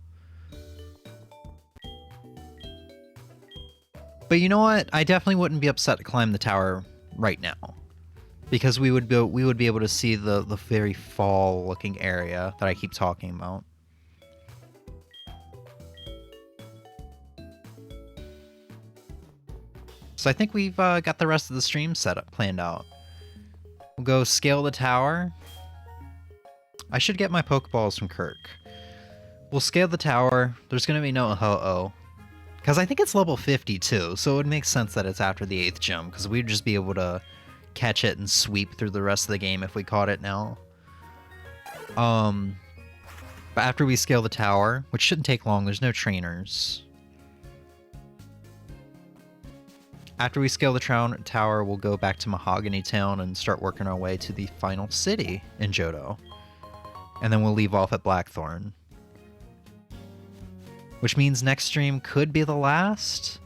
But you know what? I definitely wouldn't be upset to climb the tower right now, because we would be able to see the very fall-looking area that I keep talking about. So I think we've got the rest of the stream planned out. We'll go scale the tower. I should get my Pokeballs from Kirk. We'll scale the tower. There's going to be no Ho-Oh, because I think it's level 50 too, so it would make sense that it's after the 8th gym, because we'd just be able to catch it and sweep through the rest of the game if we caught it now. But after we scale the tower, which shouldn't take long, there's no trainers. After we scale the tower, we'll go back to Mahogany Town and start working our way to the final city in Johto. And then we'll leave off at Blackthorn. Which means next stream could be the last?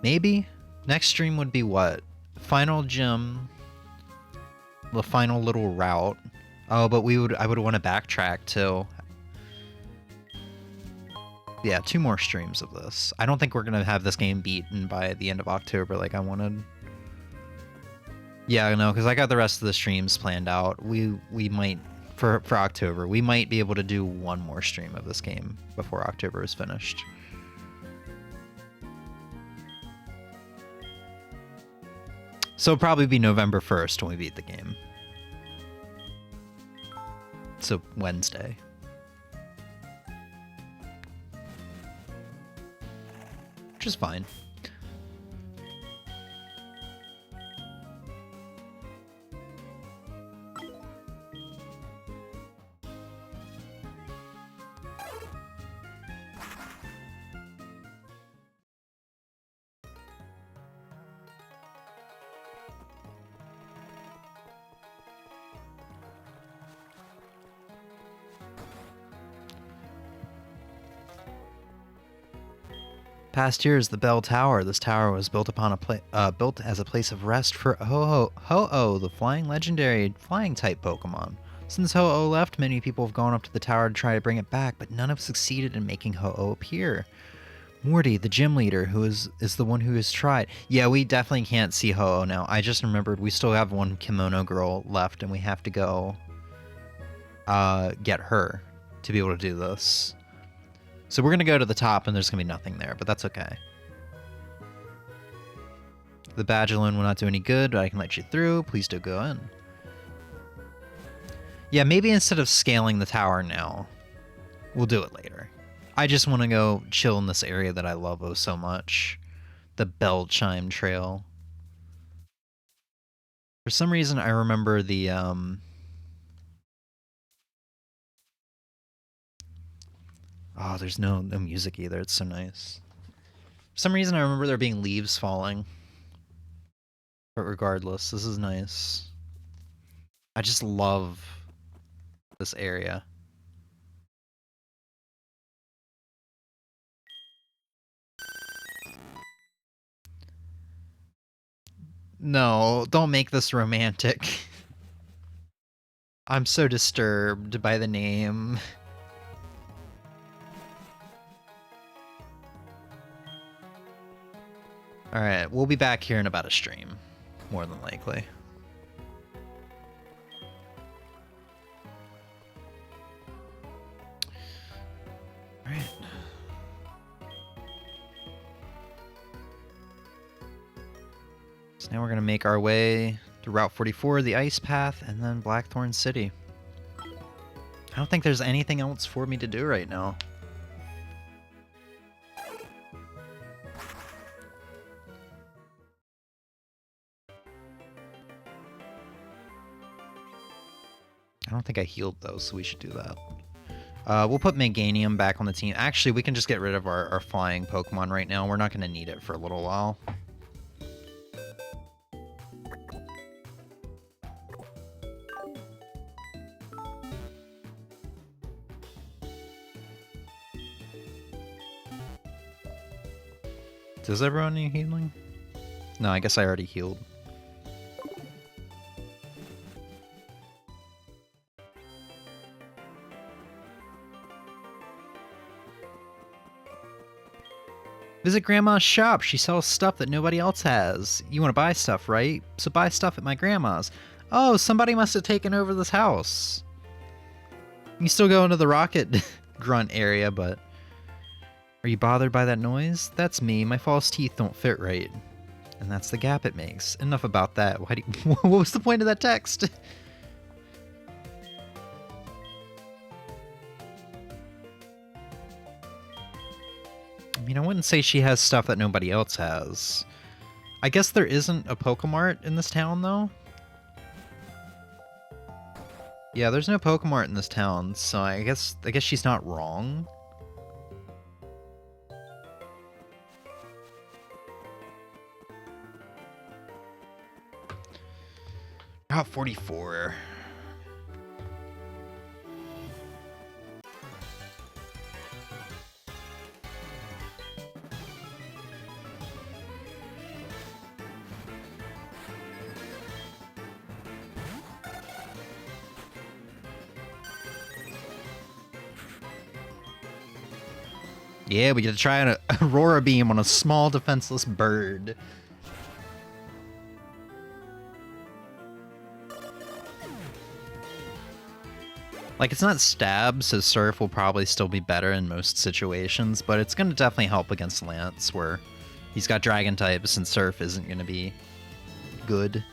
Maybe? Next stream would be what? Final gym. The final little route. Oh, but I would want to backtrack too. Yeah, 2 more streams of this. I don't think we're going to have this game beaten by the end of October like I wanted. Yeah, no, because I got the rest of the streams planned out. We might, for October, we might be able to do 1 more stream of this game before October is finished. So it'll probably be November 1st when we beat the game. So Wednesday. Which is fine. Past years, the Bell Tower. This tower was built upon built as a place of rest for Ho-Oh, the flying legendary flying type Pokemon. Since Ho-Oh left, many people have gone up to the tower to try to bring it back, but none have succeeded in making Ho-Oh appear. Morty, the gym leader, who is the one who has tried. Yeah, we definitely can't see Ho-Oh now. I just remembered we still have one kimono girl left, and we have to go get her to be able to do this. So we're going to go to the top, and there's going to be nothing there, but that's okay. The badge alone will not do any good, but I can let you through. Please do go in. Yeah, maybe instead of scaling the tower now, we'll do it later. I just want to go chill in this area that I love oh so much. The Bell Chime Trail. For some reason, I remember the, oh, there's no music either. It's so nice. For some reason, I remember there being leaves falling. But regardless, this is nice. I just love this area. No, don't make this romantic. I'm so disturbed by the name. Alright, we'll be back here in about a stream. More than likely. So now we're going to make our way to Route 44, the Ice Path, and then Blackthorn City. I don't think there's anything else for me to do right now. I don't think I healed though, so we should do that. We'll put Meganium back on the team. Actually, we can just get rid of our flying Pokemon right now. We're not going to need it for a little while. Does everyone need healing? No, I guess I already healed. Visit Grandma's shop. She sells stuff that nobody else has. You want to buy stuff, right? So buy stuff at my grandma's. Oh, somebody must have taken over this house. You still go into the rocket grunt area, but... Are you bothered by that noise? That's me. My false teeth don't fit right. And that's the gap it makes. Enough about that. Why do you... What was the point of that text? I mean, I wouldn't say she has stuff that nobody else has. I guess there isn't a Pokemart in this town, though. Yeah, there's no Pokemart in this town, so I guess she's not wrong. Route 44. Yeah, we get to try an Aurora Beam on a small defenseless bird. Like, it's not Stab, so Surf will probably still be better in most situations, but it's going to definitely help against Lance, where he's got Dragon types and Surf isn't going to be good.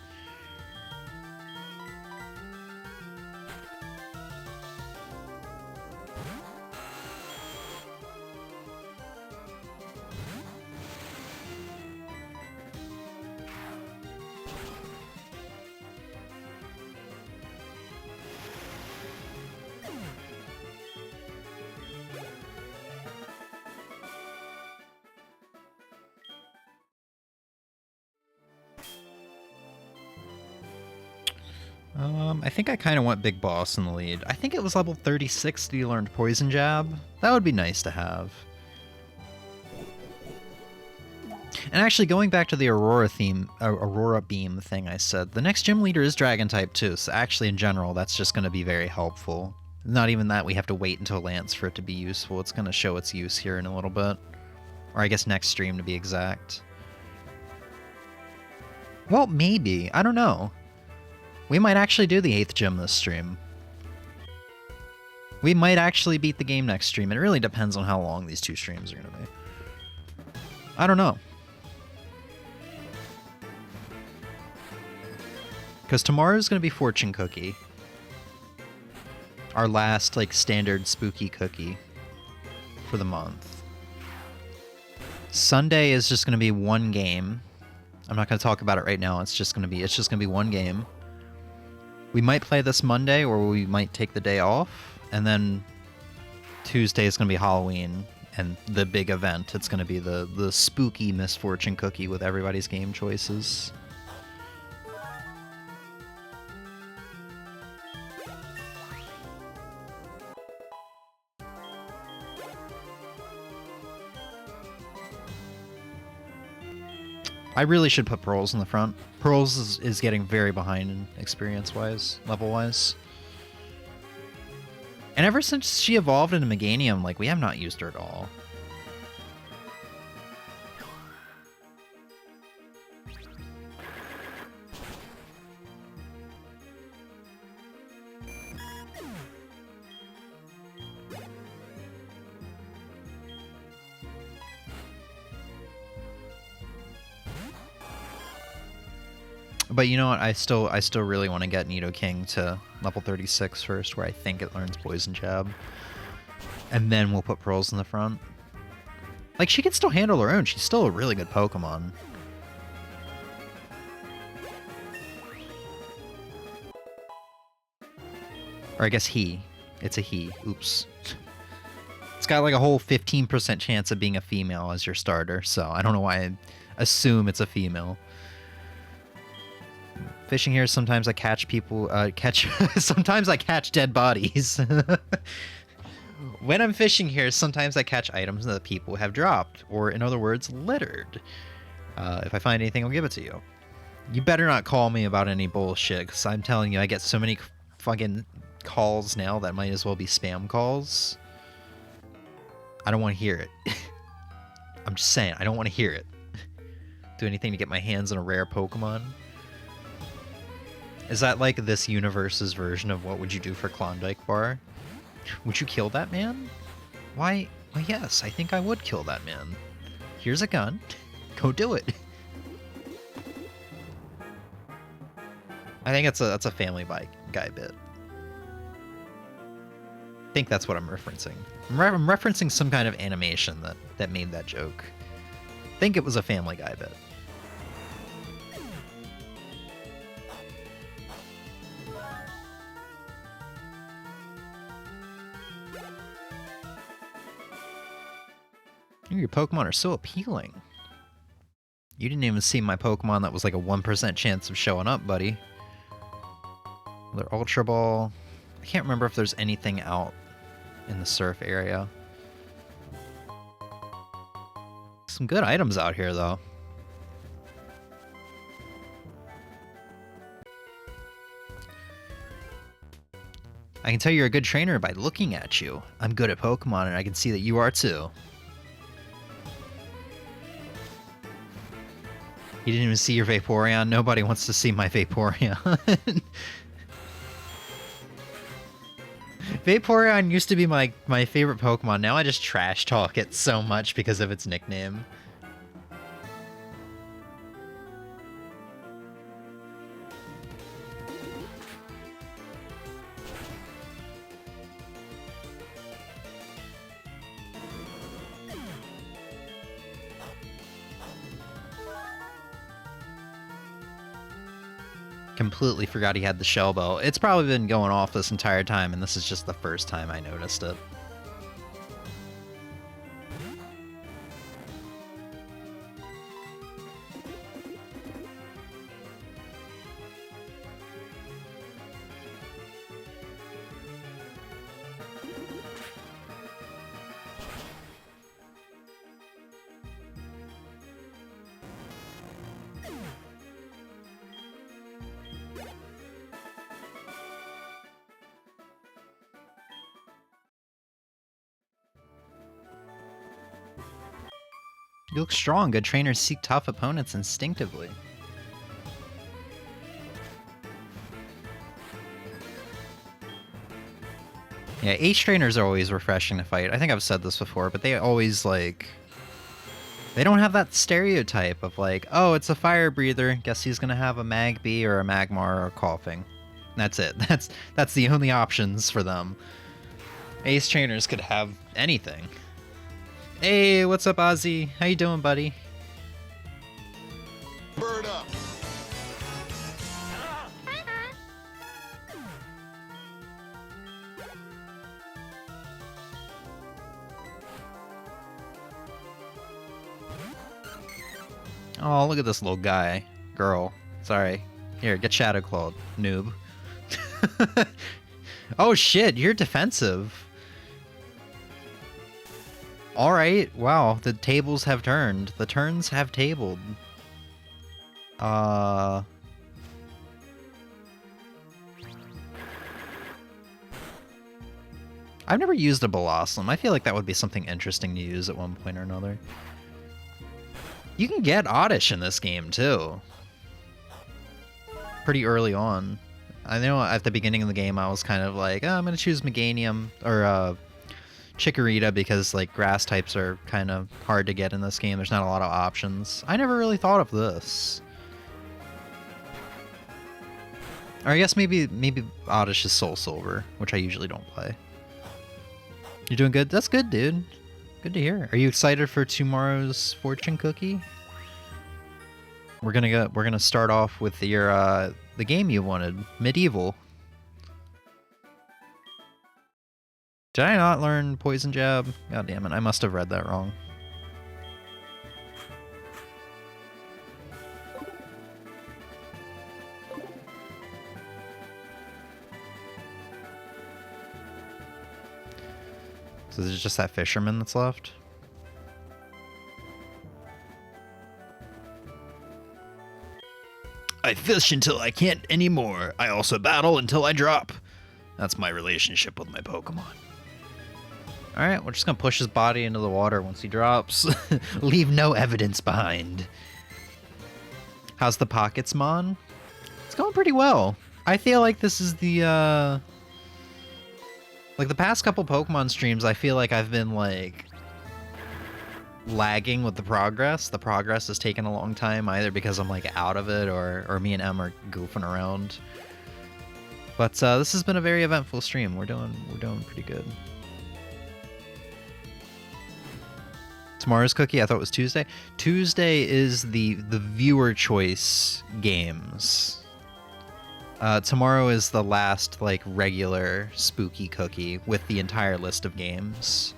I think I kind of want Big Boss in the lead. I think it was level 36 that he learned Poison Jab. That would be nice to have. And actually, going back to the Aurora Beam thing I said, the next gym leader is Dragon type too, so actually in general, that's just going to be very helpful. Not even that we have to wait until Lance for it to be useful. It's going to show its use here in a little bit. Or I guess next stream to be exact. Well, maybe. I don't know. We might actually do the 8th gym this stream. We might actually beat the game next stream. It really depends on how long these two streams are going to be. I don't know. Because tomorrow's going to be Fortune Cookie. Our last, like, standard spooky cookie for the month. Sunday is just going to be one game. I'm not going to talk about it right now. It's just going to be one game. We might play this Monday, or we might take the day off, and then Tuesday is going to be Halloween, and the big event. It's going to be the spooky Misfortune Cookie with everybody's game choices. I really should put Pearls in the front. Pearls is getting very behind experience-wise, level-wise. And ever since she evolved into Meganium, like, we have not used her at all. But you know what? I still really want to get Nidoking to level 36 first, where I think it learns Poison Jab. And then we'll put Pearls in the front. Like, she can still handle her own. She's still a really good Pokemon. Or I guess he. It's a he. Oops. It's got like a whole 15% chance of being a female as your starter, so I don't know why I assume it's a female. Fishing here, sometimes I catch people, sometimes I catch dead bodies. When I'm fishing here, sometimes I catch items that people have dropped, or in other words, littered. If I find anything, I'll give it to you. You better not call me about any bullshit, because I'm telling you, I get so many fucking calls now that might as well be spam calls. I don't want to hear it. I'm just saying, I don't want to hear it. Do anything to get my hands on a rare Pokemon. Is that like this universe's version of what would you do for Klondike Bar? Would you kill that man? Why yes, I think I would kill that man. Here's a gun. Go do it. I think that's a Family Guy bit. I think that's what I'm referencing. I'm referencing some kind of animation that made that joke. I think it was a Family Guy bit. Ooh, your Pokemon are so appealing. You didn't even see my Pokemon that was like a 1% chance of showing up, buddy. Another Ultra Ball. I can't remember if there's anything out in the surf area. Some good items out here, though. I can tell you're a good trainer by looking at you. I'm good at Pokemon, and I can see that you are too. You didn't even see your Vaporeon? Nobody wants to see my Vaporeon. Vaporeon used to be my favorite Pokemon. Now I just trash talk it so much because of its nickname. Completely forgot he had the shell bow. It's probably been going off this entire time, and this is just the first time I noticed it. You look strong. Good trainers seek tough opponents instinctively. Yeah, H trainers are always refreshing to fight. I think I've said this before, but they always, like... They don't have that stereotype of, like, oh, it's a fire breather. Guess he's gonna have a Magby or a Magmar or Coughing. That's it. That's the only options for them. Ace trainers could have anything. Hey, what's up, Ozzy? How you doing, buddy? Bird up. Oh, look at this little guy. Girl. Sorry. Here, get Shadow Clawed, noob. Oh shit, you're defensive. Alright, wow, the tables have turned. The turns have tabled. I've never used a Blossom. I feel like that would be something interesting to use at one point or another. You can get Oddish in this game, too. Pretty early on. I know at the beginning of the game I was kind of like, oh, I'm going to choose Meganium, or Chikorita, because like grass types are kind of hard to get in this game. There's not a lot of options. I never really thought of this. Or I guess maybe Oddish is Soul Silver, which I usually don't play. You're doing good? That's good, dude. Good to hear. Are you excited for tomorrow's fortune cookie? We're gonna start off with your the game you wanted, Medieval. Did I not learn Poison Jab? God damn it, I must have read that wrong. So there's just that fisherman that's left? I fish until I can't anymore. I also battle until I drop. That's my relationship with my Pokemon. Alright, we're just gonna push his body into the water once he drops. Leave no evidence behind. How's the Pockets Mon? It's going pretty well. I feel like this is the, like, the past couple Pokemon streams, I feel like I've been, like, lagging with the progress. The progress has taken a long time, either because I'm, like, out of it, or me and Em are goofing around. But this has been a very eventful stream. We're doing pretty good. Tomorrow's cookie? I thought it was Tuesday. Tuesday is the viewer choice games. Tomorrow is the last, like, regular spooky cookie with the entire list of games.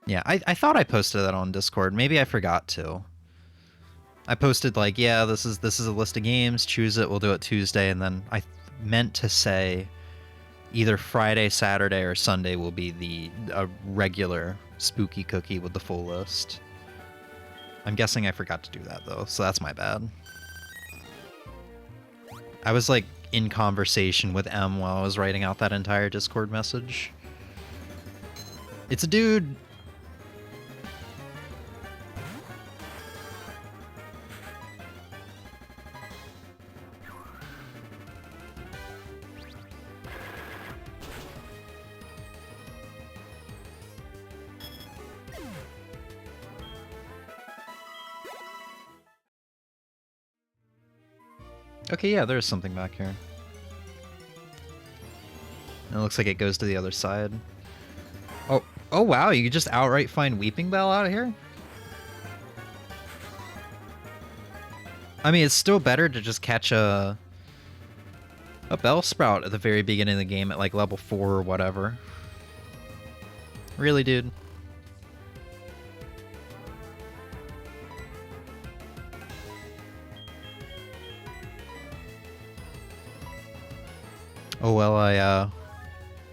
Yeah, I thought I posted that on Discord. Maybe I forgot to. I posted, like, yeah, this is a list of games. Choose it. We'll do it Tuesday. And then I meant to say either Friday, Saturday, or Sunday will be a regular spooky cookie with the full list. I'm guessing I forgot to do that, though, so that's my bad. I was, like, in conversation with Em while I was writing out that entire Discord message. It's a dude! Okay, yeah, there's something back here. It looks like it goes to the other side. Oh wow, you could just outright find Weeping Bell out of here? I mean, it's still better to just catch a Bellsprout at the very beginning of the game at, like, level 4 or whatever. Really, dude? Oh well, I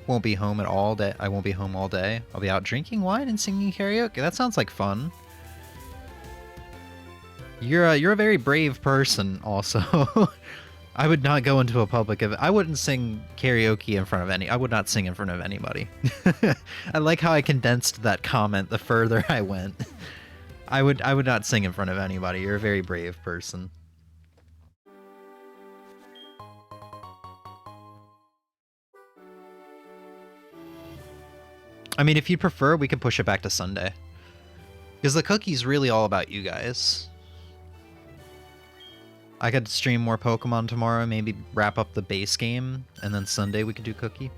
won't be home at all day. I won't be home all day. I'll be out drinking wine and singing karaoke. That sounds like fun. You're a very brave person, also. I would not go into a public event. I wouldn't sing karaoke in front of I would not sing in front of anybody. I like how I condensed that comment the further I went. I would not sing in front of anybody. You're a very brave person. I mean, if you prefer, we can push it back to Sunday. Because the cookie's really all about you guys. I could stream more Pokemon tomorrow, maybe wrap up the base game, and then Sunday we could do cookie.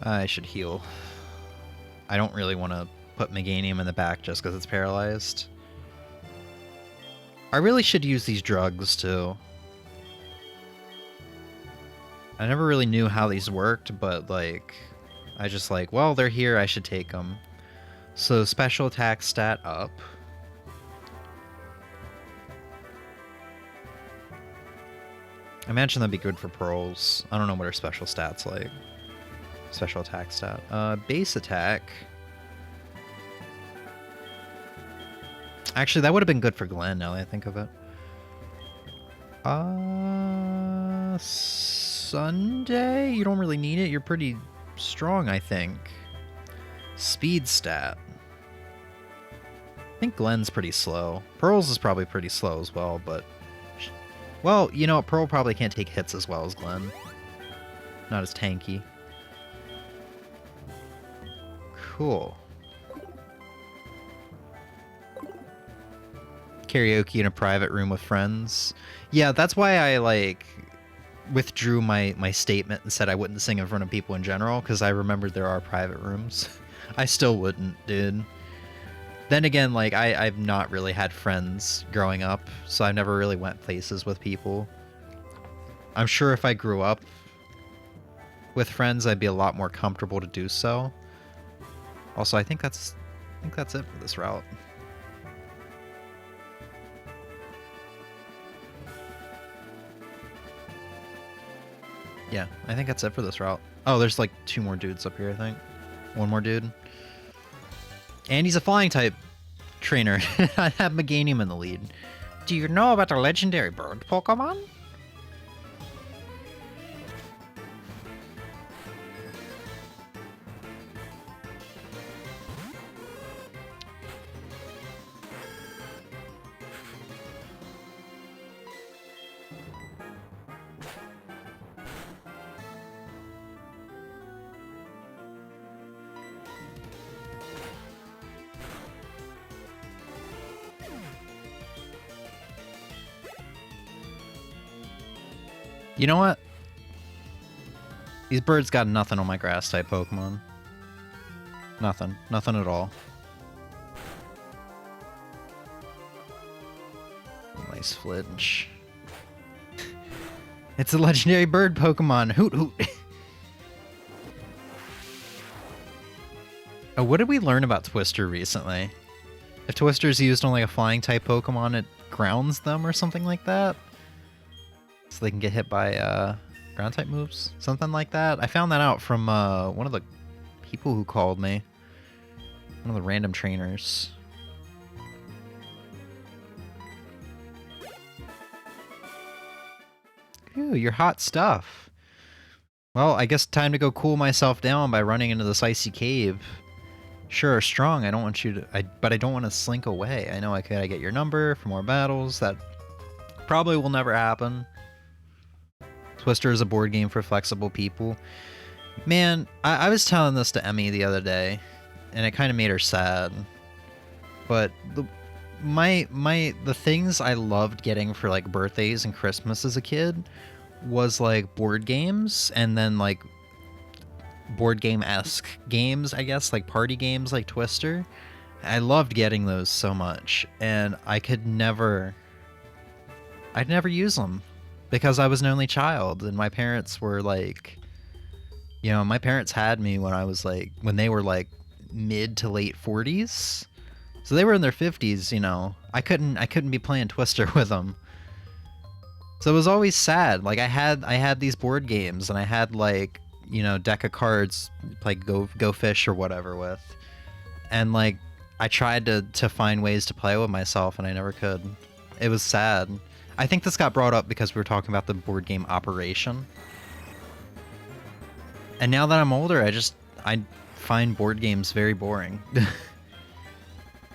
I should heal. I don't really want to put Meganium in the back just because it's paralyzed. I really should use these drugs, too. I never really knew how these worked, but, like, I just like, well, they're here, I should take them. So, special attack stat up. I imagine that'd be good for pearls. I don't know what her special stat's like. Special attack stat. Base attack. Actually, that would have been good for Glenn, now that I think of it. Sunday? You don't really need it. You're pretty strong, I think. Speed stat. I think Glenn's pretty slow. Pearls is probably pretty slow as well, but Well, you know, Pearl probably can't take hits as well as Glenn. Not as tanky. Cool. Karaoke in a private room with friends. Yeah, that's why I, like, withdrew my statement and said I wouldn't sing in front of people in general, because I remembered there are private rooms. I still wouldn't, dude. Then again, like, I've not really had friends growing up, so I never really went places with people. I'm sure if I grew up with friends, I'd be a lot more comfortable to do so. Also, I think that's it for this route. Yeah, I think that's it for this route. Oh, there's like 2 more dudes up here, I think. 1 more dude. And he's a flying type trainer. I have Meganium in the lead. Do you know about the legendary bird Pokemon? You know what? These birds got nothing on my grass type Pokemon. Nothing. Nothing at all. Nice flinch. It's a legendary bird Pokemon. Hoot hoot. Oh, what did we learn about Twister recently? If Twister's used on like a flying type Pokemon, it grounds them or something like that? So they can get hit by ground type moves, something like that. I found that out from one of the people who called me, one of the random trainers. Ooh, you're hot stuff. Well, I guess time to go cool myself down by running into this icy cave. Sure, strong. I don't want you to, but I don't want to slink away. I know I gotta get your number for more battles. That probably will never happen. Twister is a board game for flexible people. Man, I was telling this to Emmy the other day, and it kind of made her sad. But the things I loved getting for like birthdays and Christmas as a kid was like board games, and then like board game-esque games, I guess, like party games like Twister. I loved getting those so much, and I'd never use them. Because I was an only child, and my parents were like, you know, my parents had me when when they were like mid to late 40s. So they were in their 50s, you know. I couldn't be playing Twister with them. So it was always sad. Like I had these board games, and I had like, you know, deck of cards, like Go Fish or whatever with. And like I tried to find ways to play with myself, and I never could. It was sad. I think this got brought up because we were talking about the board game Operation. And now that I'm older, I find board games very boring.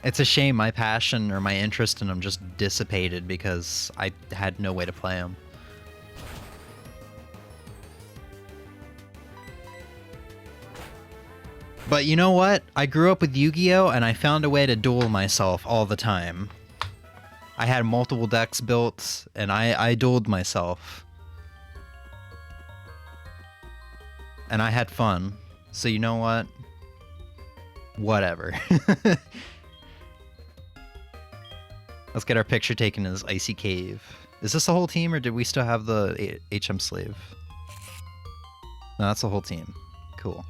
It's a shame my passion or my interest in them just dissipated because I had no way to play them. But you know what? I grew up with Yu-Gi-Oh! And I found a way to duel myself all the time. I had multiple decks built, and I dueled myself. And I had fun. So you know what? Whatever. Let's get our picture taken in this icy cave. Is this the whole team, or did we still have the HM slave? No, that's the whole team. Cool.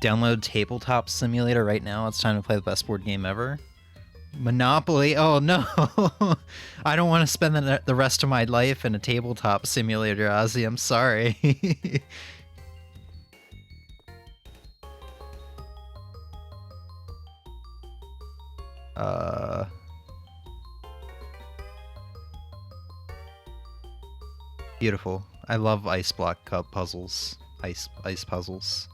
Download Tabletop Simulator right now. It's time to play the best board game ever. Monopoly? Oh no! I don't want to spend the rest of my life in a tabletop simulator, Ozzy. I'm sorry. Beautiful. I love ice block cup puzzles. Ice puzzles.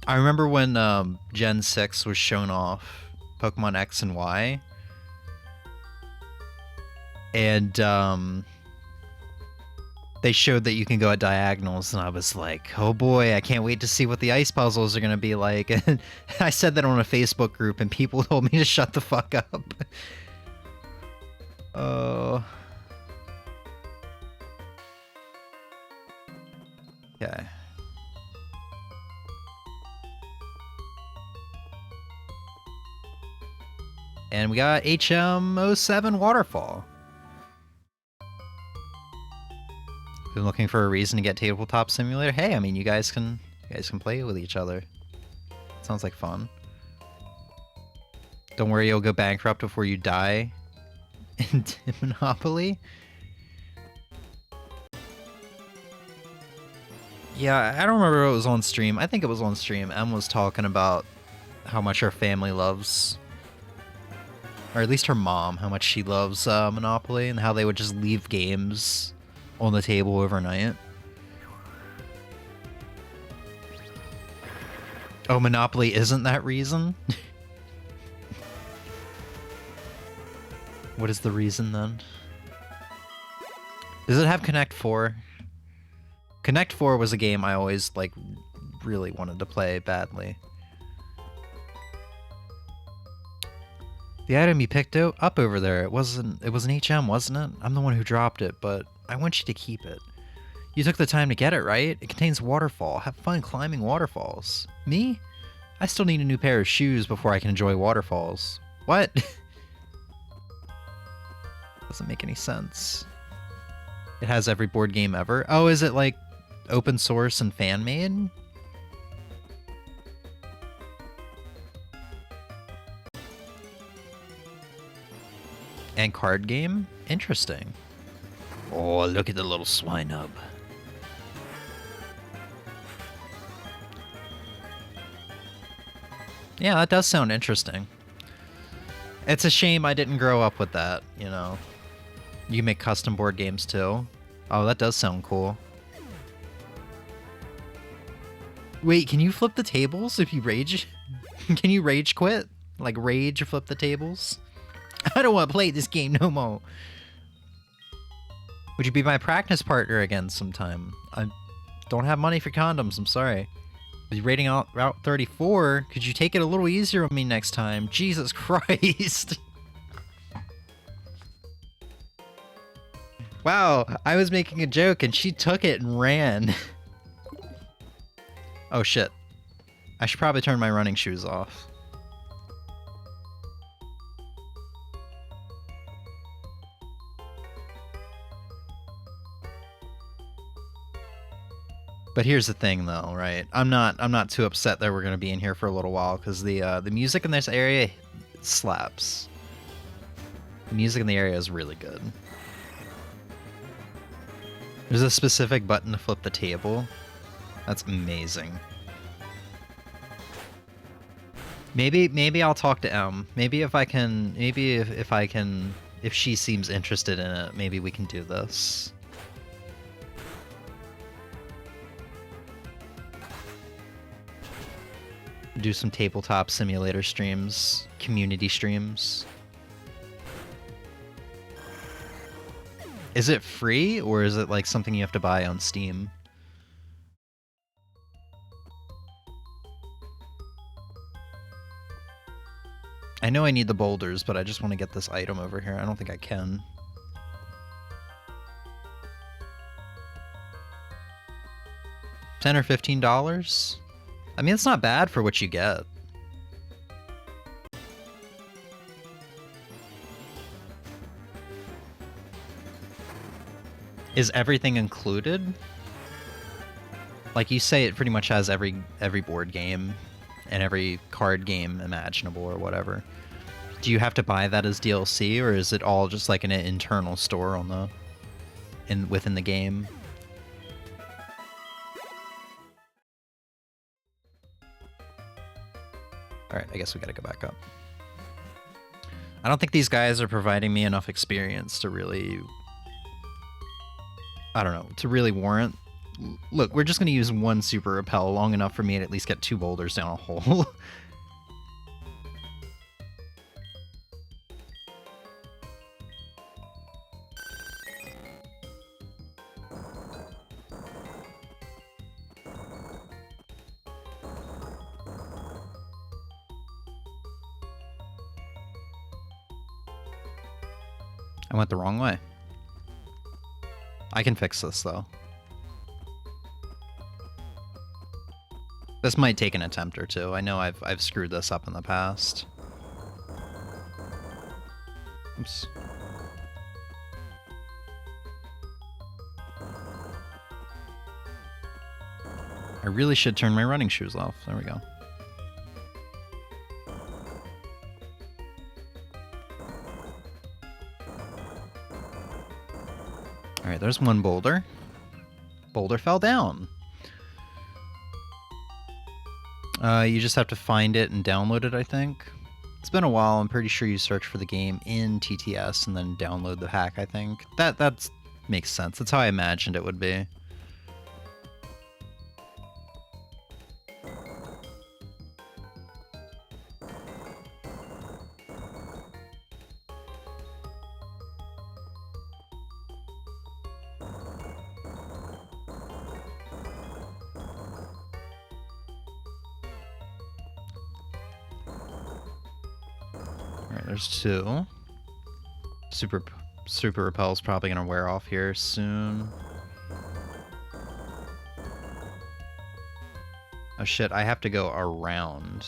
I remember when Gen 6 was shown off, Pokemon X and Y, And they showed that you can go at diagonals, and I was like, oh boy, I can't wait to see what the ice puzzles are going to be like. And I said that on a Facebook group, and people told me to shut the fuck up. Oh. Okay. And we got HM07 Waterfall. Been looking for a reason to get Tabletop Simulator. Hey, I mean, you guys can play with each other. Sounds like fun. Don't worry, you'll go bankrupt before you die in Monopoly. Yeah, I don't remember if it was on stream. I think it was on stream. Em was talking about how much her family loves, or at least her mom, how much she loves Monopoly, and how they would just leave games on the table overnight. Oh, Monopoly isn't that reason? What is the reason then? Does it have Connect 4? Connect 4 was a game I always, like, really wanted to play badly. The item you picked up over there, it was an HM, wasn't it? I'm the one who dropped it, but I want you to keep it. You took the time to get it, right? It contains waterfall. Have fun climbing waterfalls. Me? I still need a new pair of shoes before I can enjoy waterfalls. What? Doesn't make any sense. It has every board game ever. Oh, is it like open source and fan made? And card game? Interesting. Oh, look at the little swine hub. Yeah, that does sound interesting. It's a shame I didn't grow up with that, you know. You make custom board games too. Oh, that does sound cool. Wait, can you flip the tables if you rage? Can you rage quit? Like rage flip the tables? I don't want to play this game no more. Would you be my practice partner again sometime? I don't have money for condoms, I'm sorry. With you rating out Route 34, could you take it a little easier on me next time? Jesus Christ. Wow, I was making a joke and she took it and ran. Oh shit. I should probably turn my running shoes off. But here's the thing though, right? I'm not too upset that we're gonna be in here for a little while, because the music in this area slaps. The music in the area is really good. There's a specific button to flip the table. That's amazing. Maybe I'll talk to Em. Maybe if I can, if she seems interested in it, maybe we can do this. Do some tabletop simulator streams, community streams. Is it free, or is it like something you have to buy on Steam? I know I need the boulders, but I just want to get this item over here. I don't think I can. $10 or $15? I mean, it's not bad for what you get. Is everything included? Like, you say it pretty much has every board game and every card game imaginable or whatever. Do you have to buy that as DLC, or is it all just like an internal store on the within the game? Alright, I guess we gotta go back up. I don't think these guys are providing me enough experience to really... I don't know, to really warrant... Look, we're just gonna use one super repel long enough for me to at least get 2 boulders down a hole. I went the wrong way. I can fix this, though. This might take an attempt or two. I know I've screwed this up in the past. Oops. I really should turn my running shoes off. There we go. Alright, there's one boulder. Boulder fell down. You just have to find it and download it, I think. It's been a while. I'm pretty sure you search for the game in TTS and then download the hack, I think. That makes sense. That's how I imagined it would be. There's two. Super Repel's probably gonna wear off here soon. Oh shit, I have to go around.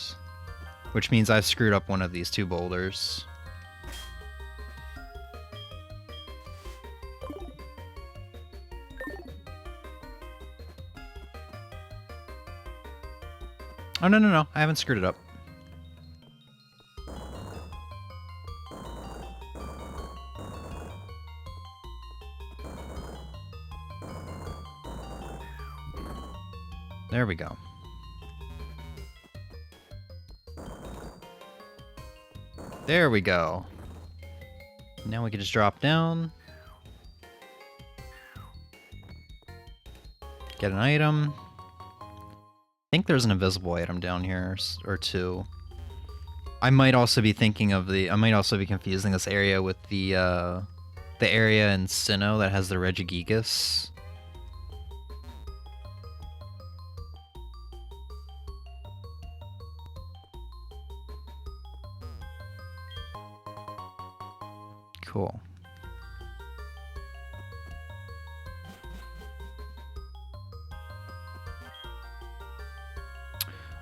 Which means I've screwed up one of these two boulders. Oh, no, I haven't screwed it up. There we go. There we go. Now we can just drop down. Get an item. I think there's an invisible item down here, or two. I might also be thinking of I might also be confusing this area with the area in Sinnoh that has the Regigigas. Cool.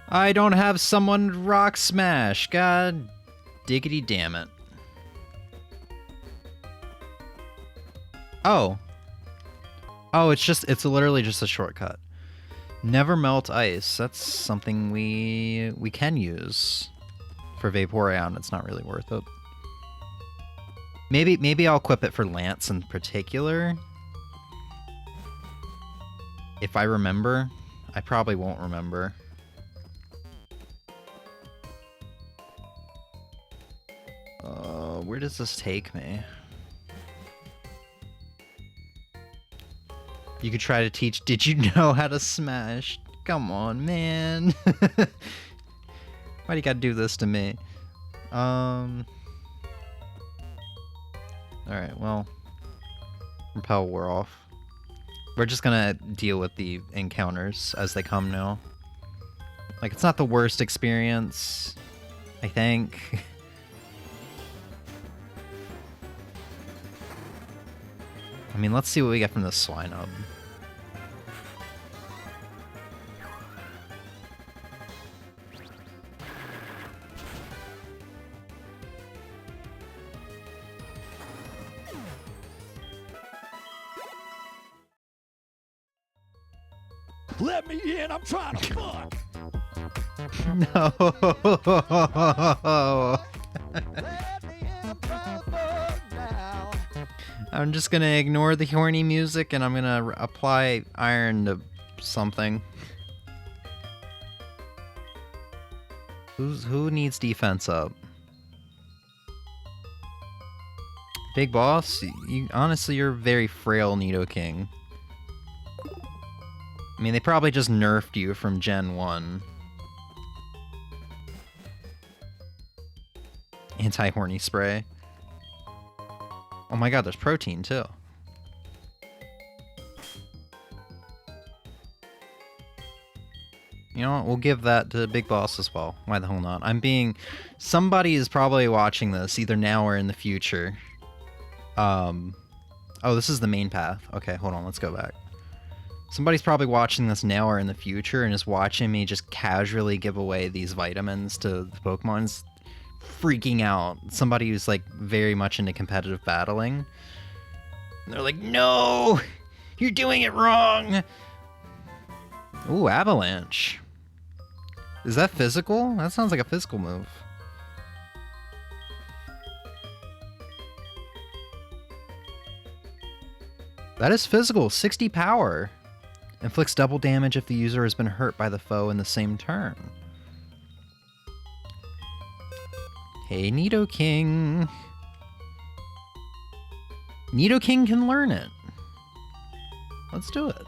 I don't have someone rock smash. God diggity damn it. Oh. Oh, it's literally just a shortcut. Never melt ice. That's something we can use for Vaporeon. It's not really worth it. Maybe I'll equip it for Lance in particular. If I remember. I probably won't remember. Where does this take me? You could try to teach. Did you know how to smash? Come on, man. Why do you gotta do this to me? Alright, well. Repel wore off. We're just gonna deal with the encounters as they come now. Like, it's not the worst experience, I think. I mean, let's see what we get from this Swinub. Let me in, I'm trying to fuck. No. Let me in, I'm trying to fuck now. I'm just gonna ignore the horny music and I'm gonna apply iron to something. Who needs defense up? Big Boss? Honestly, you're very frail, Nidoking. I mean, they probably just nerfed you from Gen 1. Anti-horny spray. Oh my god, there's protein too. You know what? We'll give that to Big Boss as well. Why the hell not? Somebody is probably watching this, either now or in the future. Oh, this is the main path. Okay, hold on, let's go back. Somebody's probably watching this now or in the future and is watching me just casually give away these vitamins to the Pokemon's freaking out. Somebody who's like very much into competitive battling. And they're like, no! You're doing it wrong! Ooh, Avalanche. Is that physical? That sounds like a physical move. That is physical. 60 power. Inflicts double damage if the user has been hurt by the foe in the same turn. Hey, Nidoking. Nidoking can learn it. Let's do it.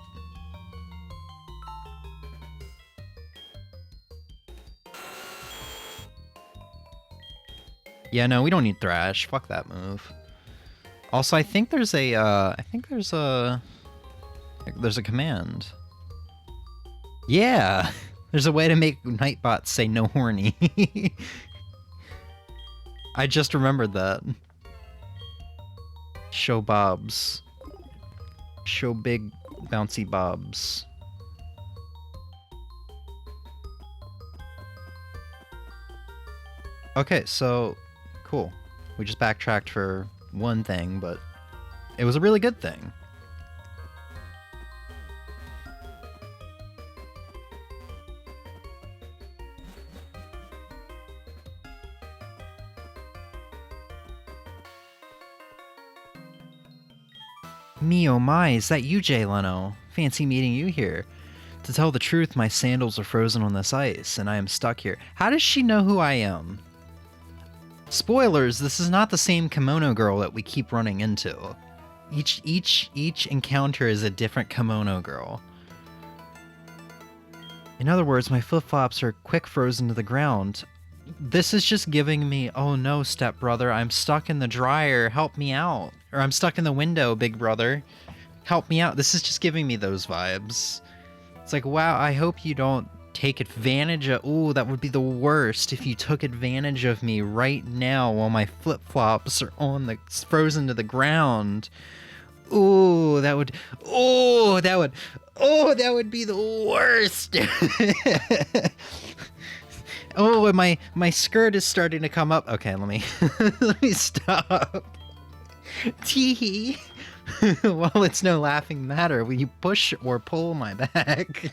Yeah, no, we don't need Thrash. Fuck that move. Also, I think there's a, there's a command. Yeah! There's a way to make Nightbots say no horny. I just remembered that. Show bobs. Show big bouncy bobs. Okay, so cool. We just backtracked for one thing, but it was a really good thing. Me oh my, is that you, Jay Leno? Fancy meeting you here. To tell the truth, my sandals are frozen on this ice, and I am stuck here. How does she know who I am? Spoilers, this is not the same kimono girl that we keep running into. Each encounter is a different kimono girl. In other words, my flip-flops are quick frozen to the ground. This is just giving me, oh no, stepbrother, I'm stuck in the dryer, help me out. Or I'm stuck in the window, big brother, help me out. This is just giving me those vibes. It's like, wow, I hope you don't take advantage of... Ooh, that would be the worst if you took advantage of me right now while my flip-flops are on the... frozen to the ground. Ooh, that would... Oh, that would... Oh, that would be the worst! Oh, and my skirt is starting to come up. Okay, let me... let me stop. Teehee. Well, it's no laughing matter. Will you push or pull my back?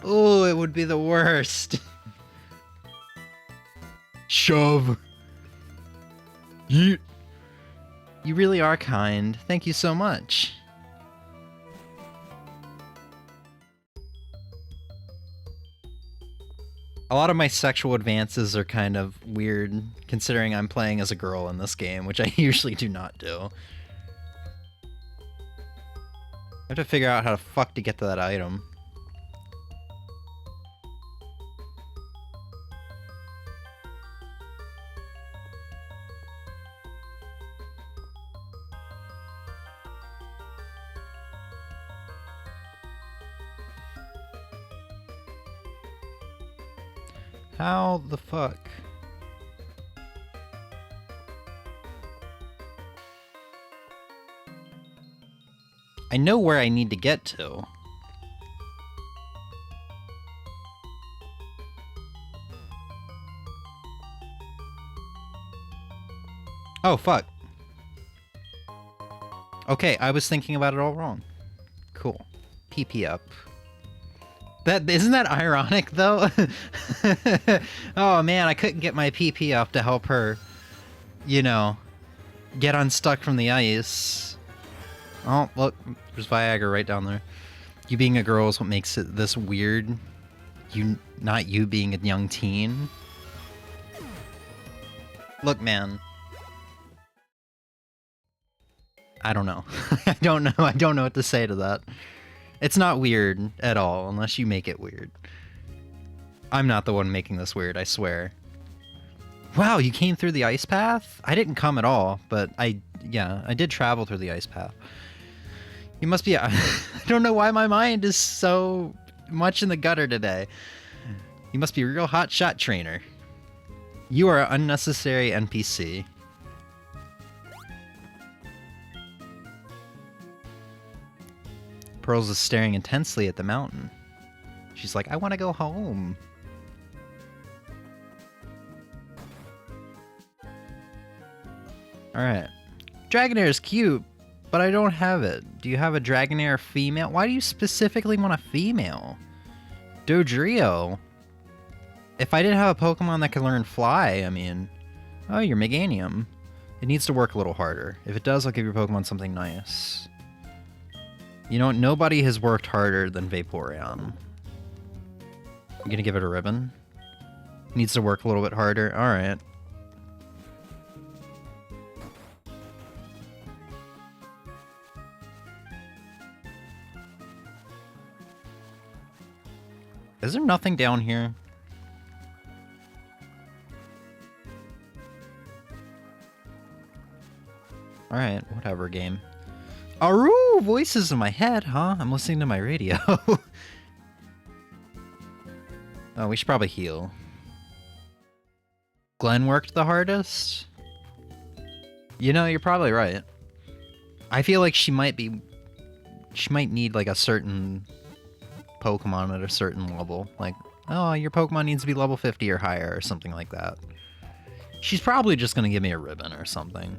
Oh, it would be the worst. Shove. Yeet. You really are kind. Thank you so much. A lot of my sexual advances are kind of weird, considering I'm playing as a girl in this game, which I usually do not do. I have to figure out how the fuck to get to that item. How the fuck? I know where I need to get to. Oh, fuck. Okay, I was thinking about it all wrong. Cool. PP up. That isn't that ironic though? Oh man, I couldn't get my PP up to help her, you know, get unstuck from the ice. Oh, look, there's Viagra right down there. You being a girl is what makes it this weird. Not you being a young teen. Look, man. I don't know. I don't know. I don't know what to say to that. It's not weird at all, unless you make it weird. I'm not the one making this weird, I swear. Wow, you came through the ice path? I didn't come at all, but I did travel through the ice path. You must be... I don't know why my mind is so much in the gutter today. You must be a real hot shot trainer. You are an unnecessary NPC. Pearls is staring intensely at the mountain. She's like, I want to go home. Alright. Dragonair is cute, but I don't have it. Do you have a Dragonair female? Why do you specifically want a female? Dodrio. If I didn't have a Pokemon that could learn Fly, I mean... Oh, your Meganium. It needs to work a little harder. If it does, I'll give your Pokemon something nice. You know what? Nobody has worked harder than Vaporeon. I'm gonna give it a ribbon. Needs to work a little bit harder. Alright. Is there nothing down here? Alright, whatever, game. Aru! Voices in my head, huh? I'm listening to my radio. Oh, we should probably heal. Glenn worked the hardest? You know, you're probably right. I feel like she might need, like, a certain Pokemon at a certain level. Like, oh, your Pokemon needs to be level 50 or higher, or something like that. She's probably just gonna give me a ribbon or something.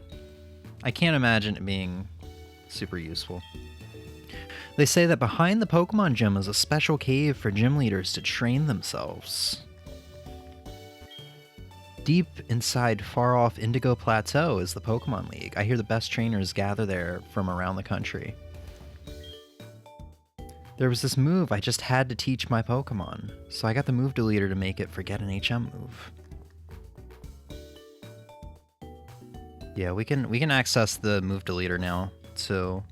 I can't imagine it being super useful. They say that behind the Pokemon Gym is a special cave for gym leaders to train themselves. Deep inside far-off Indigo Plateau is the Pokemon League. I hear the best trainers gather there from around the country. There was this move I just had to teach my Pokemon, so I got the move deleter to make it forget an HM move. Yeah, we can access the move deleter now, so...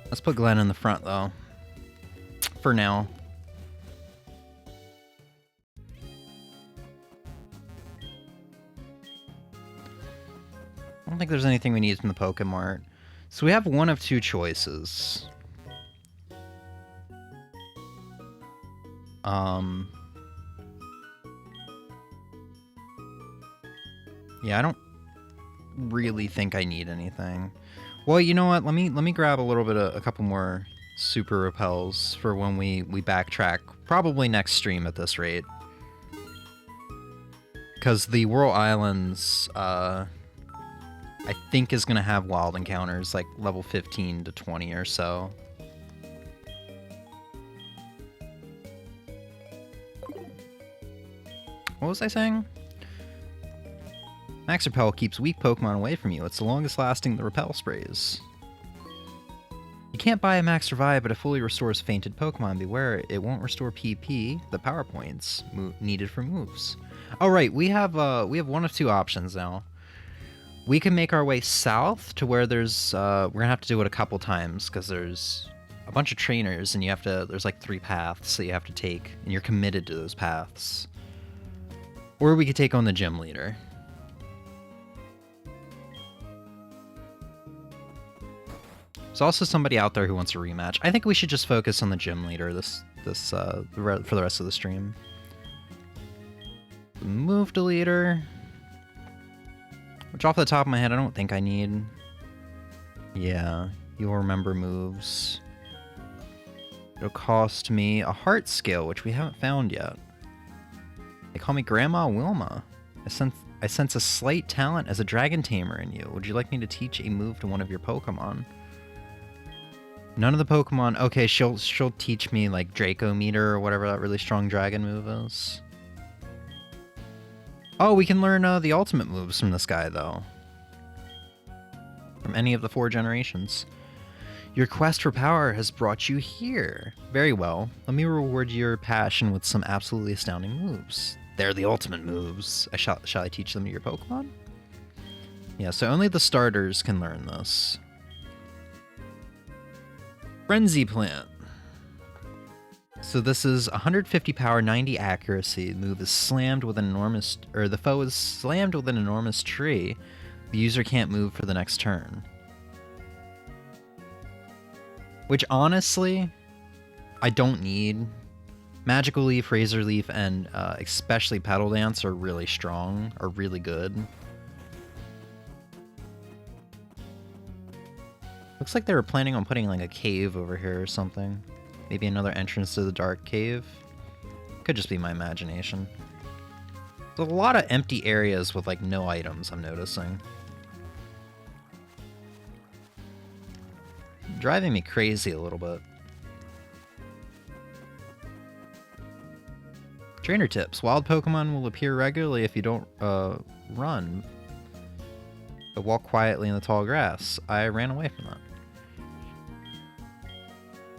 Let's put Glenn in the front, though. For now. I don't think there's anything we need from the Pokemart. So we have one of two choices. Yeah, I don't really think I need anything. Well, you know what? Let me grab a couple more super repels for when we backtrack. Probably next stream at this rate. Because the Whirl Islands, I think is going to have wild encounters, like level 15 to 20 or so. What was I saying? Max Repel keeps weak Pokemon away from you. It's the longest lasting of the Repel sprays. You can't buy a Max Revive, but it fully restores fainted Pokemon. Beware, it won't restore PP, the power points needed for moves. Oh right, we have one of two options now. We can make our way south to where there's we're gonna have to do it a couple times because there's a bunch of trainers and there's like 3 paths that you have to take and you're committed to those paths. Or we could take on the gym leader. There's also somebody out there who wants a rematch. I think we should just focus on the gym leader for the rest of the stream. Move deleter. Which off the top of my head, I don't think I need. Yeah, you'll remember moves. It'll cost me a heart scale, which we haven't found yet. They call me Grandma Wilma. I sense a slight talent as a dragon tamer in you. Would you like me to teach a move to one of your Pokemon? None of the Pokemon... Okay, she'll teach me, like, Draco Meter or whatever that really strong dragon move is. Oh, we can learn the ultimate moves from this guy, though. From any of the 4 generations. Your quest for power has brought you here. Very well. Let me reward your passion with some absolutely astounding moves. They're the ultimate moves. Shall I teach them to your Pokemon? Yeah, so only the starters can learn this. Frenzy Plant. So this is 150 power, 90 accuracy. The move is slammed with an enormous... Or the foe is slammed with an enormous tree. The user can't move for the next turn. Which, honestly, I don't need. Magical Leaf, Razor Leaf, and especially Petal Dance are really strong, are really good. Looks like they were planning on putting like a cave over here or something. Maybe another entrance to the dark cave. Could just be my imagination. There's a lot of empty areas with like no items, I'm noticing. Driving me crazy a little bit. Trainer tips. Wild Pokemon will appear regularly if you don't run. But walk quietly in the tall grass. I ran away from that.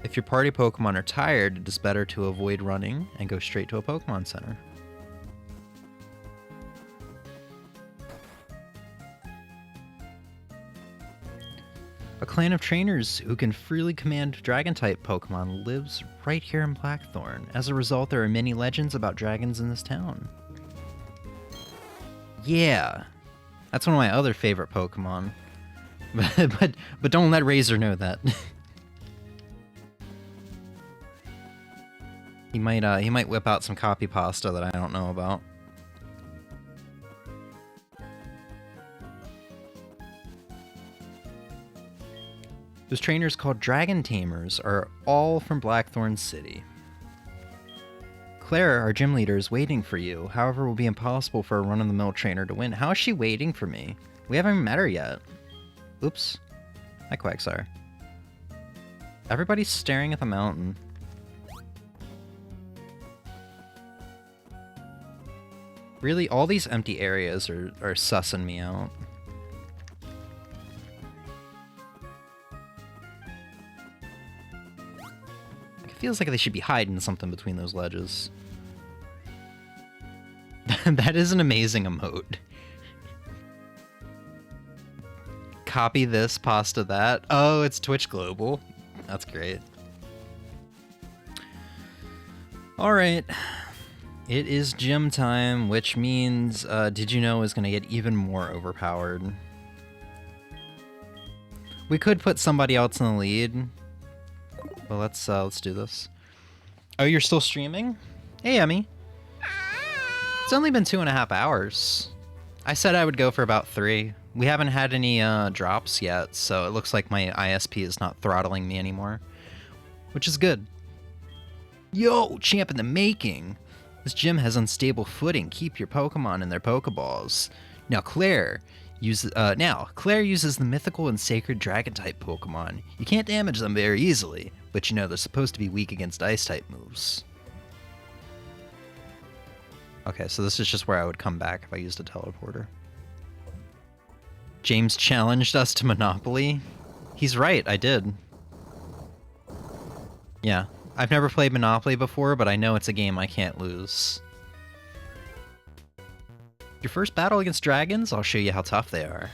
If your party Pokemon are tired, it is better to avoid running and go straight to a Pokemon Center. A clan of trainers who can freely command Dragon-type Pokemon lives right here in Blackthorn. As a result, there are many legends about dragons in this town. Yeah, that's one of my other favorite Pokemon. but don't let Razor know that. He might whip out some copy pasta that I don't know about. Those trainers called Dragon Tamers are all from Blackthorn City. Claire, our gym leader, is waiting for you. However, it will be impossible for a run-of-the-mill trainer to win. How is she waiting for me? We haven't even met her yet. Oops. Hi, Quagsire. Everybody's staring at the mountain. Really, all these empty areas are sussing me out. It feels like they should be hiding something between those ledges. That is an amazing emote. Copy this, pasta that. Oh, it's Twitch Global. That's great. Alright. It is gym time, which means Did You Know is going to get even more overpowered. We could put somebody else in the lead. But let's do this. Oh, you're still streaming? Hey, Emmy. It's only been 2.5 hours. I said I would go for about 3. We haven't had any drops yet, so it looks like my ISP is not throttling me anymore, which is good. Yo, champ in the making. This gym has unstable footing. Keep your Pokemon in their Pokeballs. Now Claire uses the mythical and sacred Dragon-type Pokemon. You can't damage them very easily, but you know they're supposed to be weak against Ice-type moves. Okay, so this is just where I would come back if I used a teleporter. James challenged us to Monopoly. He's right, I did. Yeah, I've never played Monopoly before, but I know it's a game I can't lose. Your first battle against dragons? I'll show you how tough they are.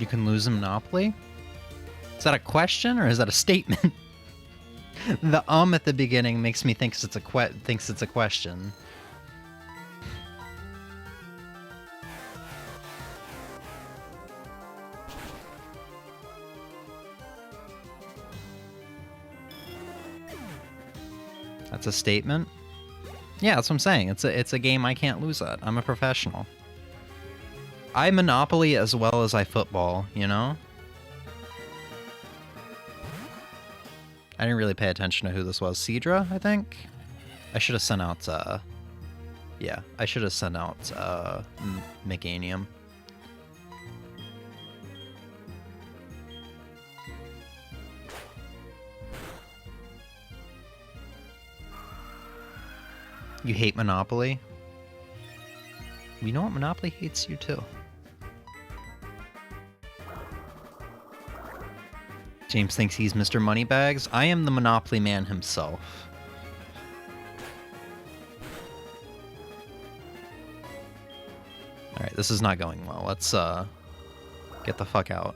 You can lose a Monopoly? Is that a question or is that a statement? The at the beginning makes me think it's a question. That's a statement? Yeah, that's what I'm saying. It's a game I can't lose at. I'm a professional. I Monopoly as well as I football, you know? I didn't really pay attention to who this was. Cedra, I think? I should have sent out, yeah, I should have sent out, Meganium. You hate Monopoly? You know what? Monopoly hates you too. James thinks he's Mr. Moneybags. I am the Monopoly man himself. Alright, this is not going well. Let's, get the fuck out.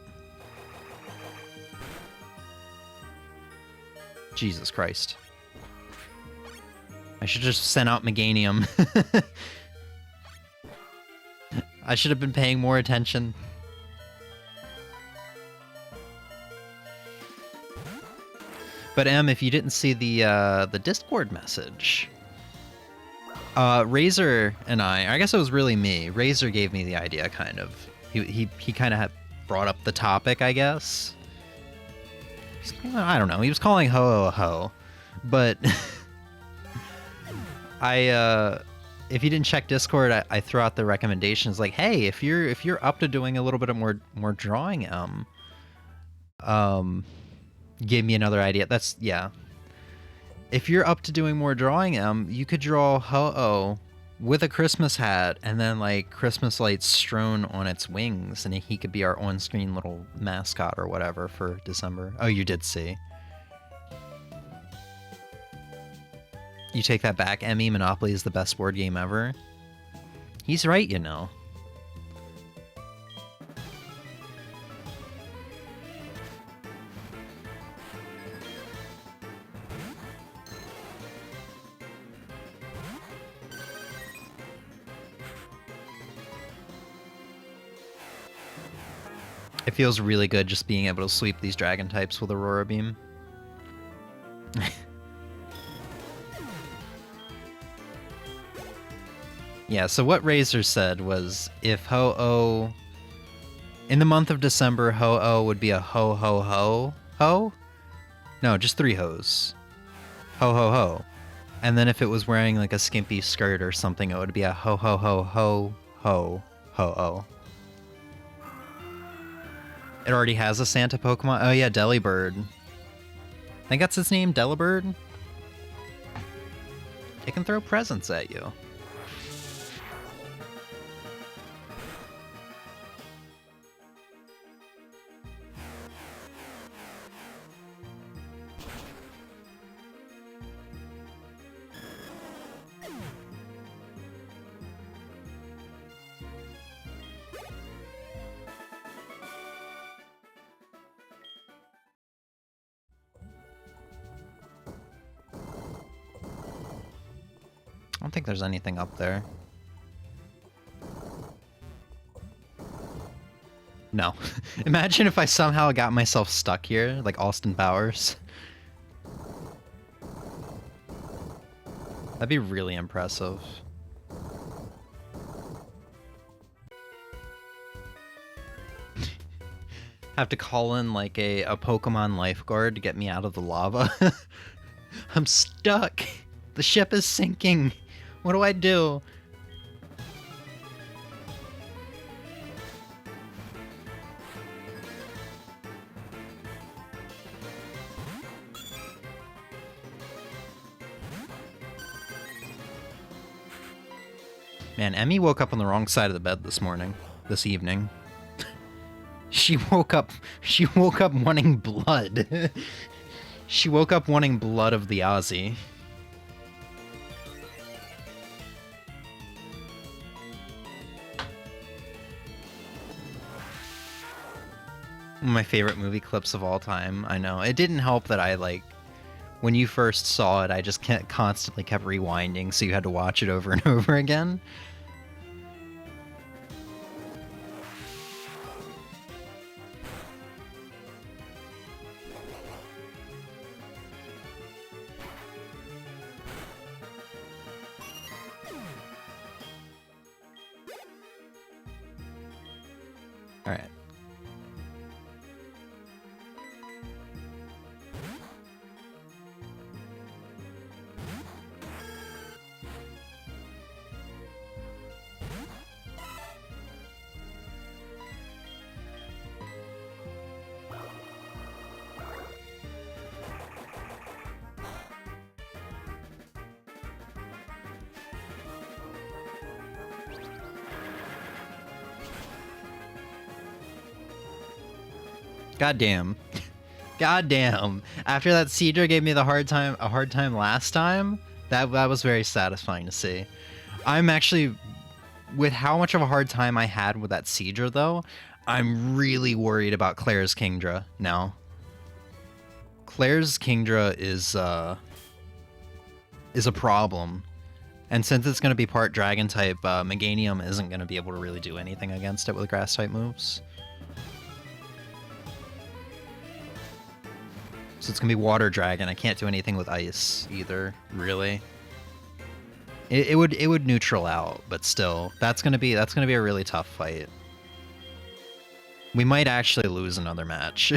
Jesus Christ. should just send out Meganium. I should have been paying more attention. But Em, if you didn't see the Discord message, Razor and I guess it was really me. Razor gave me the idea, kind of. He kind of had brought up the topic, I guess. I don't know. He was calling ho ho, but if you didn't check Discord, I threw out the recommendations like, hey, if you're up to doing a little bit of more drawing, gave me another idea. That's, yeah. If you're up to doing more drawing, you could draw Ho-Oh with a Christmas hat and then like Christmas lights strewn on its wings, and he could be our on-screen little mascot or whatever for December. Oh, you did see. You take that back, Emmy. Monopoly is the best board game ever. He's right, you know. It feels really good just being able to sweep these dragon types with Aurora Beam. Yeah, so what Razor said was if Ho-Oh... In the month of December, Ho-Oh would be a ho-ho-ho. Ho? No, just 3 hoes. Ho-ho-ho. And then if it was wearing like a skimpy skirt or something, it would be a ho-ho-ho-ho-ho-ho-ho. It already has a Santa Pokemon. Oh yeah, Delibird. I think that's his name, Delibird? It can throw presents at you. I don't think there's anything up there. No. Imagine if I somehow got myself stuck here, like Austin Powers. That'd be really impressive. Have to call in like a Pokemon lifeguard to get me out of the lava. I'm stuck. The ship is sinking. What do I do? Man, Emmy woke up on the wrong side of the bed this evening. She woke up wanting blood. She woke up wanting blood of the Aussie. One of my favorite movie clips of all time. I know. It didn't help that I, like, when you first saw it, I just constantly kept rewinding, so you had to watch it over and over again. All right. Goddamn. Goddamn. After that Seadra gave me a hard time last time, that was very satisfying to see. I'm actually, with how much of a hard time I had with that Seadra though, I'm really worried about Claire's Kingdra now. Claire's Kingdra is is a problem. And since it's going to be part dragon type, Meganium isn't going to be able to really do anything against it with grass type moves. So it's going to be water dragon. I can't do anything with ice either, really. It would neutral out, but still, that's gonna be a really tough fight. We might actually lose another match.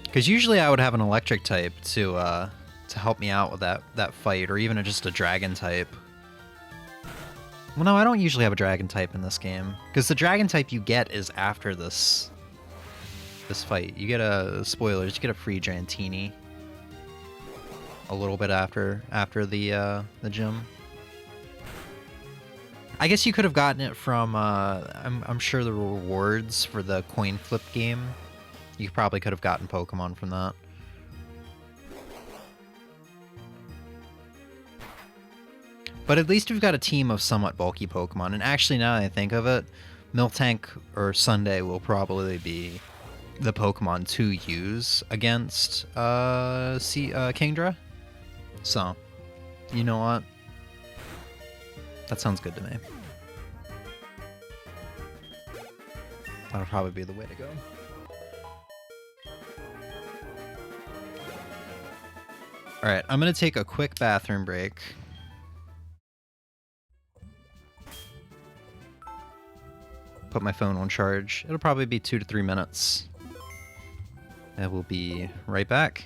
Because usually I would have an electric type to help me out with that fight, or even just a dragon type. Well, no, I don't usually have a dragon type in this game, because the dragon type you get is after this fight. You get spoilers. You get a free Drantini a little bit after the gym. I guess you could have gotten it from I'm sure the rewards for the coin flip game. You probably could have gotten Pokemon from that. But at least we've got a team of somewhat bulky Pokemon. And actually, now that I think of it, Miltank or Sunday will probably be the Pokemon to use against Kingdra. So, you know what? That sounds good to me. That'll probably be the way to go. Alright, I'm going to take a quick bathroom break. Put my phone on charge. It'll probably be 2 to 3 minutes. And we'll be right back.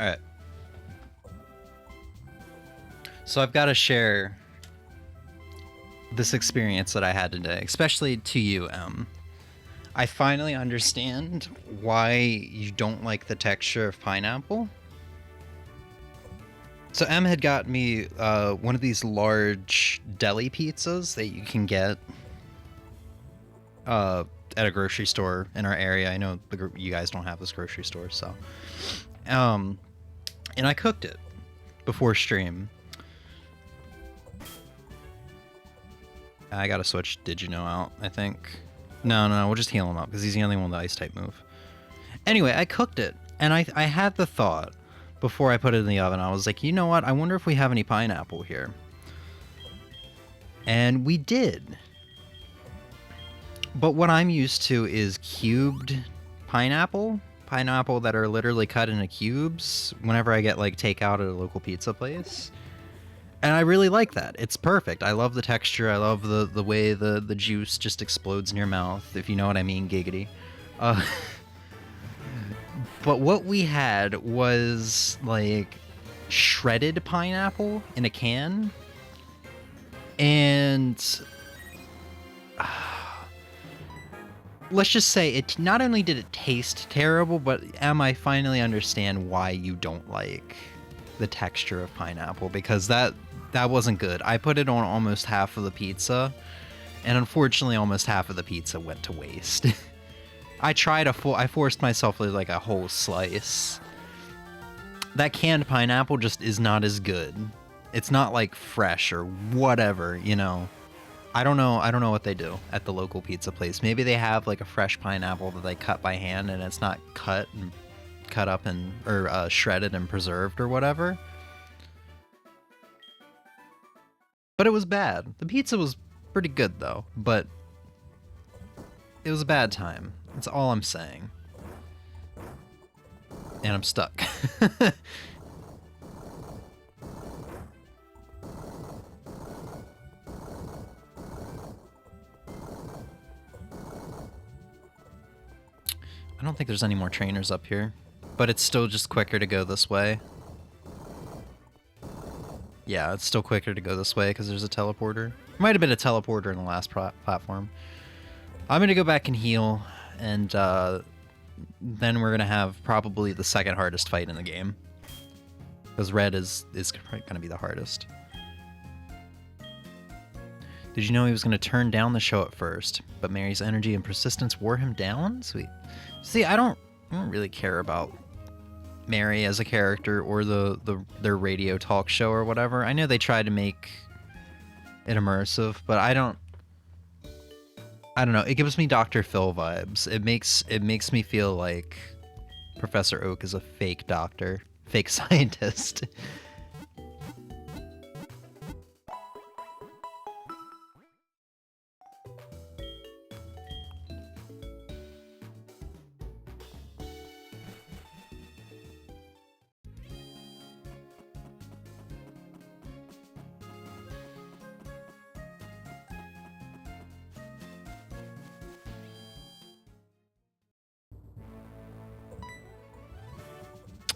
Alright. So I've got to share this experience that I had today, especially to you, Em. I finally understand why you don't like the texture of pineapple. So Em had got me one of these large deli pizzas that you can get at a grocery store in our area. I know you guys don't have this grocery store, so... and I cooked it before stream. I gotta switch Did You Know out, I think. No, we'll just heal him up, because he's the only one with the Ice-type move. Anyway, I cooked it, and I had the thought, before I put it in the oven, I was like, you know what, I wonder if we have any pineapple here. And we did. But what I'm used to is cubed pineapple that are literally cut into cubes whenever I get like takeout at a local pizza place. And I really like that. It's perfect. I love the texture. I love the way the juice just explodes in your mouth, if you know what I mean, giggity. Uh, but what we had was like shredded pineapple in a can. And let's just say it not only did it taste terrible, but I finally understand why you don't like the texture of pineapple, because that wasn't good. I put it on almost half of the pizza, and unfortunately almost half of the pizza went to waste. I forced myself to like a whole slice. That canned pineapple just is not as good. It's not like fresh or whatever, you know. I don't know what they do at the local pizza place. Maybe they have like a fresh pineapple that they cut by hand and it's not cut up and or shredded and preserved or whatever. But it was bad. The pizza was pretty good though, but it was a bad time. That's all I'm saying. And I'm stuck. I don't think there's any more trainers up here, but it's still just quicker to go this way. Yeah, it's still quicker to go this way because there's a teleporter. Might have been a teleporter in the last platform. I'm going to go back and heal, and then we're going to have probably the second hardest fight in the game. Because red is going to be the hardest. Did you know he was going to turn down the show at first, but Mary's energy and persistence wore him down? Sweet. See, I don't really care about Mary as a character or their radio talk show or whatever. I know they tried to make it immersive, but I don't know. It gives me Dr. Phil vibes. It makes me feel like Professor Oak is a fake doctor, fake scientist.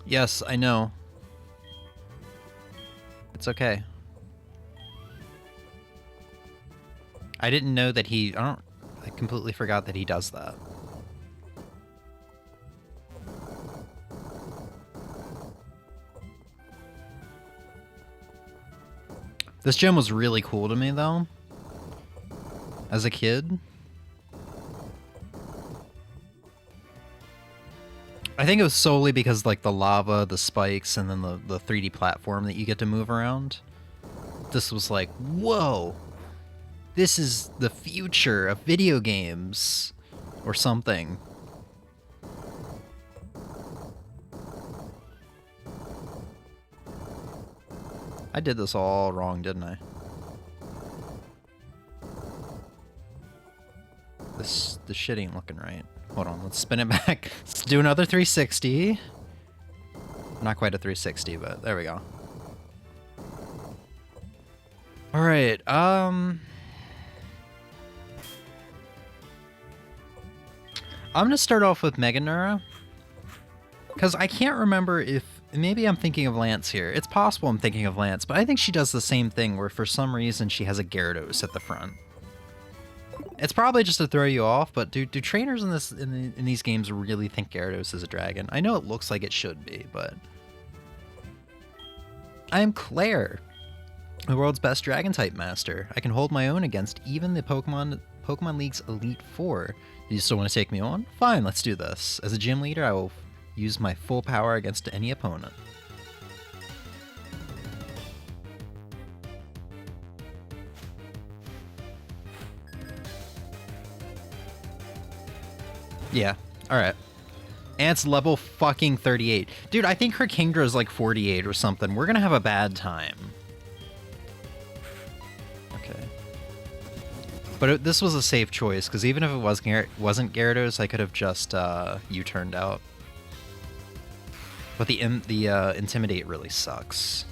Yes, I know. It's okay. I didn't know that I completely forgot that he does that. This gym was really cool to me, though. As a kid. I think it was solely because, like, the lava, the spikes, and then the 3D platform that you get to move around. This was like, whoa! This is the future of video games! Or something. I did this all wrong, didn't I? This shit ain't looking right. Hold on, let's spin it back. Let's do another 360. Not quite a 360, but there we go. Alright, I'm gonna start off with Mega Nura. Because I can't remember if... Maybe I'm thinking of Lance here. It's possible I'm thinking of Lance, but I think she does the same thing where for some reason she has a Gyarados at the front. It's probably just to throw you off, but do trainers in these games really think Gyarados is a dragon? I know it looks like it should be, but... I am Claire, the world's best Dragon-type master. I can hold my own against even the Pokemon League's Elite Four. Do you still want to take me on? Fine, let's do this. As a gym leader, I will use my full power against any opponent. Yeah, alright. And it's level fucking 38. Dude, I think her Kingdra is like 48 or something. We're gonna have a bad time. Okay. But this was a safe choice, because even if it wasn't Gyarados, I could have just U-turned out. But the Intimidate really sucks.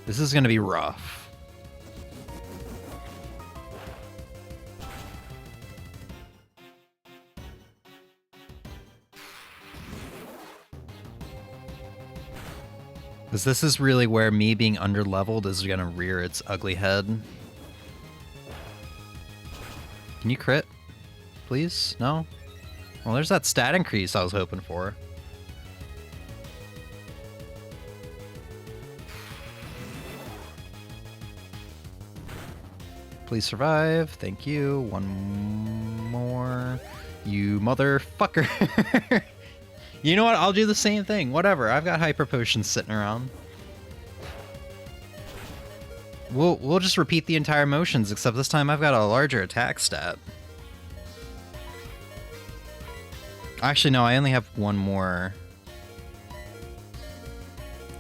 This is gonna be rough. Because this is really where me being underleveled is gonna rear its ugly head. Can you crit? Please? No? Well, there's that stat increase I was hoping for. Please survive. Thank you. One more. You motherfucker. You know what? I'll do the same thing. Whatever. I've got hyper potions sitting around. We'll just repeat the entire motions, except this time I've got a larger attack stat. Actually, no, I only have one more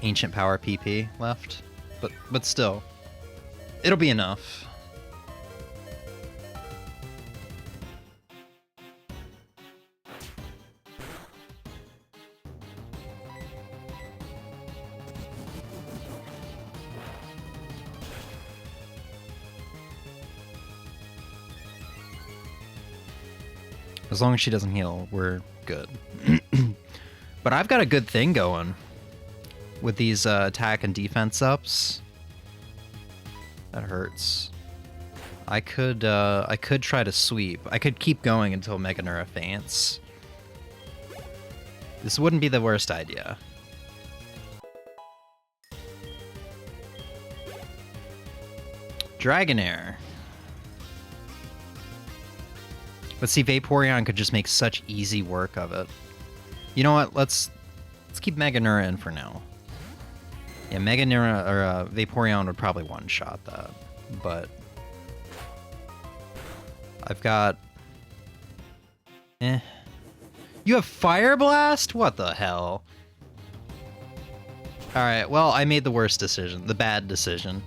Ancient Power PP left. But still. It'll be enough. As long as she doesn't heal, we're good. But I've got a good thing going with these attack and defense ups. That hurts. I could try to sweep. I could keep going until Meganura faints. This wouldn't be the worst idea. Dragonair. But see, Vaporeon could just make such easy work of it. You know what? Let's keep Meganura in for now. Yeah, Meganura or Vaporeon would probably one-shot that, but I've got. You have Fire Blast? What the hell? All right. Well, I made the worst decision, the bad decision.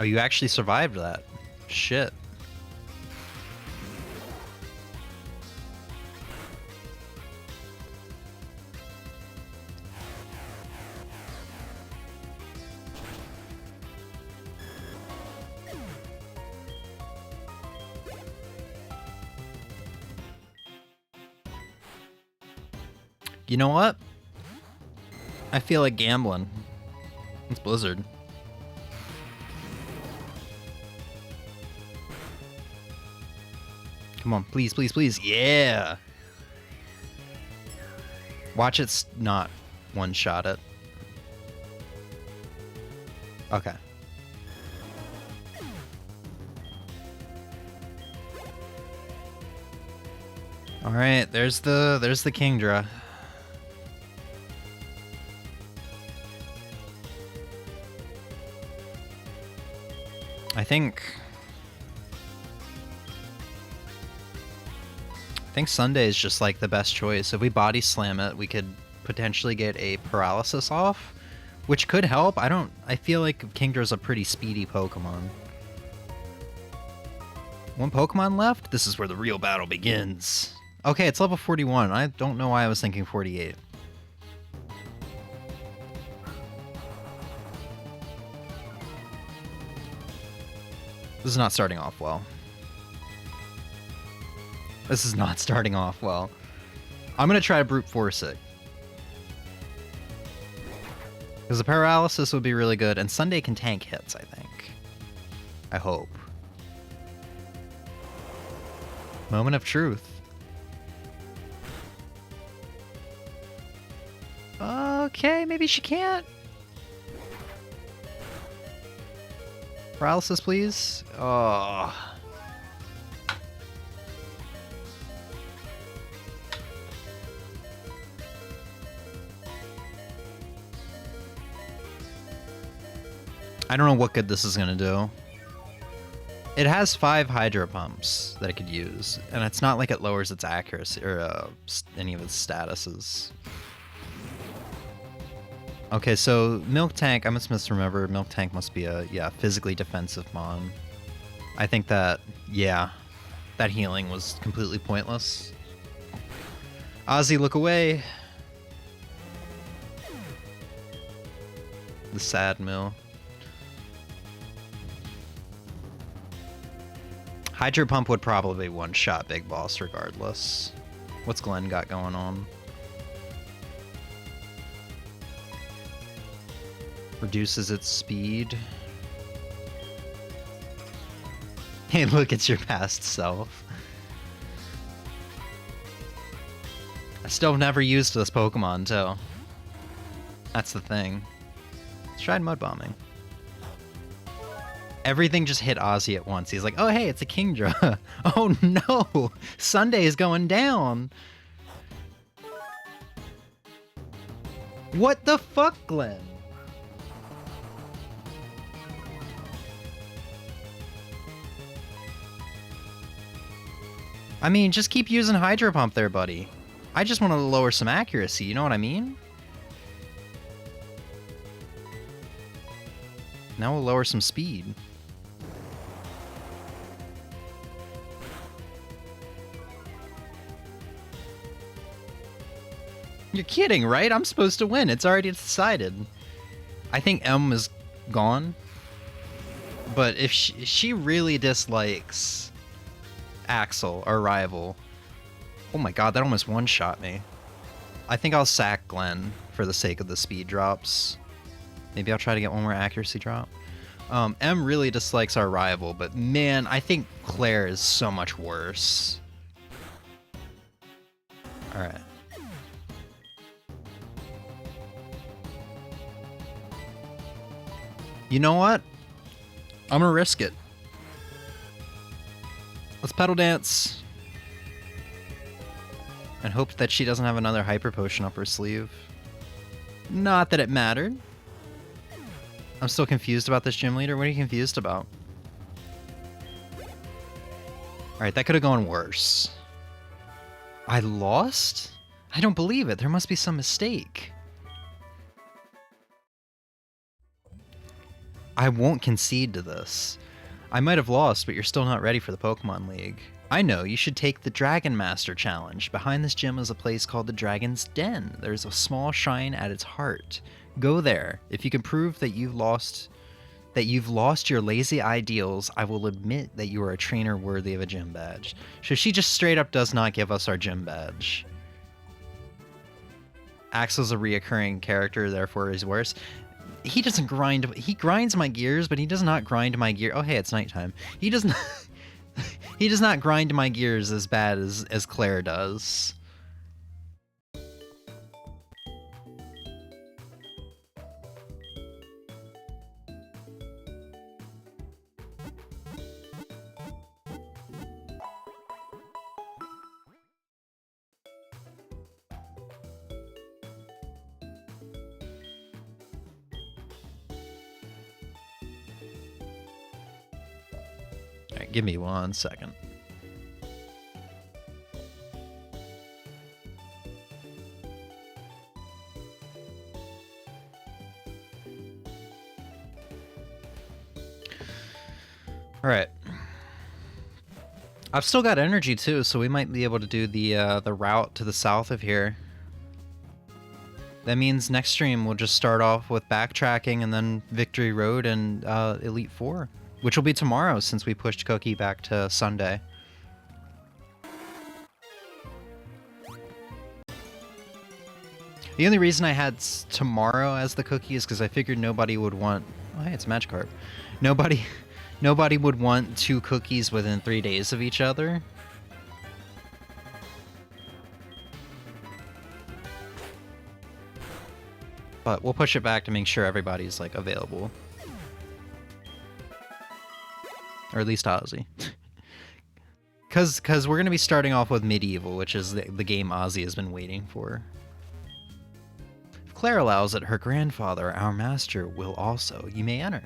Oh, you actually survived that. Shit. You know what? I feel like gambling. It's Blizzard. Come on, please, please, please. Yeah! Watch it not one-shot it. Okay. Alright, there's the Kingdra. I think Sunday is just like the best choice. If we body slam it, we could potentially get a paralysis off, which could help. I feel like Kingdra's a pretty speedy Pokemon. One Pokemon left? This is where the real battle begins. Okay, it's level 41. I don't know why I was thinking 48. This is not starting off well. This is not starting off well. I'm going to try to brute force it. Because the paralysis would be really good, and Sunday can tank hits, I think. I hope. Moment of truth. Okay, maybe she can't. Paralysis, please. Oh. I don't know what good this is gonna do. It has 5 hydro pumps that it could use, and it's not like it lowers its accuracy or any of its statuses. Okay, so Milk Tank, I must misremember, Milk Tank must be a, yeah, physically defensive mon. I think that, yeah, that healing was completely pointless. Ozzy, look away. The sad mill. Hydro Pump would probably one-shot Big Boss regardless. What's Glenn got going on? Reduces its speed. Hey, look, it's your past self. I still have never used this Pokemon, too. That's the thing. Let's try Mud Bombing. Everything just hit Ozzy at once. He's like, oh, hey, it's a Kingdra. Oh, no. Sunday is going down. What the fuck, Glenn? I mean, just keep using Hydro Pump there, buddy. I just want to lower some accuracy, you know what I mean? Now we'll lower some speed. You're kidding, right? I'm supposed to win. It's already decided. I think M is gone. But if she really dislikes Axel, our rival... Oh my god, that almost one-shot me. I think I'll sack Glenn for the sake of the speed drops. Maybe I'll try to get one more accuracy drop. M really dislikes our rival, but man, I think Claire is so much worse. Alright. You know what? I'm gonna risk it. Let's Pedal Dance. And hope that she doesn't have another Hyper Potion up her sleeve. Not that it mattered. I'm still confused about this gym leader. What are you confused about? Alright, that could have gone worse. I lost? I don't believe it. There must be some mistake. I won't concede to this. I might have lost, but you're still not ready for the Pokemon League. I know, you should take the Dragon Master Challenge. Behind this gym is a place called the Dragon's Den. There's a small shrine at its heart. Go there. If you can prove that you've lost your lazy ideals, I will admit that you are a trainer worthy of a gym badge. So she just straight up does not give us our gym badge. Axel's a reoccurring character, therefore he's worse. He doesn't grind. He grinds my gears, but he does not grind my gear. Oh, hey, it's nighttime. He does not. He does not grind my gears as bad as Claire does. Alright, give me 1 second. Alright. I've still got energy too, so we might be able to do the route to the south of here. That means next stream we'll just start off with backtracking and then Victory Road and Elite Four. Which will be tomorrow since we pushed Cookie back to Sunday. The only reason I had tomorrow as the Cookie is because I figured nobody would want... Oh, hey, it's Magikarp. Nobody would want 2 cookies within 3 days of each other. But we'll push it back to make sure everybody's, like, available. Or at least Ozzy. Because we're going to be starting off with Medieval, which is the game Ozzy has been waiting for. If Claire allows it, her grandfather, our master, will also. You may enter.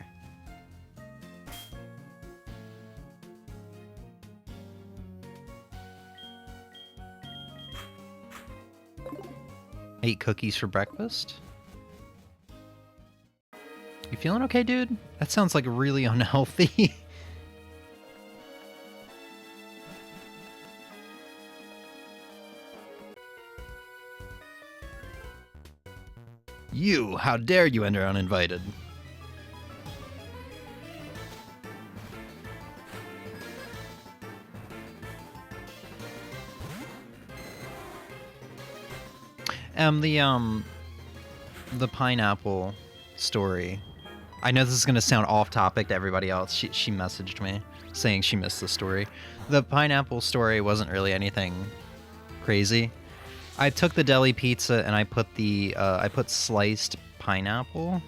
Ate cookies for breakfast? You feeling okay, dude? That sounds like really unhealthy. You! How dare you enter uninvited? The pineapple story. I know this is gonna sound off topic to everybody else. She messaged me saying she missed the story. The pineapple story wasn't really anything crazy. I took the deli pizza and I put sliced pineapple.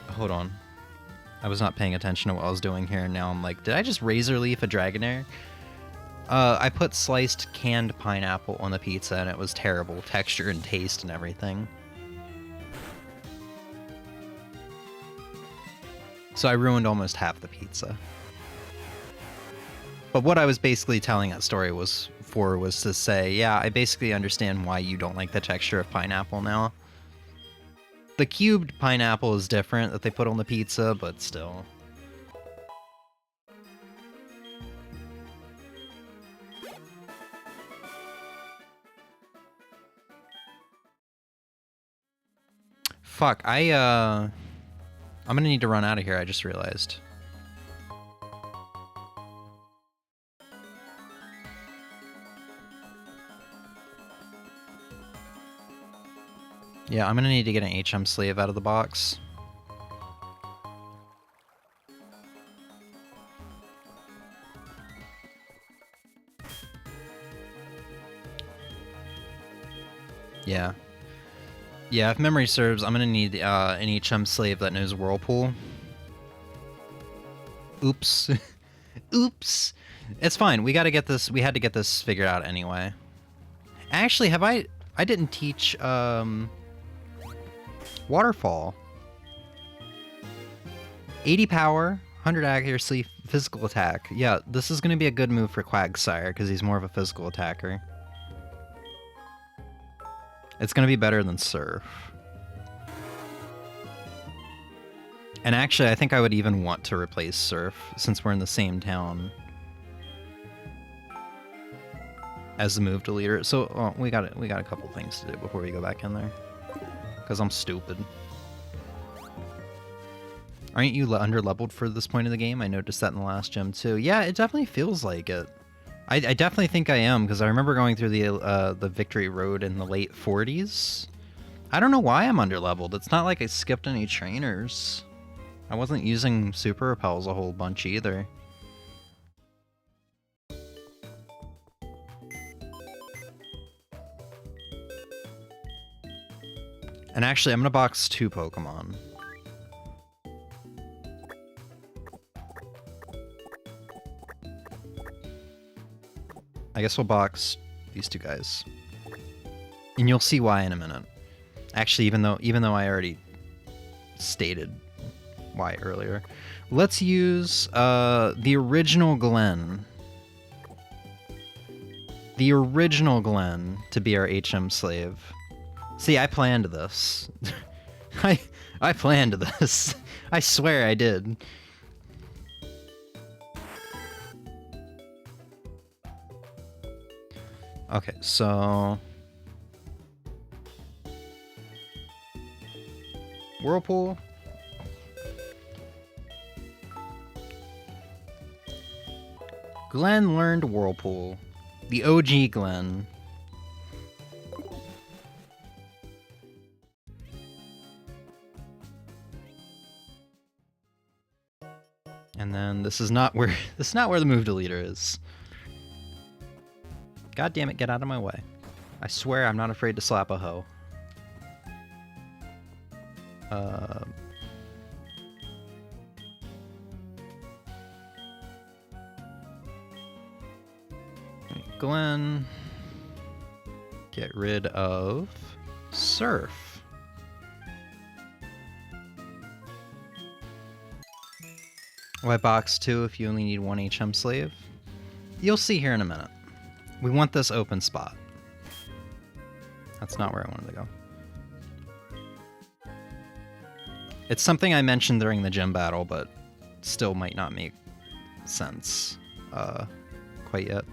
Hold on. I was not paying attention to what I was doing here, and now I'm like, did I just razor leaf a Dragonair? I put sliced canned pineapple on the pizza, and it was terrible. Texture and taste and everything. So I ruined almost half the pizza. But what I was basically telling that story was to say, yeah, I basically understand why you don't like the texture of pineapple now. The cubed pineapple is different that they put on the pizza, but still. Fuck, I'm gonna need to run out of here, I just realized. Yeah, I'm gonna need to get an HM sleeve out of the box. Yeah. Yeah, if memory serves, I'm gonna need an HM slave that knows Whirlpool. Oops. Oops. It's fine. We had to get this figured out anyway. Actually, I didn't teach Waterfall. 80 power, 100 accuracy, physical attack. Yeah, this is gonna be a good move for Quagsire because he's more of a physical attacker. It's gonna be better than Surf. And actually, I think I would even want to replace Surf since we're in the same town as the move deleter. So we got a couple things to do before we go back in there. Because I'm stupid. Aren't you under-leveled for this point of the game? I noticed that in the last gym too. Yeah, it definitely feels like it. I definitely think I am, because I remember going through the Victory Road in the late 40s. I don't know why I'm under-leveled. It's not like I skipped any trainers. I wasn't using Super Repels a whole bunch either. And actually, I'm gonna box 2 Pokemon. I guess we'll box these 2 guys. And you'll see why in a minute. Actually, even though I already stated why earlier. Let's use the original Glenn. The original Glenn to be our HM slave. See, I planned this. I planned this. I swear I did. Okay, so Whirlpool. Glenn learned Whirlpool. The OG Glenn. And then this is not where the move deleter is. God damn it, get out of my way. I swear I'm not afraid to slap a hoe. Glenn. Get rid of Surf. Why box 2 if you only need 1 HM slave? You'll see here in a minute. We want this open spot. That's not where I wanted to go. It's something I mentioned during the gym battle, but still might not make sense quite yet.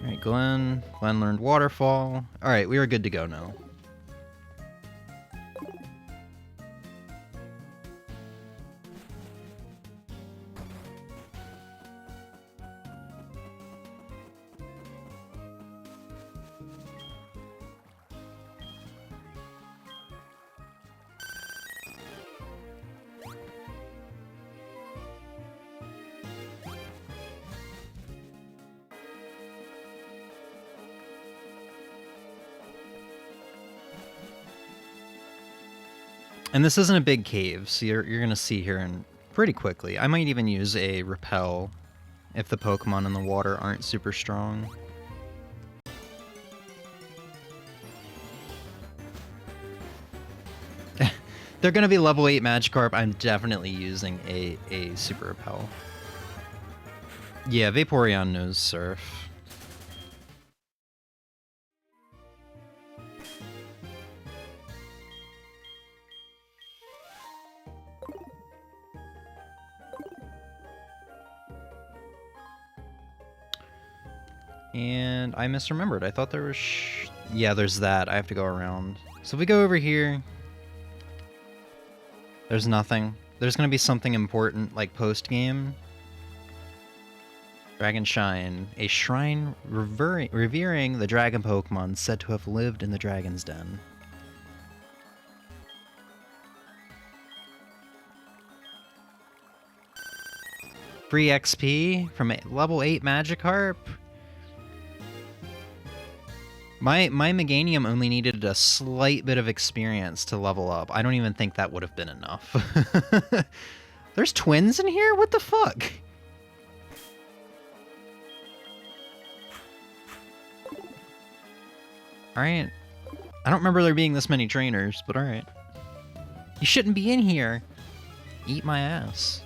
Alright, Glenn. Glenn learned Waterfall. Alright, we are good to go now. And this isn't a big cave, so you're going to see here in pretty quickly. I might even use a repel if the Pokemon in the water aren't super strong. They're going to be level 8 Magikarp. I'm definitely using a super repel. Yeah, Vaporeon knows Surf. And I misremembered. I thought there was yeah, there's that. I have to go around. So if we go over here, there's nothing. There's going to be something important, like post-game. Dragon Shine. A shrine revering the dragon Pokemon said to have lived in the Dragon's Den. Free XP from a level 8 Magikarp. My Meganium only needed a slight bit of experience to level up. I don't even think that would have been enough. There's twins in here? What the fuck? Alright. I don't remember there being this many trainers, but alright. You shouldn't be in here. Eat my ass.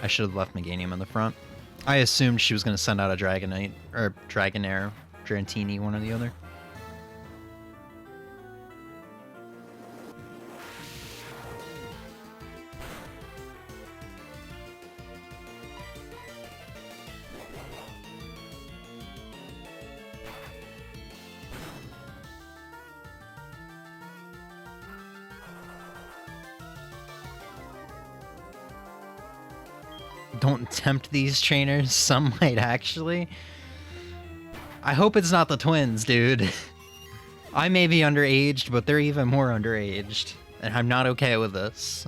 I should have left Meganium in the front. I assumed she was going to send out a Dragonite, or Dragonair, Dratini, one or the other. Don't tempt these trainers. Some might actually. I hope it's not the twins, dude. I may be underaged, but they're even more underaged. And I'm not okay with this.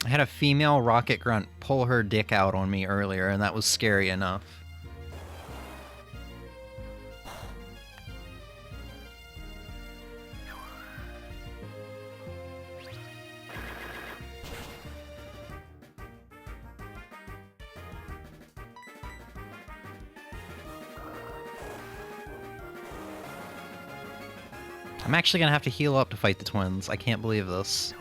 I had a female rocket grunt pull her dick out on me earlier, and that was scary enough. I'm actually gonna have to heal up to fight the twins. I can't believe this.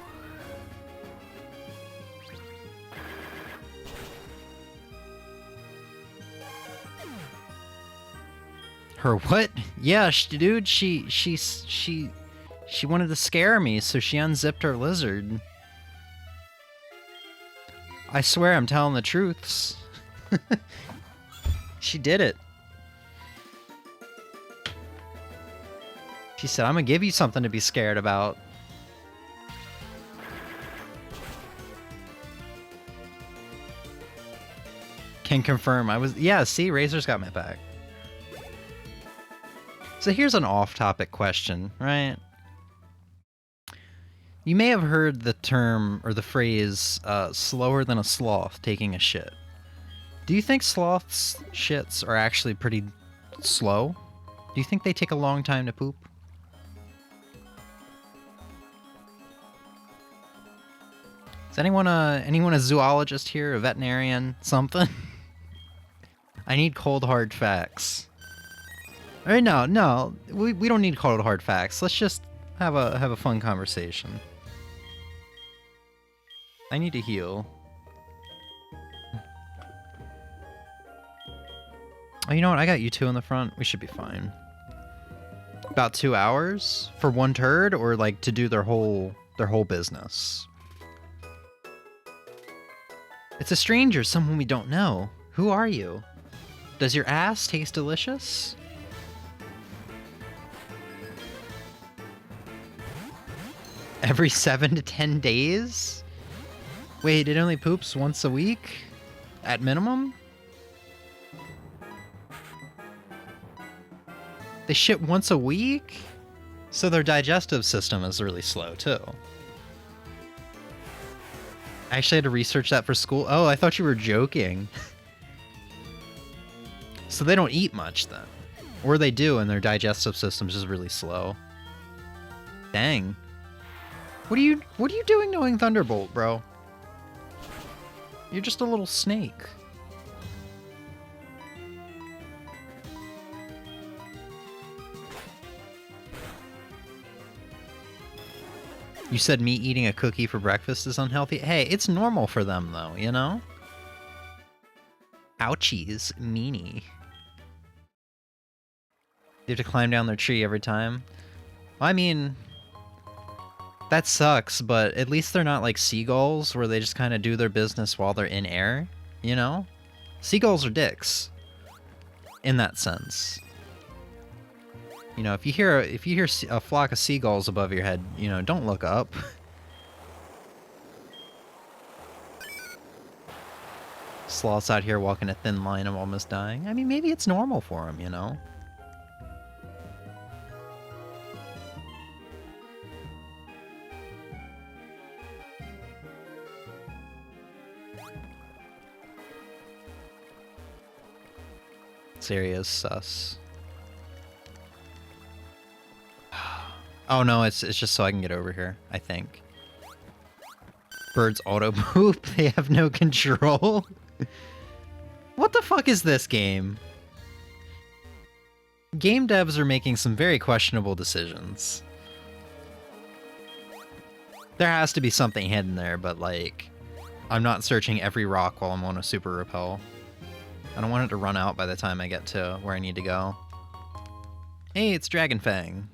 Her what? Yeah, dude, she wanted to scare me, so she unzipped her lizard. I swear I'm telling the truths. She did it. She said, I'm gonna give you something to be scared about. Can confirm I was... Yeah, see, Razor's got my back. So here's an off-topic question, right? You may have heard the term, or the phrase, slower than a sloth taking a shit. Do you think sloths' shits are actually pretty slow? Do Do you think they take a long time to poop? Is anyone a zoologist here? A veterinarian? Something? I need cold hard facts. Alright, no. We don't need cold hard facts. Let's just have a fun conversation. I need to heal. Oh, you know what? I got you two in the front. We should be fine. About 2 hours for one turd, or like to do their whole business. It's a stranger, someone we don't know. Who are you? Does your ass taste delicious? Every 7 to 10 days? Wait, it only poops once a week? At minimum? They shit once a week? So their digestive system is really slow, too. I actually had to research that for school. Oh, I thought you were joking. So they don't eat much, then. Or they do, and their digestive system's just really slow. Dang. What are you doing knowing Thunderbolt, bro? You're just a little snake. You said me eating a cookie for breakfast is unhealthy? Hey, it's normal for them, though, you know? Ouchies, meanie. You have to climb down their tree every time? I mean, that sucks, but at least they're not like seagulls, where they just kind of do their business while they're in air, you know? Seagulls are dicks. In that sense. You know, if you hear a flock of seagulls above your head, you know, don't look up. Sloths out here walking a thin line of almost dying. I mean, maybe it's normal for them, you know? This area is sus. Oh no, it's just so I can get over here, I think. Birds auto poop, they have no control. What the fuck is this game? Game devs are making some very questionable decisions. There has to be something hidden there, but like, I'm not searching every rock while I'm on a super repel. I don't want it to run out by the time I get to where I need to go. Hey, it's Dragonfang.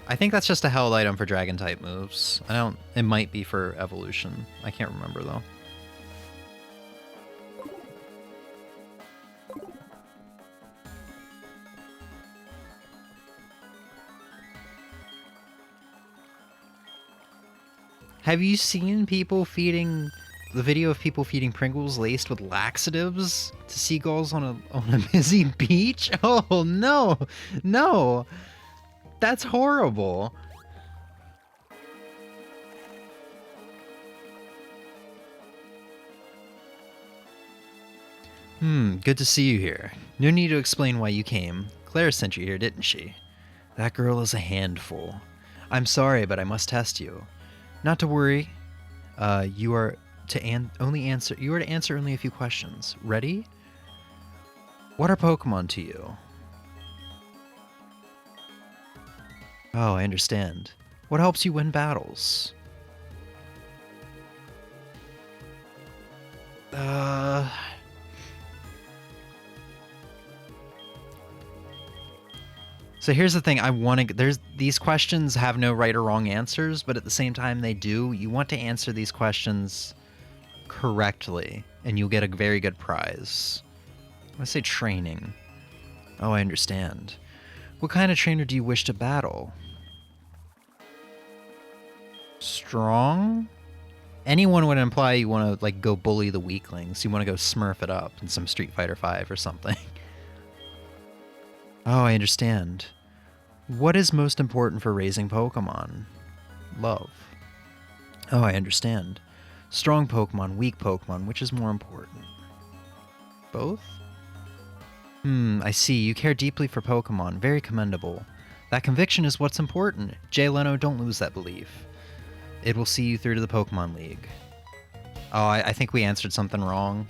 I think that's just a held item for dragon type moves. It might be for evolution. I can't remember though. Have you seen people feeding the video of people feeding Pringles laced with laxatives to seagulls on a busy beach? Oh no. No. That's horrible. Good to see you here. No need to explain why you came. Claire sent you here, didn't she? That girl is a handful. I'm sorry, but I must test you. Not to worry. You are to answer only a few questions. Ready? What are Pokemon to you? Oh, I understand. What helps you win battles? So here's the thing, these questions have no right or wrong answers, but at the same time they do. You want to answer these questions correctly, and you'll get a very good prize. Let's say training. Oh, I understand. What kind of trainer do you wish to battle? Strong? Anyone would imply you want to like go bully the weaklings. You want to go smurf it up in some Street Fighter V or something. Oh, I understand. What is most important for raising Pokemon? Love. Oh, I understand. Strong Pokemon, weak Pokemon, which is more important? Both? I see. You care deeply for Pokemon. Very commendable. That conviction is what's important. Jay Leno, don't lose that belief. It will see you through to the Pokemon League. Oh, I think we answered something wrong.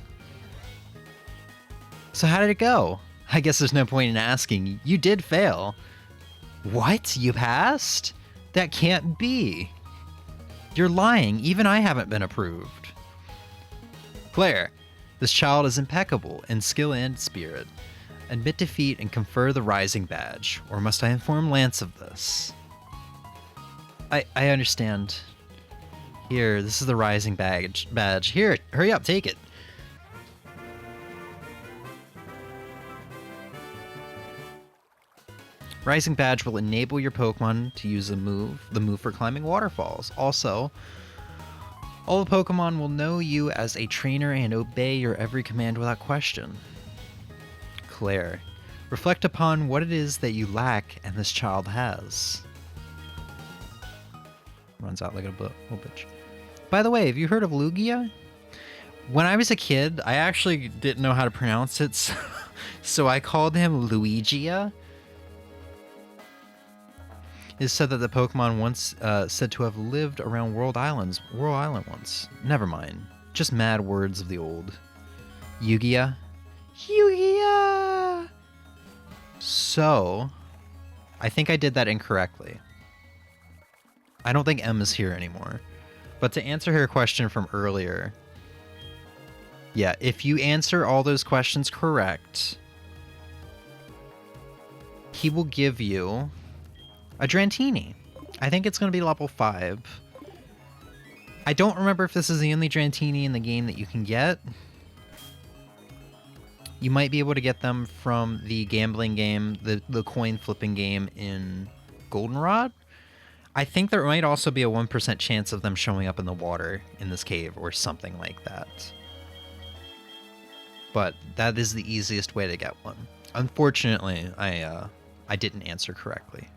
So how did it go? I guess there's no point in asking. You did fail. What? You passed? That can't be. You're lying. Even I haven't been approved. Claire, this child is impeccable in skill and spirit. Admit defeat and confer the Rising Badge, or must I inform Lance of this? I understand. Here, this is the Rising Badge. Here, hurry up, take it. Rising Badge will enable your Pokemon to use the move for climbing waterfalls. Also, all the Pokemon will know you as a trainer and obey your every command without question. Claire, reflect upon what it is that you lack and this child has. Runs out like a little bitch. By the way, have you heard of Lugia? When I was a kid, I actually didn't know how to pronounce it, so I called him Luigia. It's said that the Pokemon once said to have lived around World Island once. Never mind. Just mad words of the old. Yugia. Yugia! So, I think I did that incorrectly. I don't think M is here anymore. But to answer her question from earlier, yeah, if you answer all those questions correct, he will give you a Dratini. I think it's going to be level 5. I don't remember if this is the only Dratini in the game that you can get. You might be able to get them from the gambling game, the coin flipping game in Goldenrod. I think there might also be a 1% chance of them showing up in the water in this cave or something like that. But that is the easiest way to get one. Unfortunately, I didn't answer correctly.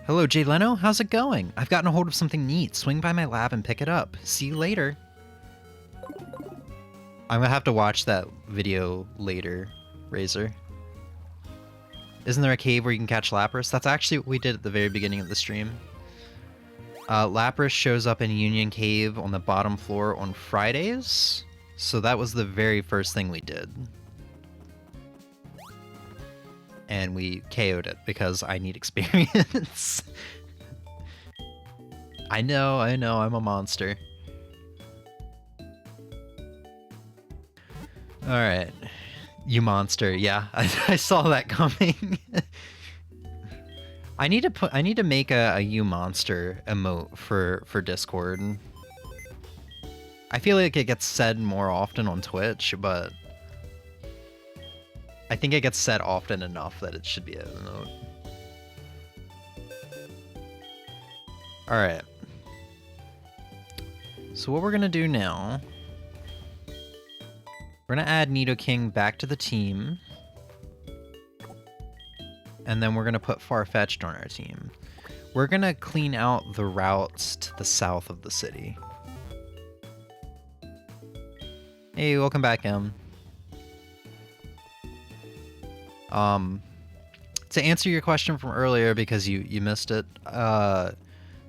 Hello, Jay Leno. How's it going? I've gotten a hold of something neat. Swing by my lab and pick it up. See you later. I'm gonna have to watch that video later, Razor. Isn't there a cave where you can catch Lapras? That's actually what we did at the very beginning of the stream. Lapras shows up in Union Cave on the bottom floor on Fridays. So that was the very first thing we did. And we KO'd it because I need experience. I know, I'm a monster. Alright. You monster, yeah. I saw that coming. I need to make a you monster emote for Discord. I feel like it gets said more often on Twitch, but I think it gets said often enough that it should be an emote. Alright. So what we're gonna do now, we're gonna add Nidoking back to the team. And then we're gonna put Farfetch'd on our team. We're gonna clean out the routes to the south of the city. Hey, welcome back, Em. To answer your question from earlier, because you missed it, the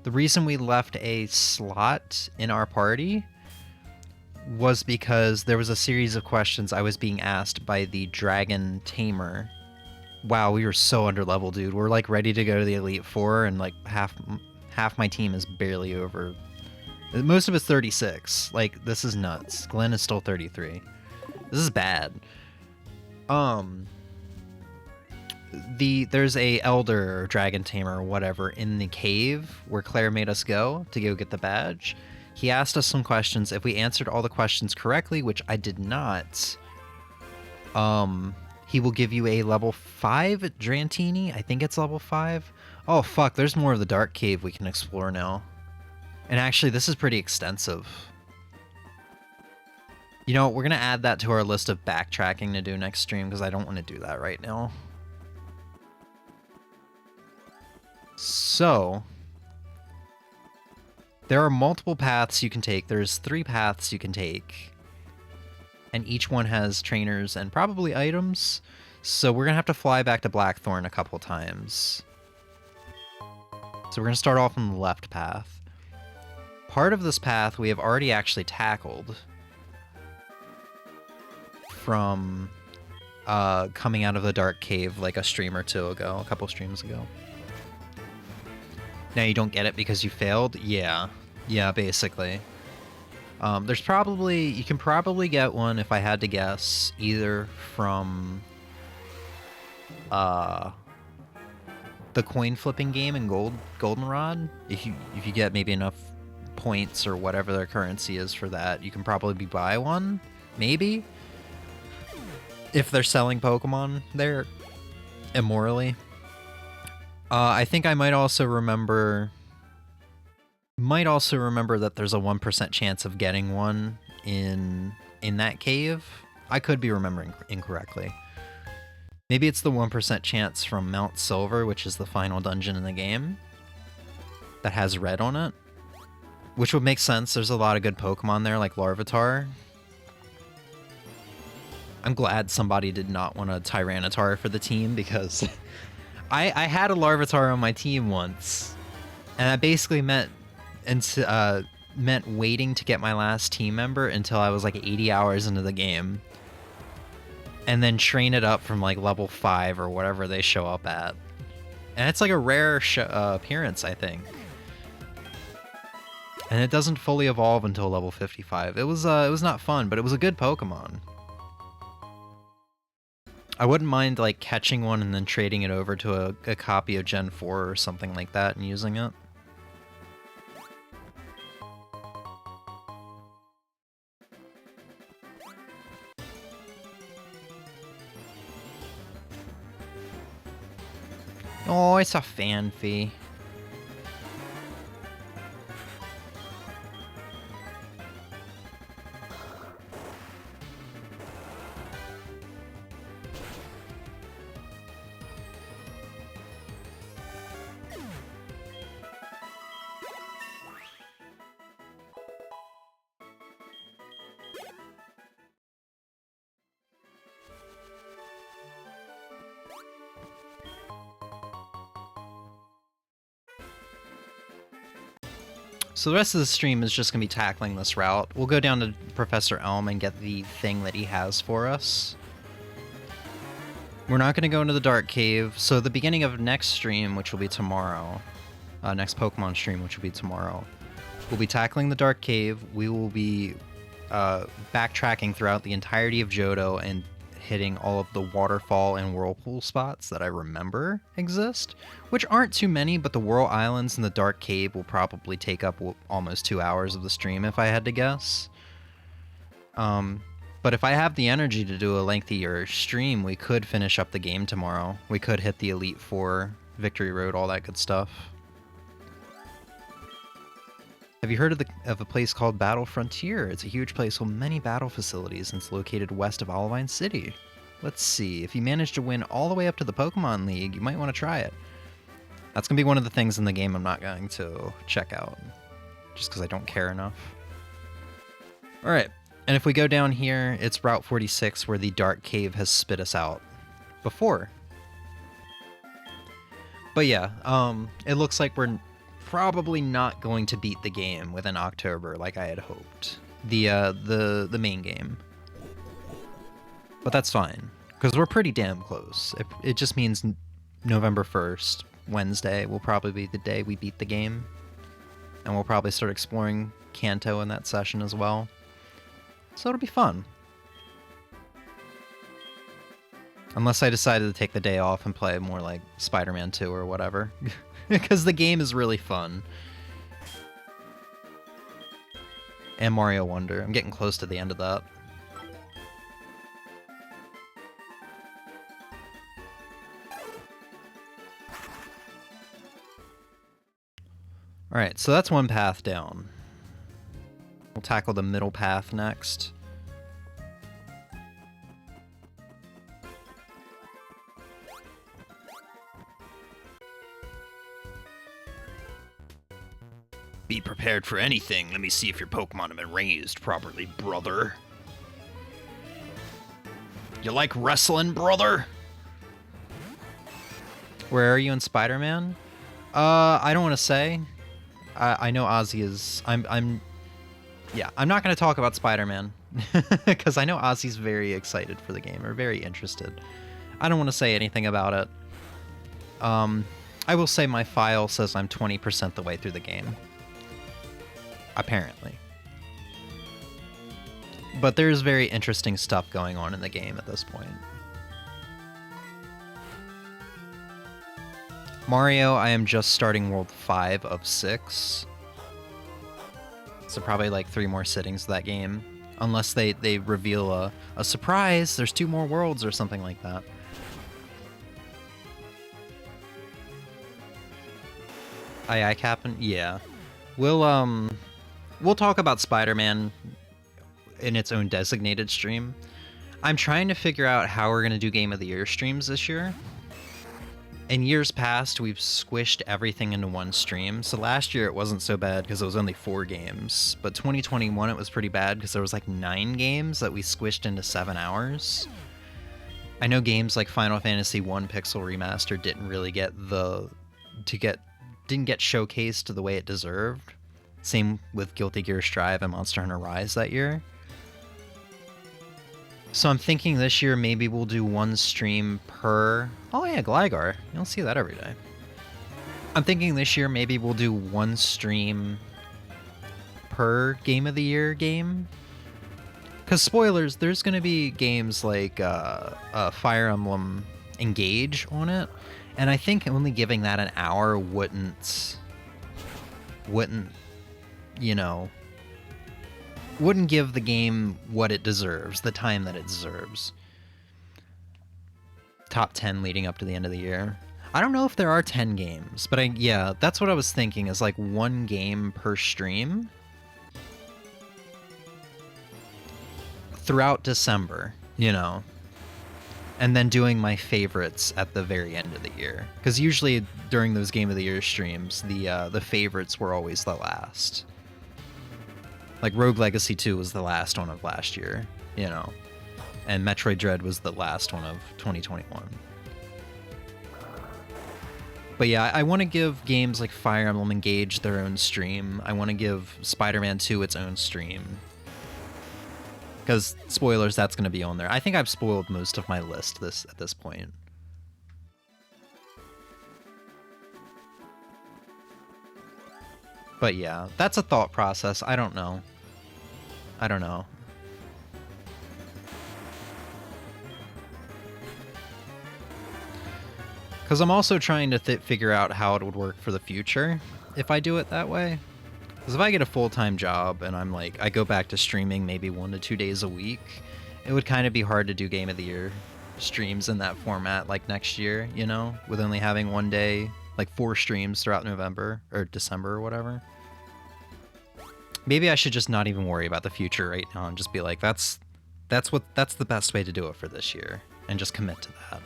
reason we left a slot in our party was because there was a series of questions I was being asked by the Dragon Tamer. Wow, we were so under level, dude. We're like ready to go to the Elite Four, and like half my team is barely over. Most of it's 36. Like, this is nuts. Glenn is still 33. This is bad. There's a Elder or Dragon Tamer or whatever in the cave where Claire made us go to go get the badge. He asked us some questions. If we answered all the questions correctly, which I did not, he will give you a level 5 Dratini. I think it's level 5. Oh, fuck. There's more of the Dark Cave we can explore now. And actually, this is pretty extensive. You know, we're going to add that to our list of backtracking to do next stream, because I don't want to do that right now. So, There are multiple paths you can take. There's 3 paths you can take. And each one has trainers and probably items. So we're going to have to fly back to Blackthorn a couple times. So we're going to start off on the left path. Part of this path we have already actually tackled from coming out of the dark cave like a stream or two ago, a couple streams ago. Now you don't get it because you failed? Yeah. Yeah, basically. There's probably... You can probably get one, if I had to guess, either from the coin flipping game in Goldenrod. If you get maybe enough points or whatever their currency is for that, you can probably buy one. Maybe? If they're selling Pokemon there immorally. I think I might also remember that there's a 1% chance of getting one in that cave. I could be remembering incorrectly. Maybe it's the 1% chance from Mount Silver, which is the final dungeon in the game, that has red on it. Which would make sense. There's a lot of good Pokemon there, like Larvitar. I'm glad somebody did not want a Tyranitar for the team, because I had a Larvitar on my team once, and that basically meant waiting to get my last team member until I was like 80 hours into the game, and then train it up from like level 5 or whatever they show up at. And it's like a rare appearance, I think. And it doesn't fully evolve until level 55. It was not fun, but it was a good Pokemon. I wouldn't mind like catching one and then trading it over to a copy of Gen 4 or something like that and using it. Oh, it's a Fanfy. So the rest of the stream is just going to be tackling this route. We'll go down to Professor Elm and get the thing that he has for us. We're not going to go into the Dark Cave. So the beginning of next stream, which will be tomorrow, next Pokemon stream, which will be tomorrow, we'll be tackling the Dark Cave. We will be backtracking throughout the entirety of Johto and hitting all of the waterfall and whirlpool spots that I remember exist, which aren't too many, but the Whirl Islands and the Dark Cave will probably take up almost 2 hours of the stream if I had to guess. But if I have the energy to do a lengthier stream, we could finish up the game tomorrow. We could hit the Elite Four, Victory Road, all that good stuff. Have you heard of a place called Battle Frontier? It's a huge place with many battle facilities and it's located west of Olivine City. Let's see, if you manage to win all the way up to the Pokemon League, you might want to try it. That's going to be one of the things in the game I'm not going to check out, just because I don't care enough. Alright, and if we go down here, it's Route 46 where the Dark Cave has spit us out before. But yeah, it looks like we're probably not going to beat the game within October like I had hoped. The main game. But that's fine, because we're pretty damn close. It just means November 1st, Wednesday, will probably be the day we beat the game. And we'll probably start exploring Kanto in that session as well. So it'll be fun. Unless I decided to take the day off and play more like Spider-Man 2 or whatever. Because the game is really fun. And Mario Wonder. I'm getting close to the end of that. Alright, so that's one path down. We'll tackle the middle path next. Be prepared. prepared for anything. Let me see if your Pokemon have been raised properly, brother. You like wrestling, brother? Where are you in Spider-Man? I don't want to say. I know Ozzy is... Yeah, I'm not going to talk about Spider-Man. Because I know Ozzy's very excited for the game, or very interested. I don't want to say anything about it. I will say my file says I'm 20% the way through the game. Apparently. But there's very interesting stuff going on in the game at this point. Mario, I am just starting World 5 of 6. So probably like 3 more sittings of that game. Unless they reveal a surprise, there's 2 more worlds or something like that. Aye, Captain? Yeah. We'll talk about Spider-Man in its own designated stream. I'm trying to figure out how we're going to do Game of the Year streams this year. In years past, we've squished everything into one stream. So last year it wasn't so bad because it was only 4 games. But 2021 it was pretty bad because there was like 9 games that we squished into 7 hours. I know games like Final Fantasy 1 Pixel Remaster didn't really get didn't get showcased the way it deserved. Same with Guilty Gear Strive and Monster Hunter Rise that year. So I'm thinking this year maybe we'll do 1 stream per... Oh yeah, Gligar. You don't see that every day. I'm thinking this year maybe we'll do 1 stream per Game of the Year game. Because spoilers, there's going to be games like Fire Emblem Engage on it. And I think only giving that an hour wouldn't, you know... wouldn't give the game what it deserves, the time that it deserves. Top 10 leading up to the end of the year. I don't know if there are 10 games, but yeah, that's what I was thinking, is like 1 game per stream throughout December, you know, and then doing my favorites at the very end of the year. Because usually during those Game of the Year streams, the favorites were always the last. Like, Rogue Legacy 2 was the last one of last year, you know. And Metroid Dread was the last one of 2021. But yeah, I want to give games like Fire Emblem Engage their own stream. I want to give Spider-Man 2 its own stream. Because, spoilers, that's going to be on there. I think I've spoiled most of my list at this point. But yeah, that's a thought process. I don't know. Because I'm also trying to figure out how it would work for the future if I do it that way. Because if I get a full-time job and I'm like, I go back to streaming maybe 1 to 2 days a week, it would kind of be hard to do Game of the Year streams in that format like next year, you know, with only having 1 day, like 4 streams throughout November or December or whatever. Maybe I should just not even worry about the future right now and just be like, that's the best way to do it for this year, and just commit to that.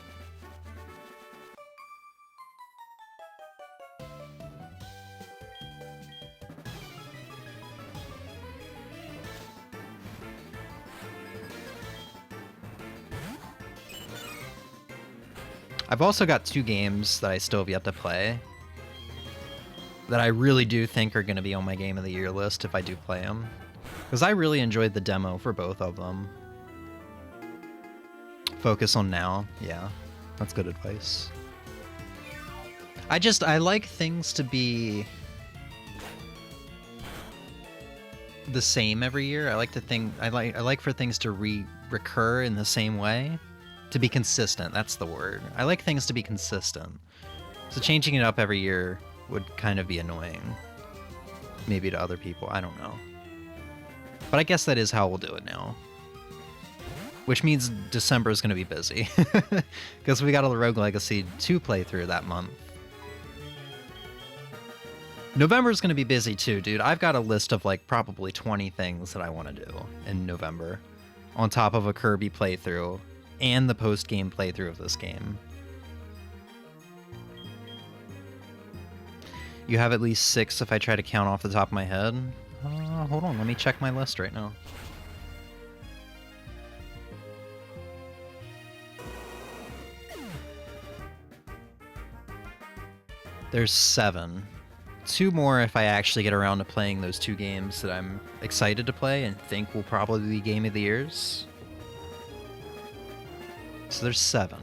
I've also got 2 games that I still have yet to play that I really do think are going to be on my Game of the Year list if I do play them. Because I really enjoyed the demo for both of them. Focus on now. Yeah, that's good advice. I like things to be the same every year. I like for things to recur in the same way. To be consistent, that's the word. I like things to be consistent. So changing it up every year would kind of be annoying. Maybe to other people, I don't know. But I guess that is how we'll do it now. Which means December is going to be busy. Because we got a Rogue Legacy 2 playthrough that month. November is going to be busy too, dude. I've got a list of like probably 20 things that I want to do in November. On top of a Kirby playthrough and the post-game playthrough of this game. You have at least 6 if I try to count off the top of my head. Hold on, let me check my list right now. There's 7. 2 more if I actually get around to playing those 2 games that I'm excited to play and think will probably be Game of the Years. So there's 7.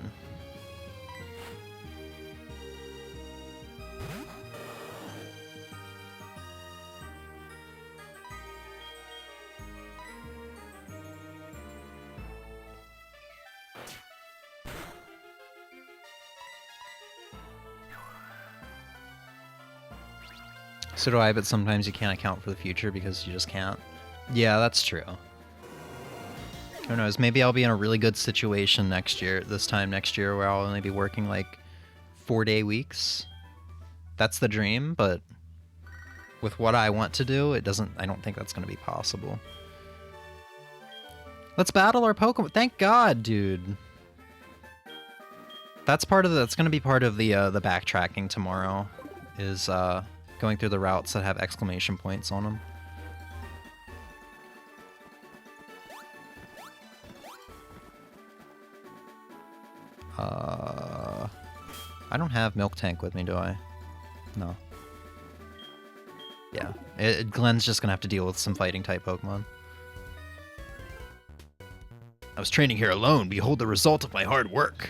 So do I, but sometimes you can't account for the future because you just can't. Yeah, that's true. Who knows, maybe I'll be in a really good situation this time next year, where I'll only be working like 4-day weeks. That's the dream, but with what I want to do, I don't think that's going to be possible. Let's battle our Pokemon. Thank God, dude. That's going to be part of the backtracking tomorrow, is going through the routes that have exclamation points on them. I don't have Milk Tank with me, do I? No. Yeah, Glenn's just gonna have to deal with some fighting type Pokemon. I was training here alone. Behold the result of my hard work.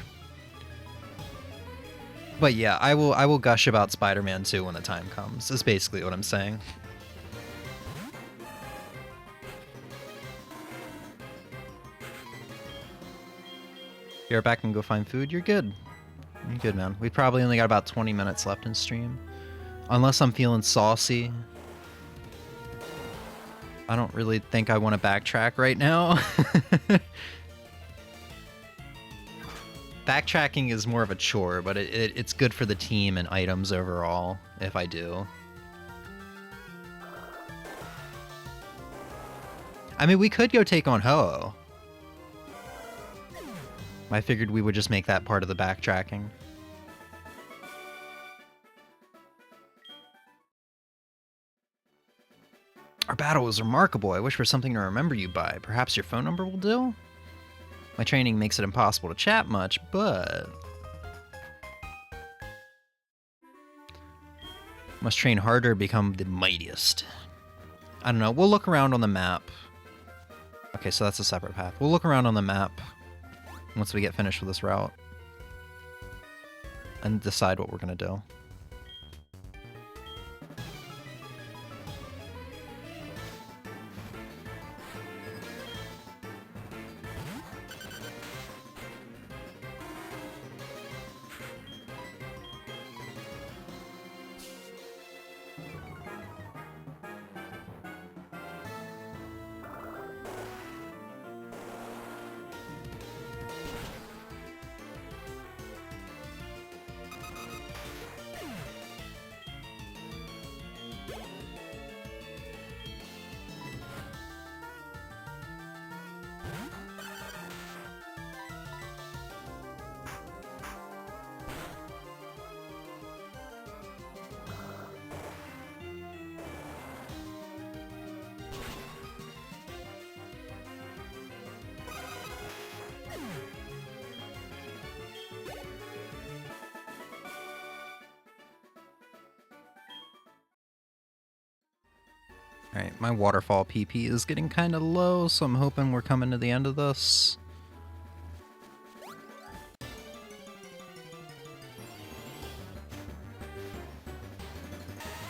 But yeah, I will gush about Spider-Man 2 when the time comes, is basically what I'm saying. You're back and go find food? You're good. You're good, man. We probably only got about 20 minutes left in stream. Unless I'm feeling saucy. I don't really think I want to backtrack right now. Backtracking is more of a chore, but it's good for the team and items overall, if I do. I mean, we could go take on Ho-Oh. I figured we would just make that part of the backtracking. Our battle was remarkable. I wish for something to remember you by. Perhaps your phone number will do? My training makes it impossible to chat much, but... Must train harder, become the mightiest. I don't know, we'll look around on the map. Okay, so that's a separate path. We'll look around on the map once we get finished with this route. And decide what we're gonna do. Alright, my waterfall PP is getting kind of low, so I'm hoping we're coming to the end of this.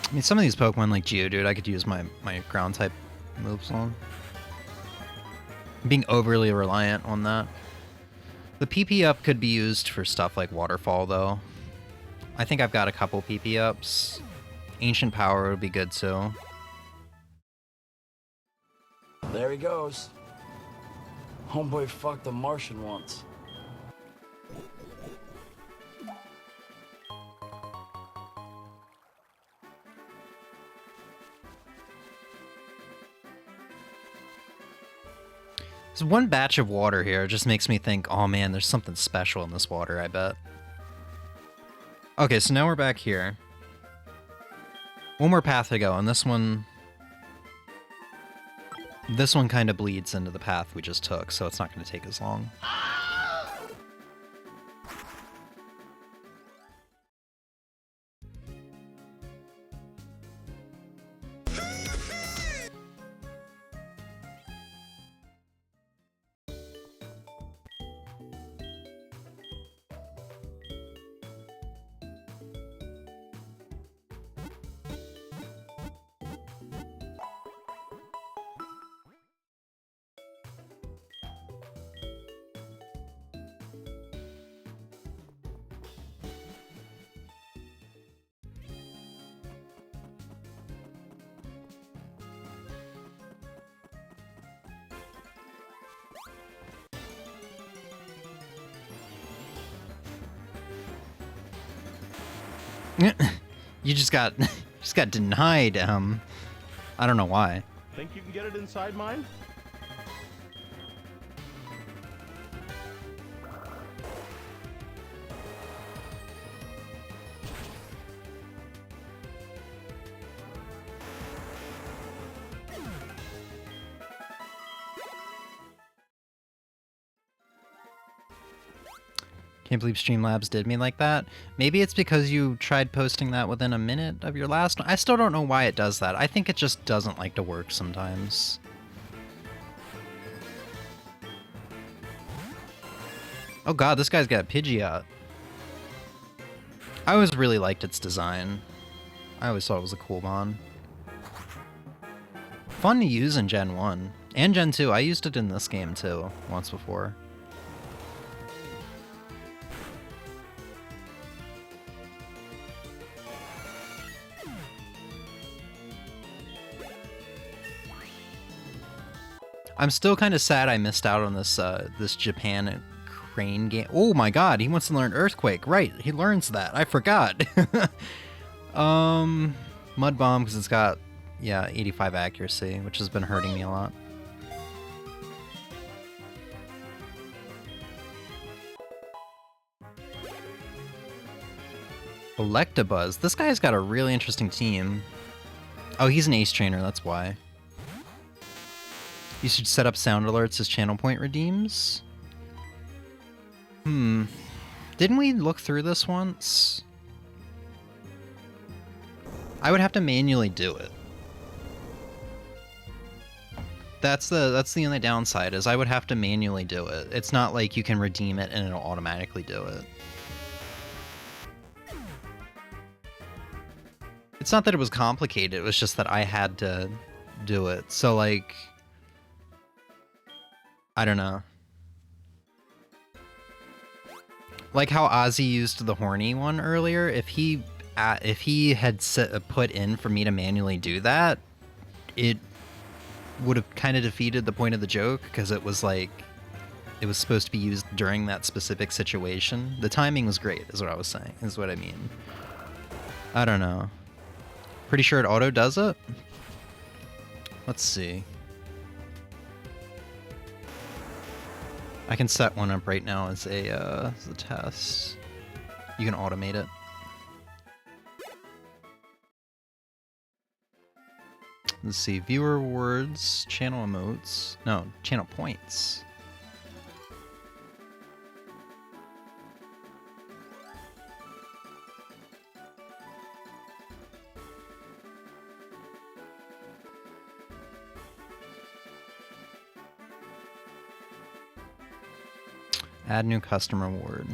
I mean, some of these Pokemon, like Geodude, I could use my ground-type moves on. I'm being overly reliant on that. The PP up could be used for stuff like Waterfall, though. I think I've got a couple PP ups. Ancient Power would be good, too. There he goes. Homeboy fucked a Martian once. There's one batch of water here. It just makes me think, oh man, there's something special in this water, I bet. Okay, so now we're back here. One more path to go, and this one kind of bleeds into the path we just took, so it's not going to take as long. You just got denied. I don't know why. Think you can get it inside mine? Can't believe Streamlabs did me like that. Maybe it's because you tried posting that within a minute of your last one. I still don't know why it does that. I think it just doesn't like to work sometimes. Oh god, this guy's got a Pidgeot. I always really liked its design. I always thought it was a cool mon. Fun to use in Gen 1. And Gen 2. I used it in this game too, once before. I'm still kind of sad I missed out on this this Japan crane game. Oh my god, he wants to learn Earthquake. Right, he learns that. I forgot. Mud Bomb, because it's got, yeah, 85 accuracy, which has been hurting me a lot. Electabuzz. This guy's got a really interesting team. Oh, he's an ace trainer, that's why. You should set up sound alerts as channel point redeems. Didn't we look through this once? I would have to manually do it. That's the only downside, is I would have to manually do it. It's not like you can redeem it and it'll automatically do it. It's not that it was complicated, it was just that I had to do it. So, like, I don't know. Like how Ozzy used the horny one earlier, if he had put in for me to manually do that, it would have kind of defeated the point of the joke, because it was like, it was supposed to be used during that specific situation. The timing was great, is what I was saying, is what I mean. I don't know. Pretty sure it auto does it? Let's see. I can set one up right now as a test. You can automate it. Let's see, viewer rewards, channel emotes. No, channel points. Add new custom reward.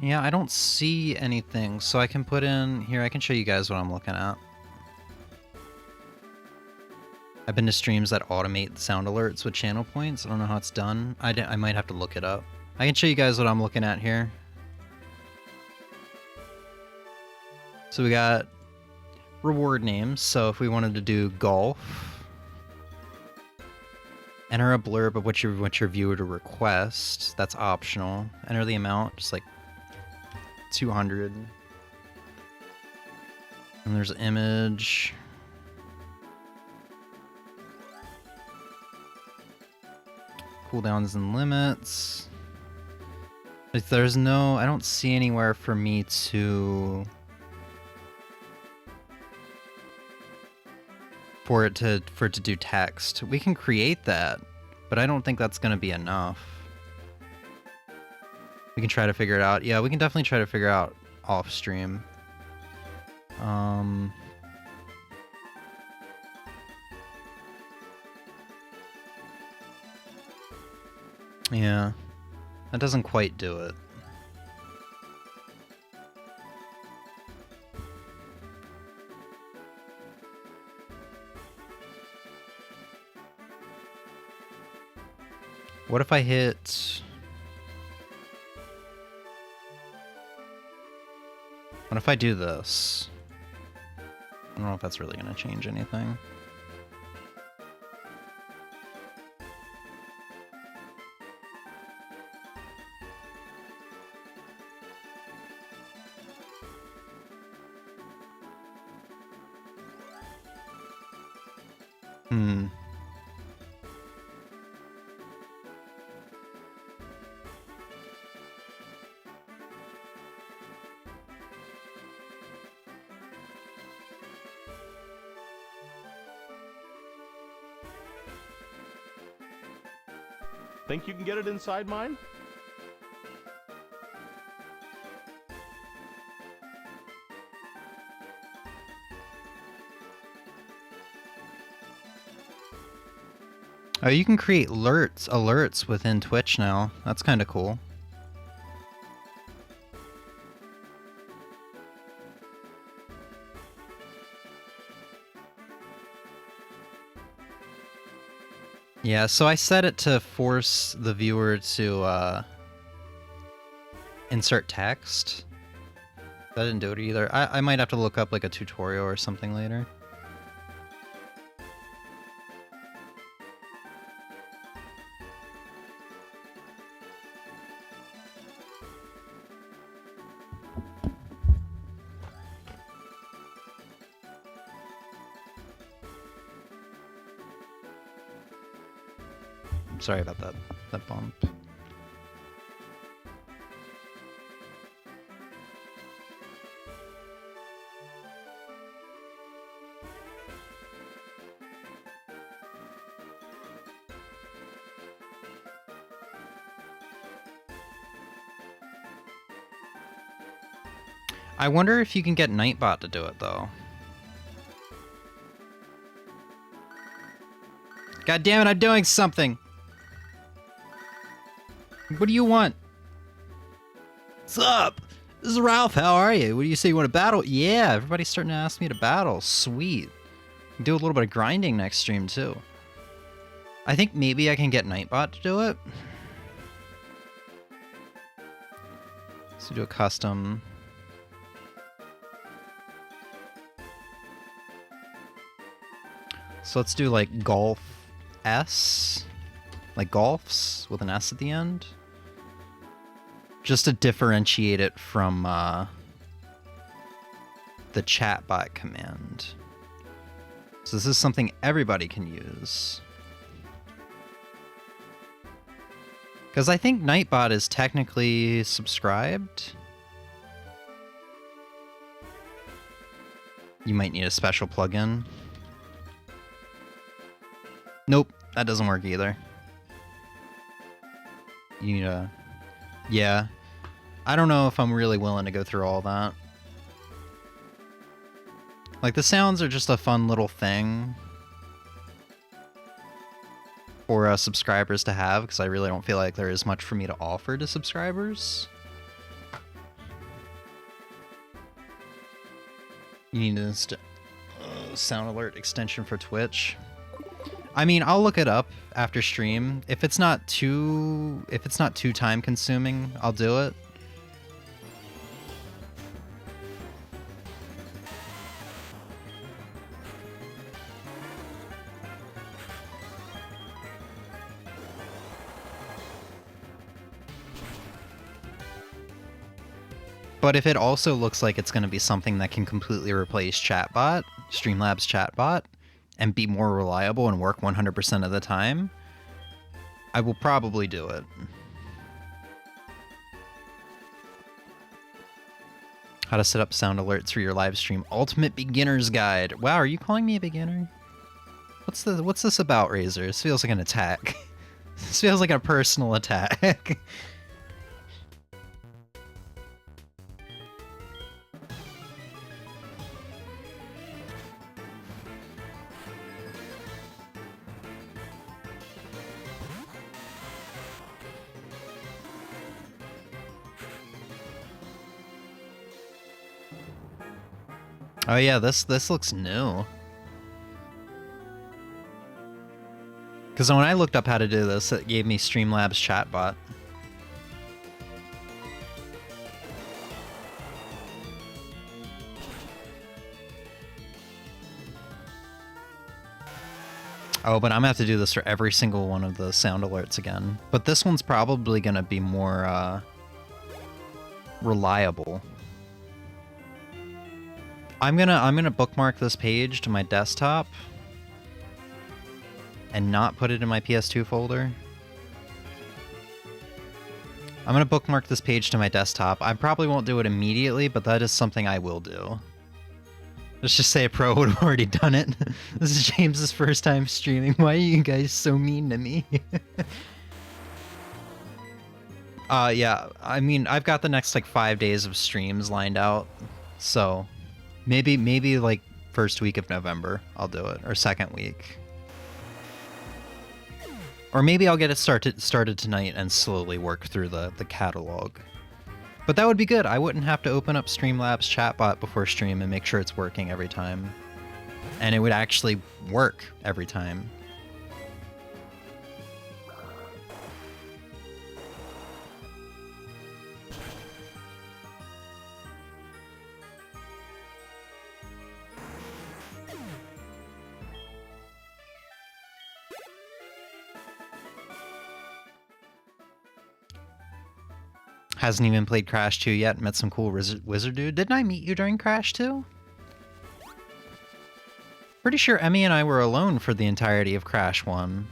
Yeah, I don't see anything, so I can put in here. I can show you guys what I'm looking at. I've been to streams that automate sound alerts with channel points. I don't know how it's done. I might have to look it up. I can show you guys what I'm looking at here. So we got reward names. So if we wanted to do golf, enter a blurb of what your viewer to request. That's optional. Enter the amount, just like 200. And there's image. Cooldowns and limits. Like, there's no, I don't see anywhere for me to, for it to do text. We can create that, but I don't think that's gonna be enough. We can try to figure it out. Yeah, we can definitely try to figure out off stream. Yeah, that doesn't quite do it. What if I hit... What if I do this? I don't know if that's really going to change anything. Think you can get it inside mine? Oh, you can create alerts within Twitch now. That's kind of cool. Yeah, so I set it to force the viewer to insert text. That didn't do it either. I might have to look up like a tutorial or something later. Sorry about that bump. I wonder if you can get Nightbot to do it though. God damn it, I'm doing something! What do you want? What's up? This is Ralph, how are you? What do you say, you want to battle? Yeah, everybody's starting to ask me to battle. Sweet. Do a little bit of grinding next stream, too. I think maybe I can get Nightbot to do it. So do a custom. So let's do, like, Golf S. Like golfs with an S at the end. Just to differentiate it from the chatbot command. So this is something everybody can use. Because I think Nightbot is technically subscribed. You might need a special plugin. Nope, that doesn't work either. You need a... Yeah. I don't know if I'm really willing to go through all that. Like, the sounds are just a fun little thing for subscribers to have, because I really don't feel like there is much for me to offer to subscribers. You need a sound alert extension for Twitch. I mean, I'll look it up after stream. If it's not too time consuming, I'll do it. But if it also looks like it's going to be something that can completely replace chatbot, Streamlabs chatbot, and be more reliable and work 100% of the time, I will probably do it. How to set up sound alerts for your live stream. Ultimate beginner's guide. Wow, are you calling me a beginner? What's this about, Razor? This feels like an attack. This feels like a personal attack. Oh yeah, this looks new. Because when I looked up how to do this, it gave me Streamlabs chatbot. Oh, but I'm gonna have to do this for every single one of the sound alerts again. But this one's probably gonna be more reliable. I'm gonna bookmark this page to my desktop and not put it in my PS2 folder. I'm gonna bookmark this page to my desktop. I probably won't do it immediately, but that is something I will do. Let's just say a pro would have already done it. This is James's first time streaming. Why are you guys so mean to me? Yeah, I mean, I've got the next like 5 days of streams lined out, so maybe like first week of November I'll do it, or second week. Or maybe I'll get it started tonight and slowly work through the catalog. But that would be good. I wouldn't have to open up Streamlabs chatbot before stream and make sure it's working every time. And it would actually work every time. Hasn't even played Crash 2 yet. Met some cool wizard dude. Didn't I meet you during Crash 2? Pretty sure Emmy and I were alone for the entirety of Crash 1.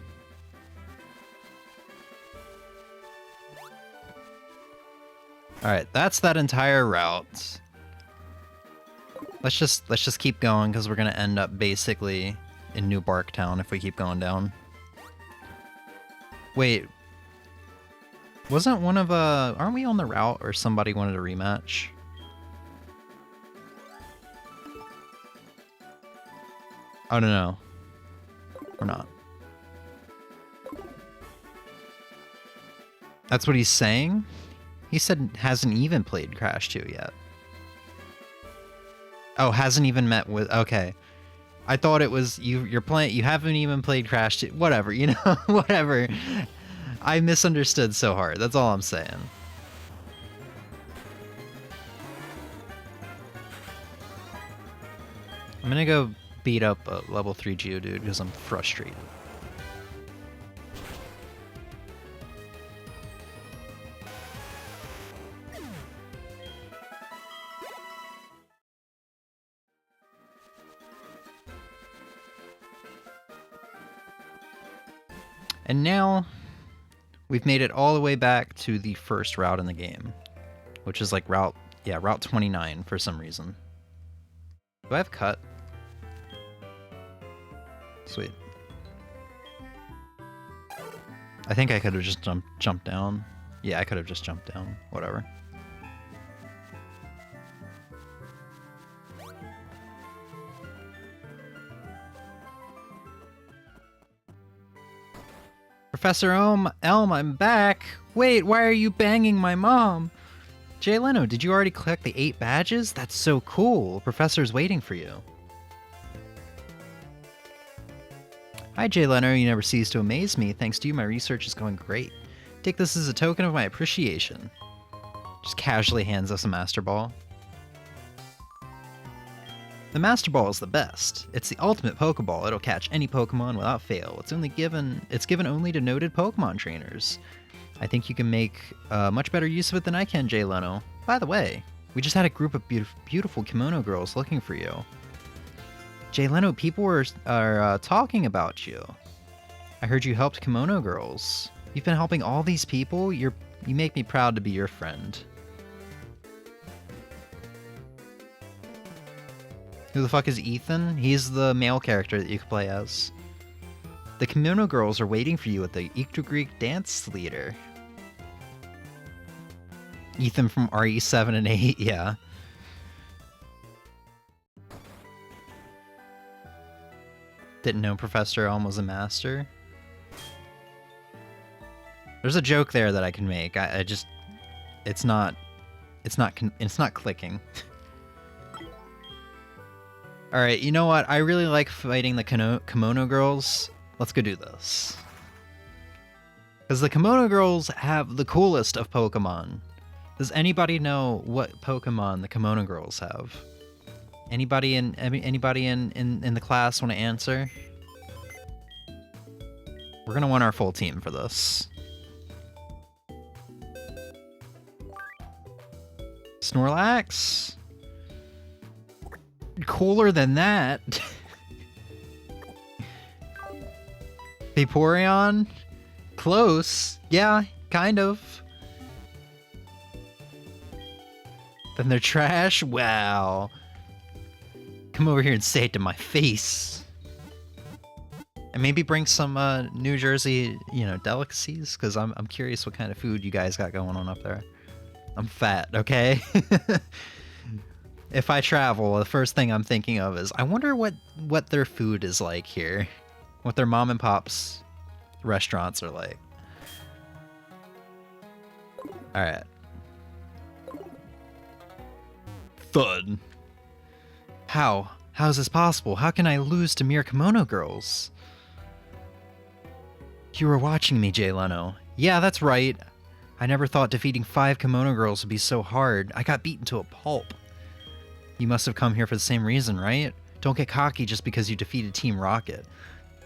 Alright, that's that entire route. Let's just keep going, because we're gonna end up basically in New Barktown if we keep going down. Wait. Wasn't one of, aren't we on the route or somebody wanted a rematch? Oh, no. We're not. That's what he's saying? He said hasn't even played Crash 2 yet. Oh, hasn't even met with, okay. I thought it was, you haven't even played Crash 2, whatever, you know, whatever. I misunderstood so hard. That's all I'm saying. I'm gonna go beat up a level 3 Geodude because I'm frustrated. And now we've made it all the way back to the first route in the game, which is like Route 29 for some reason. Do I have cut? Sweet. I think I could have just jumped down. Yeah, I could have just jumped down. Whatever. Professor Elm, I'm back! Wait, why are you banging my mom? Jay Leno, did you already collect the 8 badges? That's so cool. Professor's waiting for you. Hi, Jay Leno. You never cease to amaze me. Thanks to you, my research is going great. Take this as a token of my appreciation. Just casually hands us a Master Ball. The Master Ball is the best. It's the ultimate Pokeball. It'll catch any Pokemon without fail. It's given only to noted Pokemon trainers. I think you can make much better use of it than I can, Jay Leno. By the way, We just had a group of beautiful kimono girls looking for you. Jay Leno, people are talking about you. I heard you helped kimono girls. You've been helping all these people? You make me proud to be your friend. Who the fuck is Ethan? He's the male character that you can play as. The kimono girls are waiting for you at the Ikto Greek dance theater. Ethan from RE7 and 8, yeah. Didn't know Professor Elm was a master. There's a joke there that I can make. I just, it's not clicking. All right, you know what? I really like fighting the kimono girls. Let's go do this. Because the kimono girls have the coolest of Pokemon. Does anybody know what Pokemon the kimono girls have? Anybody in the class want to answer? We're gonna want our full team for this. Snorlax? Cooler than that. Vaporeon? Close. Yeah, kind of. Then they're trash? Wow. Come over here and say it to my face. And maybe bring some New Jersey, delicacies, because I'm curious what kind of food you guys got going on up there. I'm fat, okay? If I travel, the first thing I'm thinking of is, I wonder what their food is like here. What their mom and pop's restaurants are like. Alright. Thud. How? How is this possible? How can I lose to mere kimono girls? You were watching me, Jay Leno. Yeah, that's right. I never thought defeating 5 kimono girls would be so hard. I got beaten to a pulp. You must have come here for the same reason, right? Don't get cocky just because you defeated Team Rocket.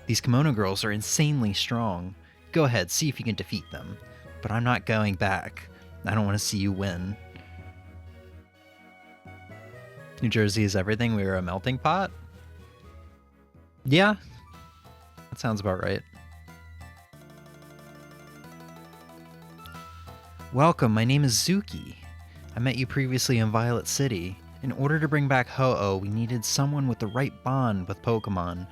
These kimono girls are insanely strong. Go ahead, see if you can defeat them. But I'm not going back. I don't want to see you win. New Jersey is everything. We were a melting pot? Yeah. That sounds about right. Welcome, my name is Zuki. I met you previously in Violet City. In order to bring back Ho-Oh, we needed someone with the right bond with Pokemon.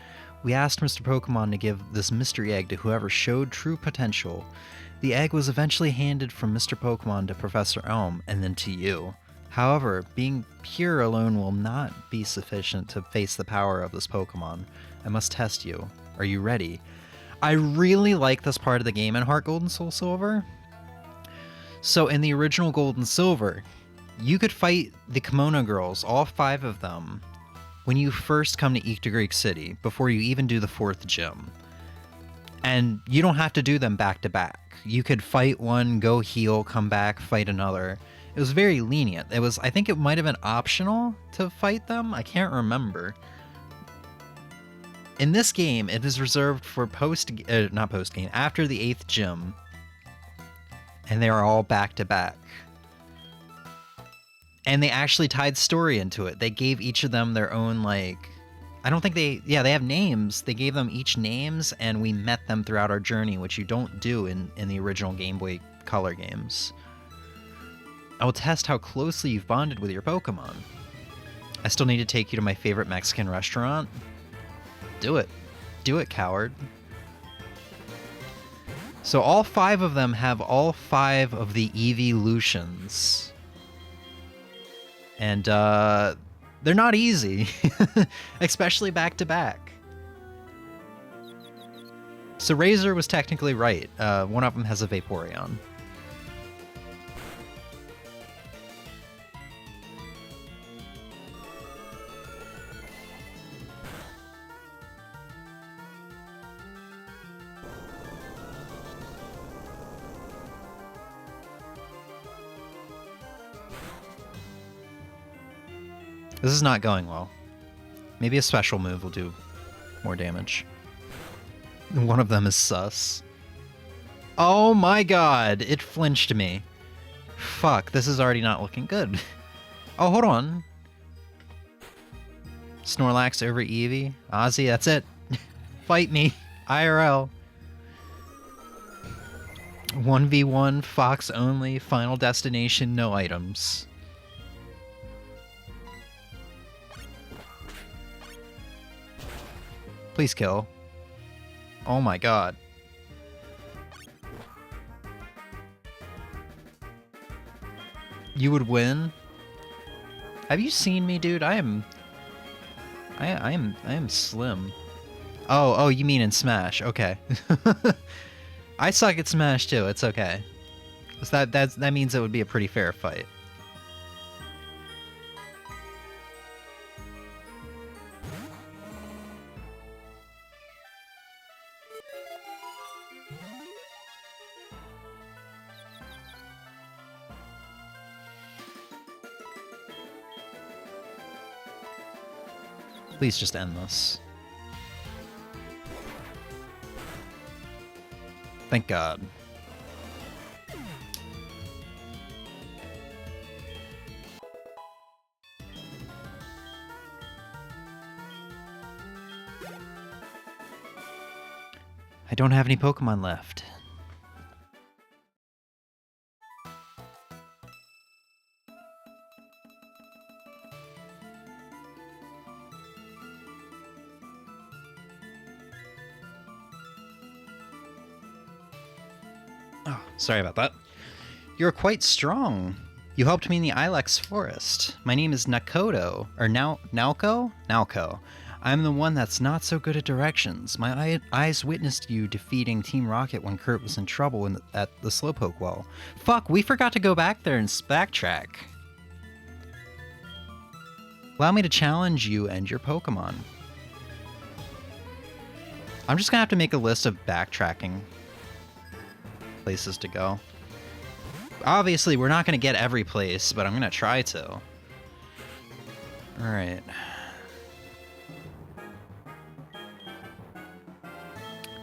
We asked Mr. Pokemon to give this mystery egg to whoever showed true potential. The egg was eventually handed from Mr. Pokemon to Professor Elm, and then to you. However, being pure alone will not be sufficient to face the power of this Pokemon. I must test you. Are you ready? I really like this part of the game in HeartGold and Soul Silver. So in the original Gold and Silver, you could fight the kimono girls, all 5 of them, when you first come to Ikto Greek City, before you even do the 4th gym. And you don't have to do them back to back. You could fight one, go heal, come back, fight another. It was very lenient. I think it might have been optional to fight them. I can't remember. In this game, it is reserved for not post-game, after the 8th gym. And they are all back to back. And they actually tied story into it. They gave each of them their own, they have names. They gave them each names, and we met them throughout our journey, which you don't do in the original Game Boy Color games. I will test how closely you've bonded with your Pokemon. I still need to take you to my favorite Mexican restaurant. Do it. Do it, coward. So all 5 of them have all 5 of the evolutions. And they're not easy, especially back to back. So Razor was technically right. One of them has a Vaporeon. This is not going well. Maybe a special move will do more damage. One of them is sus. Oh my god, it flinched me. Fuck, this is already not looking good. Oh, hold on. Snorlax over Eevee. Ozzy, that's it. Fight me. IRL. 1v1, Fox only, final destination, no items. Please kill. Oh my god. You would win? Have you seen me, dude? I am slim. Oh, you mean in Smash. Okay. I suck at Smash too. It's okay. So that means it would be a pretty fair fight. Please just end this. Thank God. I don't have any Pokemon left. Oh, sorry about that. You're quite strong. You helped me in the Ilex Forest. My name is Nakoto, or Naoko? Naoko. I'm the one that's not so good at directions. My eyes witnessed you defeating Team Rocket when Kurt was in trouble at the Slowpoke Well. Fuck, we forgot to go back there and backtrack. Allow me to challenge you and your Pokemon. I'm just gonna have to make a list of backtracking places to go. Obviously, we're not gonna get every place, but I'm gonna try to. Alright.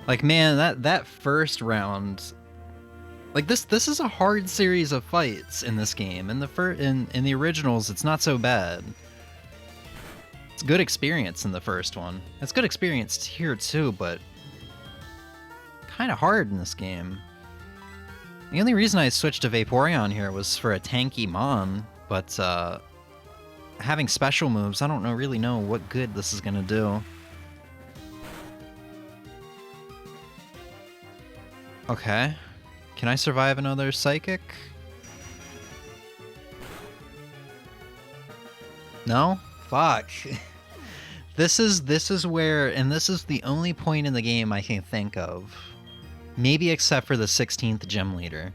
Like, man, that first round, like this is a hard series of fights in this game. In the originals, it's not so bad. It's good experience in the first one. It's good experience here too, but kind of hard in this game. The only reason I switched to Vaporeon here was for a tanky Mon, but having special moves, I don't really know what good this is gonna do. Okay. Can I survive another Psychic? No? Fuck. This is where, and this is the only point in the game I can think of, maybe except for the 16th Gym Leader,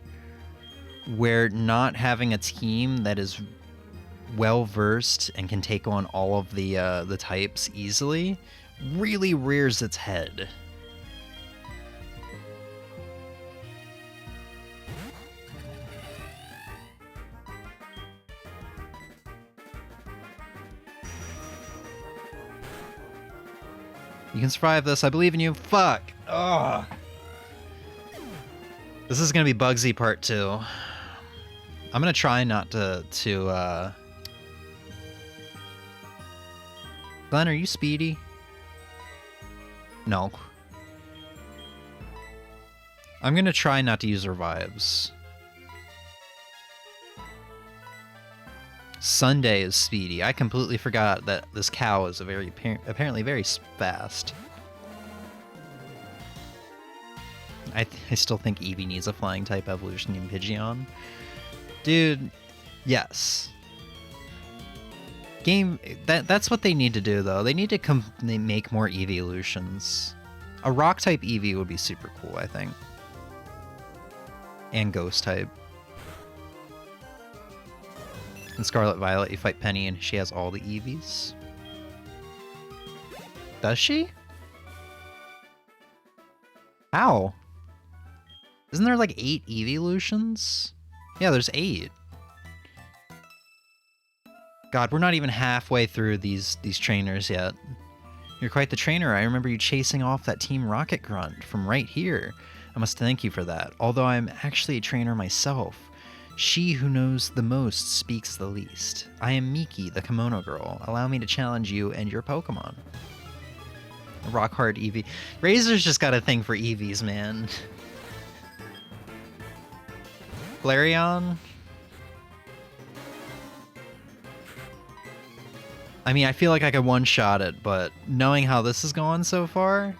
where not having a team that is well versed and can take on all of the types easily really rears its head. You can survive this. I believe in you. Fuck. Ugh. This is gonna be Bugsy Part 2. I'm gonna try not to Glenn, are you speedy? No. I'm gonna try not to use revives. Sunday is speedy. I completely forgot that this cow is apparently very fast. I still think Eevee needs a flying type evolution named Pidgeon. Dude, yes. Game, that's what they need to do though. They need to make more Eevee evolutions. A rock type Eevee would be super cool, I think. And ghost type. In Scarlet Violet, you fight Penny and she has all the Eevees. Does she? How? Isn't there like 8 evolutions? Yeah, there's 8. God, we're not even halfway through these trainers yet. You're quite the trainer. I remember you chasing off that Team Rocket grunt from right here. I must thank you for that, although I'm actually a trainer myself. She who knows the most speaks the least. I am Miki, the kimono girl. Allow me to challenge you and your Pokemon. Rock hard Eevee. Razor's just got a thing for Eevees, man. Flareon? I mean, I feel like I could one-shot it, but knowing how this has gone so far...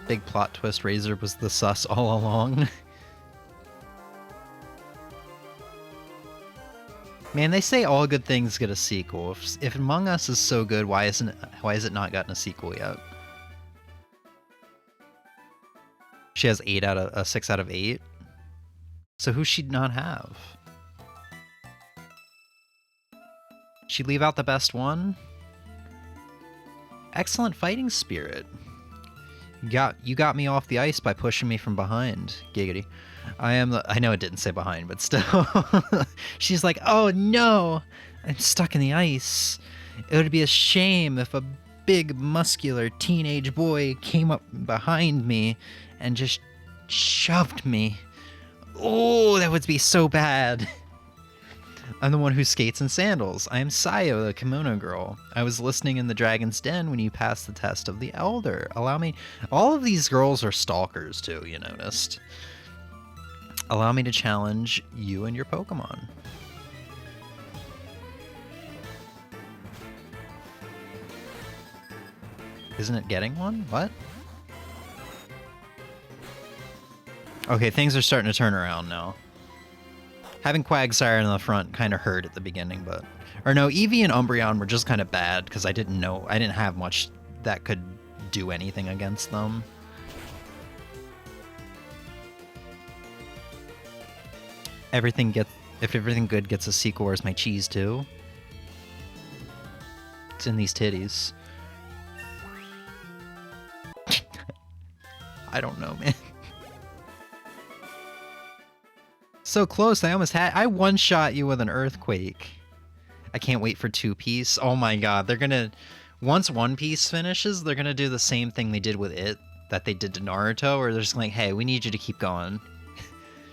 Big plot twist, Razor was the sus all along. Man, they say all good things get a sequel. If Among Us is so good, why has it not gotten a sequel yet? She has 6 out of 8. So who should not have? She'd leave out the best one? Excellent fighting spirit. You got me off the ice by pushing me from behind. Giggity. I know it didn't say behind, but still. She's like, oh no! I'm stuck in the ice. It would be a shame if a big, muscular teenage boy came up behind me and just shoved me. Oh, that would be so bad. I'm the one who skates in sandals. I am Sayo, the kimono girl. I was listening in the Dragon's Den when you passed the test of the Elder. Allow me... All of these girls are stalkers, too, you noticed. Allow me to challenge you and your Pokemon. Isn't it getting one? What? Okay, things are starting to turn around now. Having Quagsire in the front kind of hurt at the beginning, but... Or no, Eevee and Umbreon were just kind of bad, because I didn't have much that could do anything against them. If everything good gets a sequel, where's my cheese too? It's in these titties. I don't know, man. So close, I one-shot you with an earthquake. I can't wait for 2-piece. Oh my god, they're gonna... Once One Piece finishes, they're gonna do the same thing they did with it, that they did to Naruto, where they're just like, hey, we need you to keep going.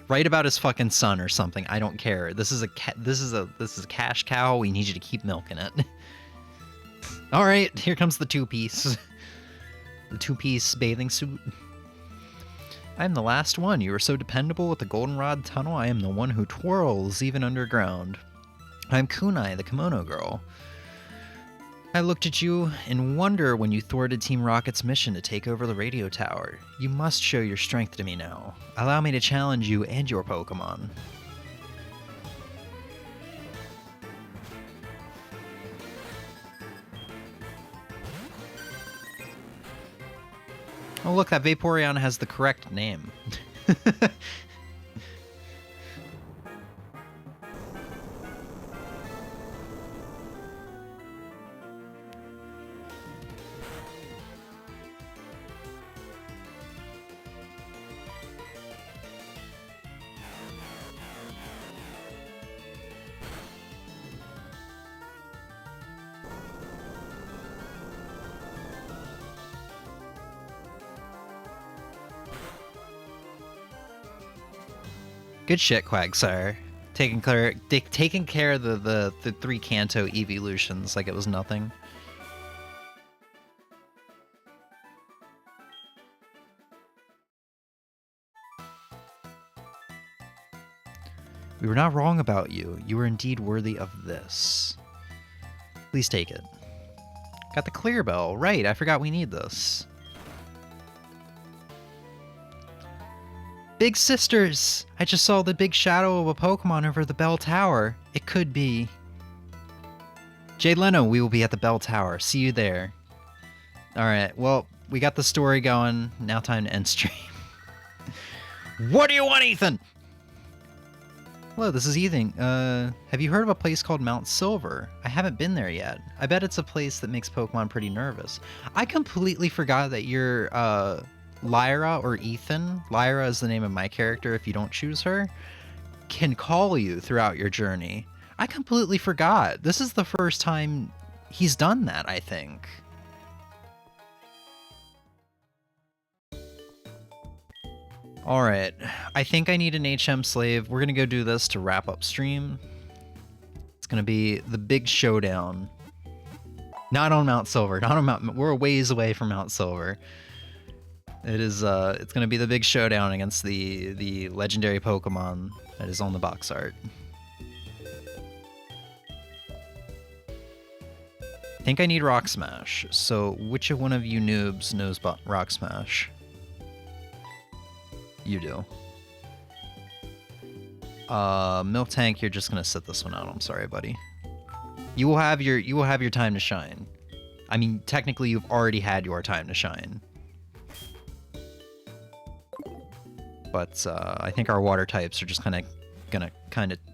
Write about his fucking son or something, I don't care. This is a cash cow, we need you to keep milking it. Alright, here comes the 2-piece. The 2-piece bathing suit. I am the last one. You are so dependable with the goldenrod tunnel. I am the one who twirls even underground. I am Kunai, the kimono girl. I looked at you in wonder when you thwarted Team Rocket's mission to take over the radio tower. You must show your strength to me now. Allow me to challenge you and your Pokemon. Oh look, that Vaporeon has the correct name. Good shit, Quagsire. Taking care of the 3 Kanto evolutions like it was nothing. We were not wrong about you. You were indeed worthy of this. Please take it. Got the clear bell. Right, I forgot we need this. Big sisters! I just saw the big shadow of a Pokemon over the bell tower. It could be... Jay Leno, we will be at the bell tower. See you there. Alright, well, we got the story going. Now time to end stream. What do you want, Ethan? Hello, this is Ethan. Have you heard of a place called Mount Silver? I haven't been there yet. I bet it's a place that makes Pokemon pretty nervous. I completely forgot that you're, Lyra or Ethan, Lyra is the name of my character if you don't choose her, can call you throughout your journey. I completely forgot. This is the first time he's done that, I think. Alright, I think I need an HM slave. We're gonna go do this to wrap up stream. It's gonna be the big showdown. Not on Mount Silver, not on Mount... We're a ways away from Mount Silver. It is, it's gonna be the big showdown against the legendary Pokemon that is on the box art. I think I need Rock Smash, so which one of you noobs knows Rock Smash? You do. Milk Tank, you're just gonna sit this one out. I'm sorry, buddy. You will have your time to shine. I mean, technically, you've already had your time to shine. But I think our water types are just gonna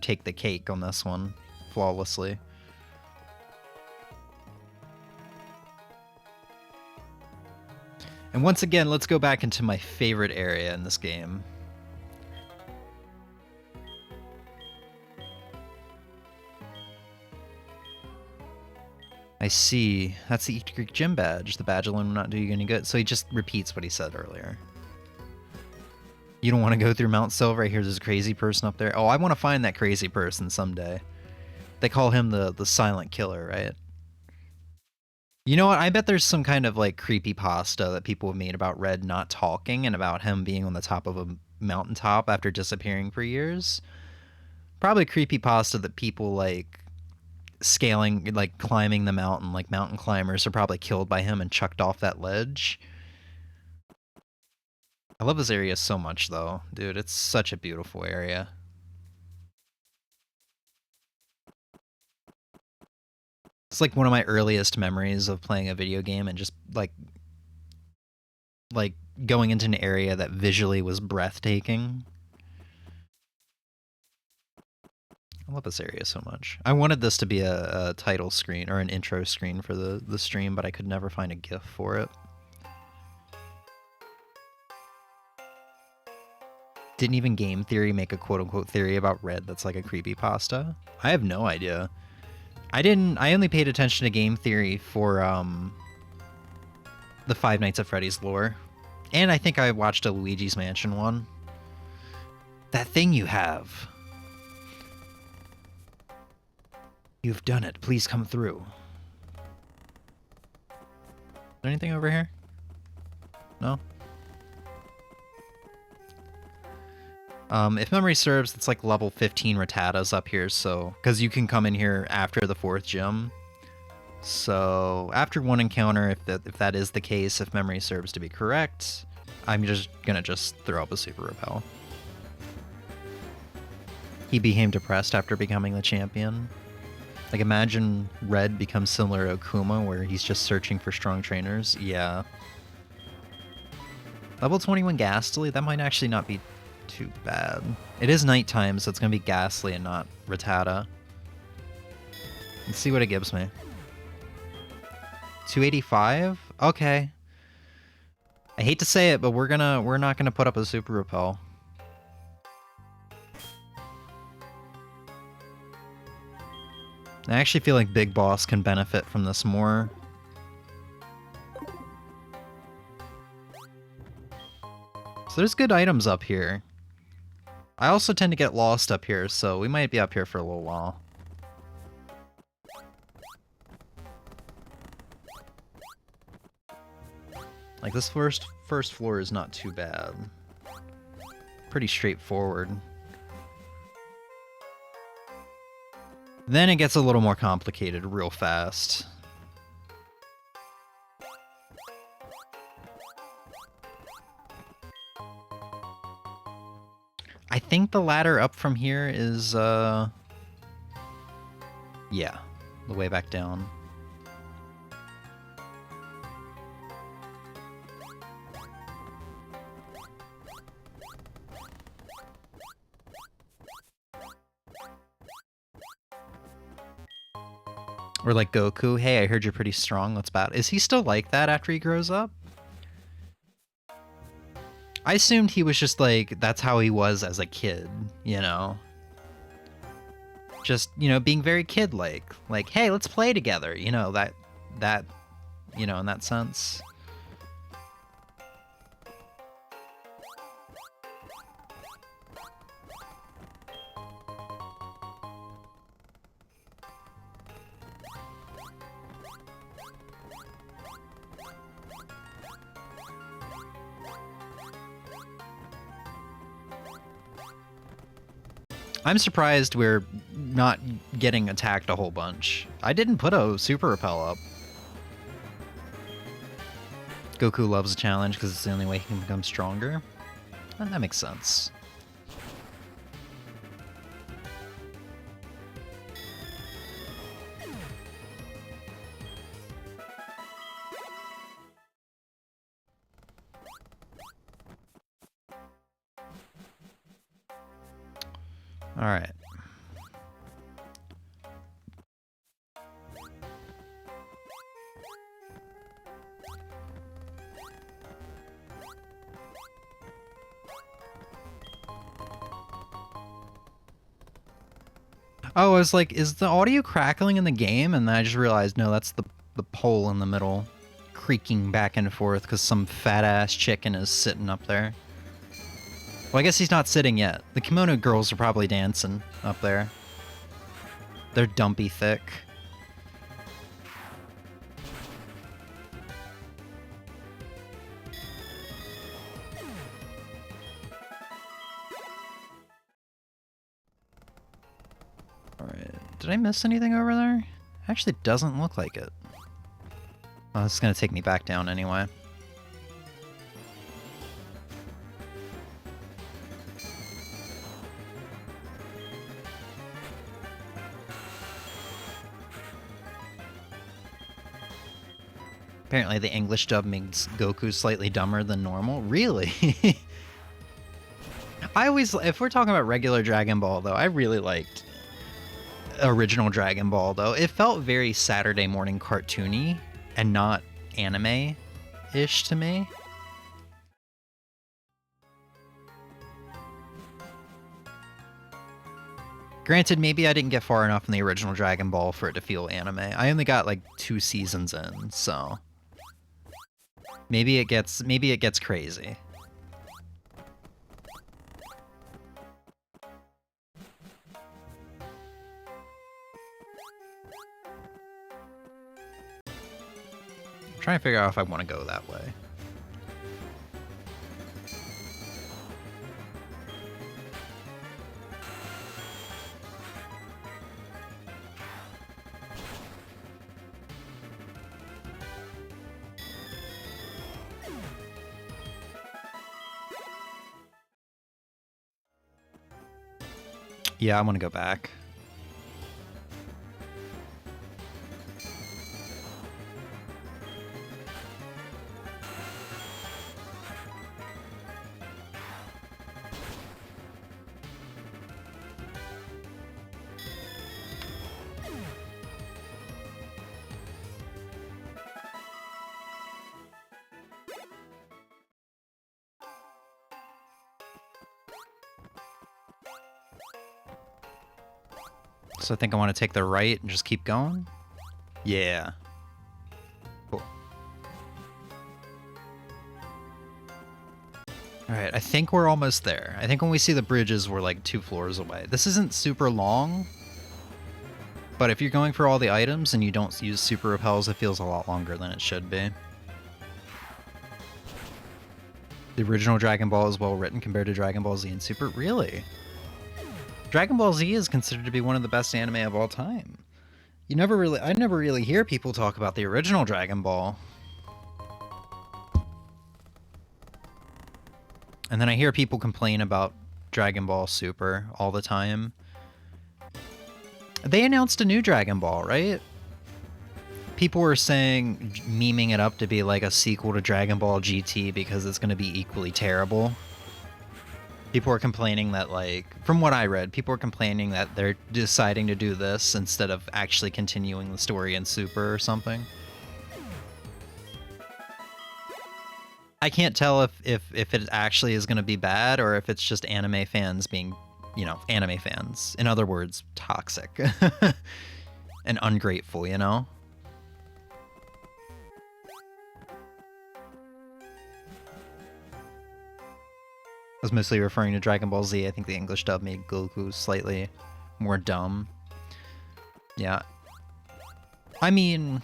take the cake on this one flawlessly. And once again, let's go back into my favorite area in this game. I see. That's the Easter Creek Gym badge. The badge alone will not do you any good. So he just repeats what he said earlier. You don't want to go through Mount Silver. I hear there's a crazy person up there. Oh, I want to find that crazy person someday. They call him the silent killer, right? You know what? I bet there's some kind of like creepypasta that people have made about Red not talking and about him being on the top of a mountaintop after disappearing for years. Probably creepypasta that people like scaling, like climbing the mountain, like mountain climbers are probably killed by him and chucked off that ledge. I love this area so much though, dude. It's such a beautiful area. It's like one of my earliest memories of playing a video game and just like going into an area that visually was breathtaking. I love this area so much. I wanted this to be a title screen or an intro screen for the stream, but I could never find a GIF for it. Didn't even Game Theory make a quote-unquote theory about Red that's like a creepypasta? I have no idea. I only paid attention to Game Theory for the Five Nights at Freddy's lore. And I think I watched a Luigi's Mansion one. That thing you have. You've done it. Please come through. Is there anything over here? No? If memory serves, it's like level 15 Rattatas up here, so... Because you can come in here after the 4th gym. So, after one encounter, if that is the case, if memory serves to be correct, I'm just gonna throw up a Super Repel. He became depressed after becoming the champion. Like, imagine Red becomes similar to Akuma, where he's just searching for strong trainers. Yeah. Level 21 Ghastly? That might actually not be too bad. It is nighttime, so it's gonna be Ghastly and not Rattata. Let's see what it gives me. 285? Okay. I hate to say it, but we're not gonna put up a Super Repel. I actually feel like Big Boss can benefit from this more. So there's good items up here. I also tend to get lost up here, so we might be up here for a little while. Like, this first floor is not too bad. Pretty straightforward. Then it gets a little more complicated real fast. I think the ladder up from here is, yeah, the way back down. Or like Goku, hey, I heard you're pretty strong, let's battle. Is he still like that after he grows up? I assumed he was just like, that's how he was as a kid, you know? Just, you know, being very kid-like. Like, hey, let's play together, you know, that, you know, in that sense. I'm surprised we're not getting attacked a whole bunch. I didn't put a super repel up. Goku loves a challenge because it's the only way he can become stronger. And that makes sense. All right. Oh, I was like, is the audio crackling in the game? And then I just realized, no, that's the pole in the middle creaking back and forth because some fat-ass chicken is sitting up there. Well, I guess he's not sitting yet. The kimono girls are probably dancing up there. They're dumpy thick. Alright, did I miss anything over there? Actually, doesn't look like it. Oh, this is gonna take me back down anyway. Apparently the English dub makes Goku slightly dumber than normal. Really? I always, if we're talking about regular Dragon Ball though, I really liked original Dragon Ball though. It felt very Saturday morning cartoony and not anime-ish to me. Granted, maybe I didn't get far enough in the original Dragon Ball for it to feel anime. I only got like 2 seasons in, so maybe it gets crazy. I'm trying to figure out if I want to go that way. Yeah, I want to go back. So I think I want to take the right and just keep going. Yeah. Cool. Alright, I think we're almost there. I think when we see the bridges, we're like 2 floors away. This isn't super long, but if you're going for all the items and you don't use super repels, it feels a lot longer than it should be. The original Dragon Ball is well written compared to Dragon Ball Z and Super. Really? Dragon Ball Z is considered to be one of the best anime of all time. I never really hear people talk about the original Dragon Ball. And then I hear people complain about Dragon Ball Super all the time. They announced a new Dragon Ball, right? People were saying, memeing it up to be like a sequel to Dragon Ball GT because it's going to be equally terrible. People were complaining that, like, from what I read, people were complaining that they're deciding to do this instead of actually continuing the story in Super or something. I can't tell if it actually is going to be bad or if it's just anime fans being, you know, anime fans. In other words, toxic and ungrateful, you know? I was mostly referring to Dragon Ball Z. I think the English dub made Goku slightly more dumb. Yeah. I mean,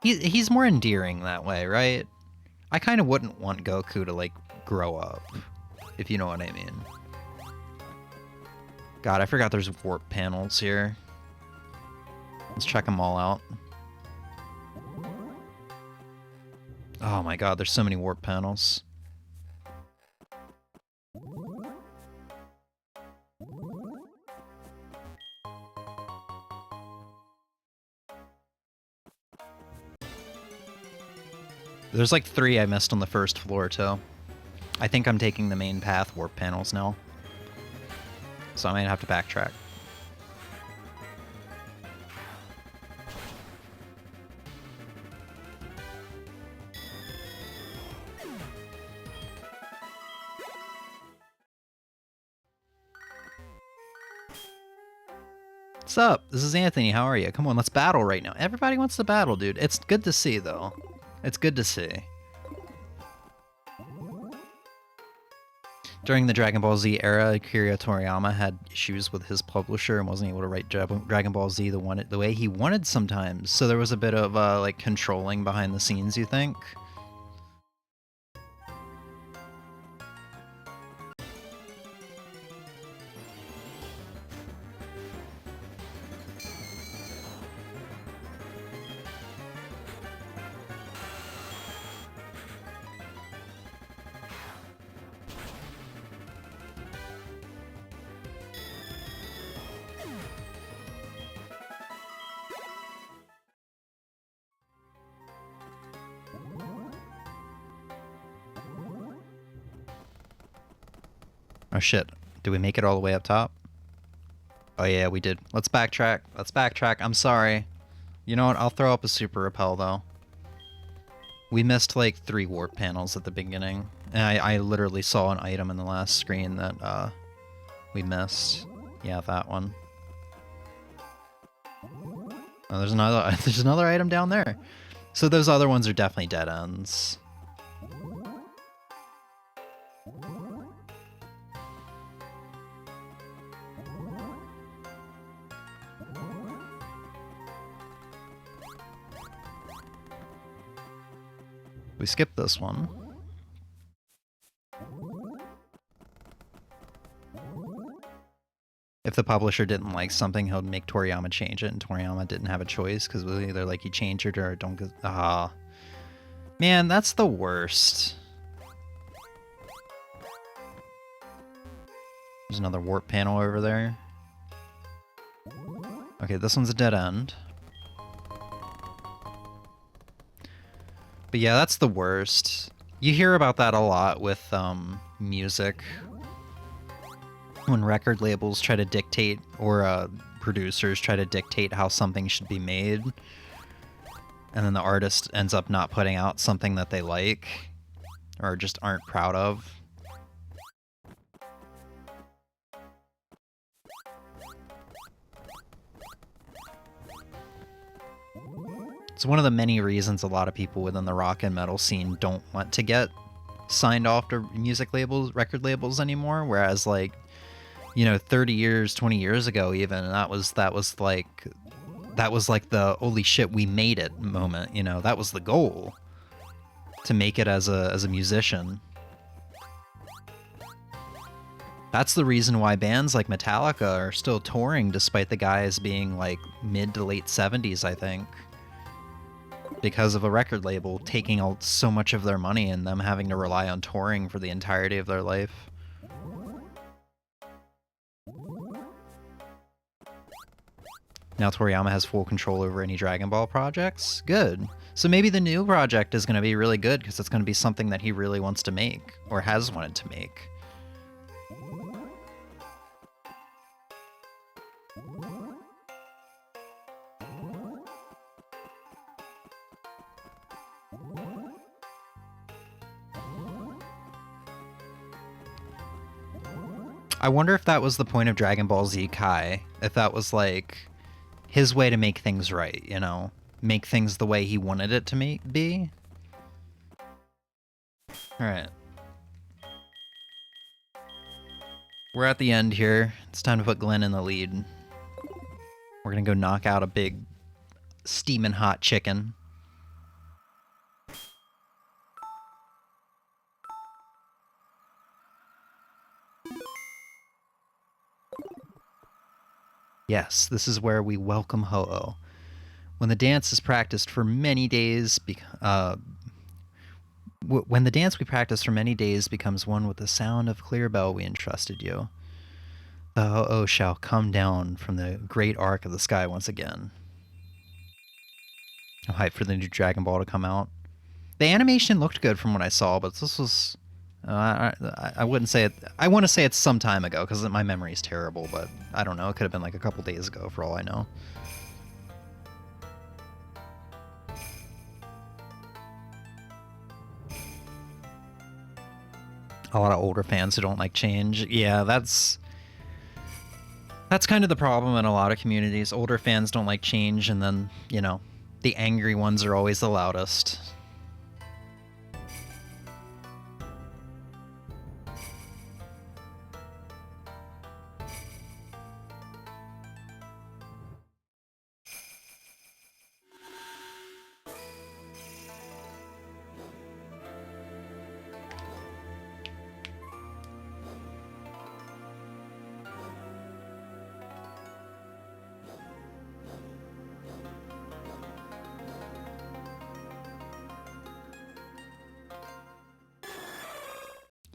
he's more endearing that way, right? I kind of wouldn't want Goku to, like, grow up, if you know what I mean. God, I forgot there's warp panels here. Let's check them all out. Oh my god, there's so many warp panels. There's like 3 I missed on the first floor, too. I think I'm taking the main path warp panels now. So I might have to backtrack. What's up? This is Anthony. How are you? Come on, let's battle right now. Everybody wants to battle, dude. It's good to see, though. It's good to see. During the Dragon Ball Z era, Akira Toriyama had issues with his publisher and wasn't able to write Dragon Ball Z the way he wanted sometimes. So there was a bit of like controlling behind the scenes, you think? Oh shit, did we make it all the way up top? Oh yeah, we did. Let's backtrack. Let's backtrack. I'm sorry. You know what, I'll throw up a super repel though. We missed like 3 warp panels at the beginning. And I literally saw an item in the last screen that we missed. Yeah, that one. Oh, there's another item down there. So those other ones are definitely dead ends. We skipped this one. If the publisher didn't like something, he'll make Toriyama change it, and Toriyama didn't have a choice because either like he changed it or don't. Ah, man, that's the worst. There's another warp panel over there. Okay, this one's a dead end. But yeah, that's the worst. You hear about that a lot with music. When record labels try to dictate, or producers try to dictate how something should be made, and then the artist ends up not putting out something that they like, or just aren't proud of. It's one of the many reasons a lot of people within the rock and metal scene don't want to get signed off to music labels, record labels anymore, whereas like, you know, 30 years, 20 years ago even, that was like the holy shit, we made it moment, you know, that was the goal, to make it as a musician. That's the reason why bands like Metallica are still touring despite the guys being like mid to late 70s, I think. Because of a record label taking so much of their money and them having to rely on touring for the entirety of their life. Now Toriyama has full control over any Dragon Ball projects? Good. So maybe the new project is going to be really good because it's going to be something that he really wants to make, or has wanted to make. I wonder if that was the point of Dragon Ball Z Kai. If that was like his way to make things right, you know? Make things the way he wanted it to be. Alright. We're at the end here. It's time to put Glenn in the lead. We're gonna go knock out a big steaming hot chicken. Yes, this is where we welcome Ho-Oh. When the dance is practiced for many days, when the dance we practice for many days becomes one with the sound of clear bell we entrusted you, the Ho-Oh shall come down from the great arc of the sky once again. I'm hyped for the new Dragon Ball to come out. The animation looked good from what I saw, but this was... I wouldn't say it... I want to say it's some time ago, because my memory is terrible, but I don't know. It could have been like a couple days ago, for all I know. A lot of older fans who don't like change. Yeah, that's kind of the problem in a lot of communities. Older fans don't like change, and then, you know, the angry ones are always the loudest.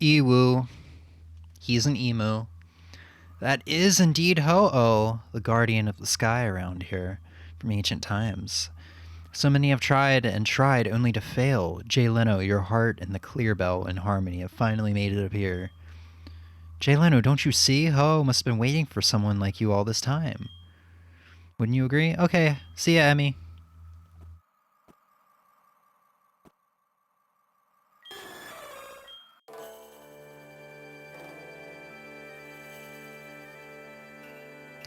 Ewu. He's an emu. That is indeed Ho-Oh, the guardian of the sky around here from ancient times. So many have tried and tried only to fail. Jay Leno, your heart and the clear bell in harmony have finally made it appear. Jay Leno, don't you see? Ho must have been waiting for someone like you all this time. Wouldn't you agree? Okay, see ya, Emmy.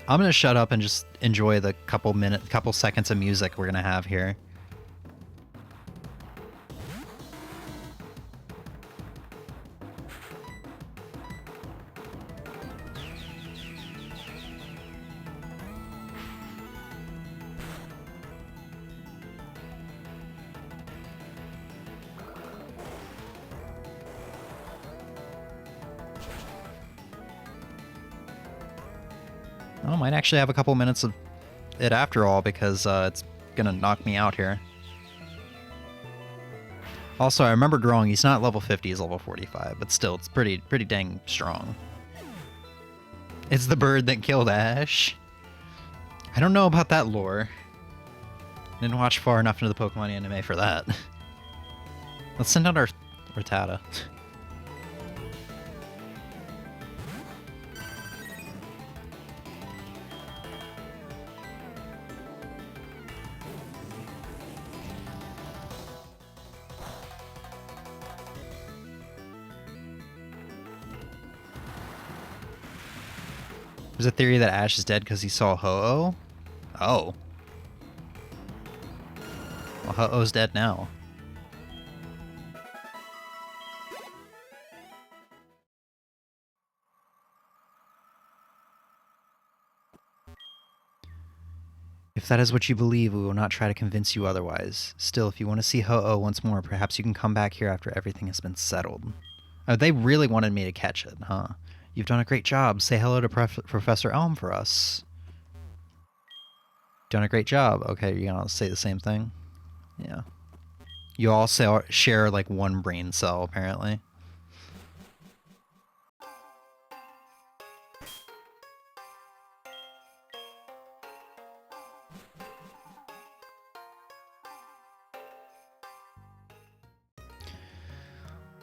I'm gonna shut up and just enjoy the couple seconds of music we're gonna have here. I might actually have a couple minutes of it after all, because it's gonna knock me out here. Also, I remembered wrong. He's not level 50, he's level 45, but still, it's pretty dang strong. It's the bird that killed Ash. I don't know about that lore. Didn't watch far enough into the Pokemon anime for that. Let's send out our Rattata. There's a theory that Ash is dead because he saw Ho-Oh? Oh. Well, Ho-Oh's dead now. If that is what you believe, we will not try to convince you otherwise. Still, if you want to see Ho-Oh once more, perhaps you can come back here after everything has been settled. Oh, they really wanted me to catch it, huh? You've done a great job. Say hello to Professor Elm for us. Done a great job. Okay, you're gonna say the same thing? Yeah. You all share like one brain cell, apparently.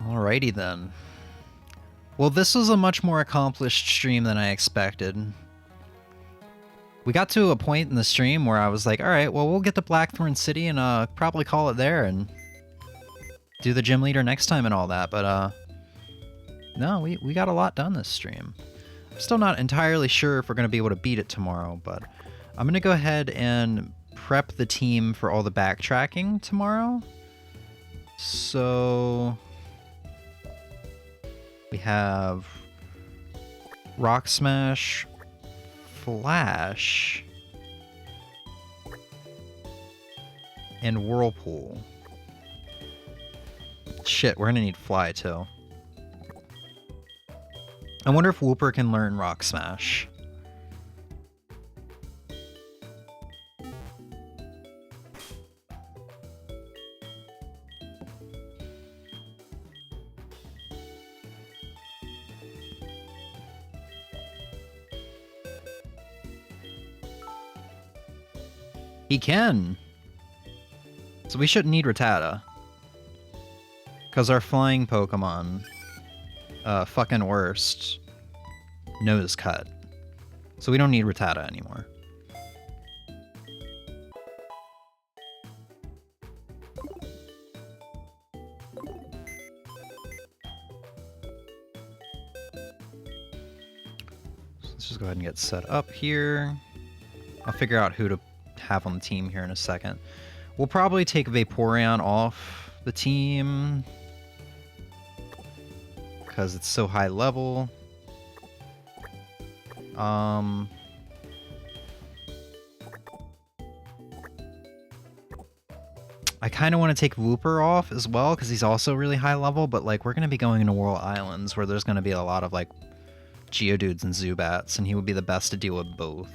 Alrighty then. Well, this was a much more accomplished stream than I expected. We got to a point in the stream where I was like, alright, well, we'll get to Blackthorn City and probably call it there and do the gym leader next time and all that, but no, we got a lot done this stream. Still not entirely sure if we're going to be able to beat it tomorrow, but I'm going to go ahead and prep the team for all the backtracking tomorrow. So we have Rock Smash, Flash, and Whirlpool. Shit, we're gonna need Fly too. I wonder if Whooper can learn Rock Smash. He can. So we shouldn't need Rattata. Because our flying Pokemon, fucking worst, Nose Cut. So we don't need Rattata anymore. So let's just go ahead and get set up here. I'll figure out who to have on the team here in a second. We'll probably take Vaporeon off the team because it's so high level. I kind of want to take Whooper off as well because he's also really high level, but like we're going to be going into World Islands where there's going to be a lot of like Geodudes and Zubats, and he would be the best to deal with both.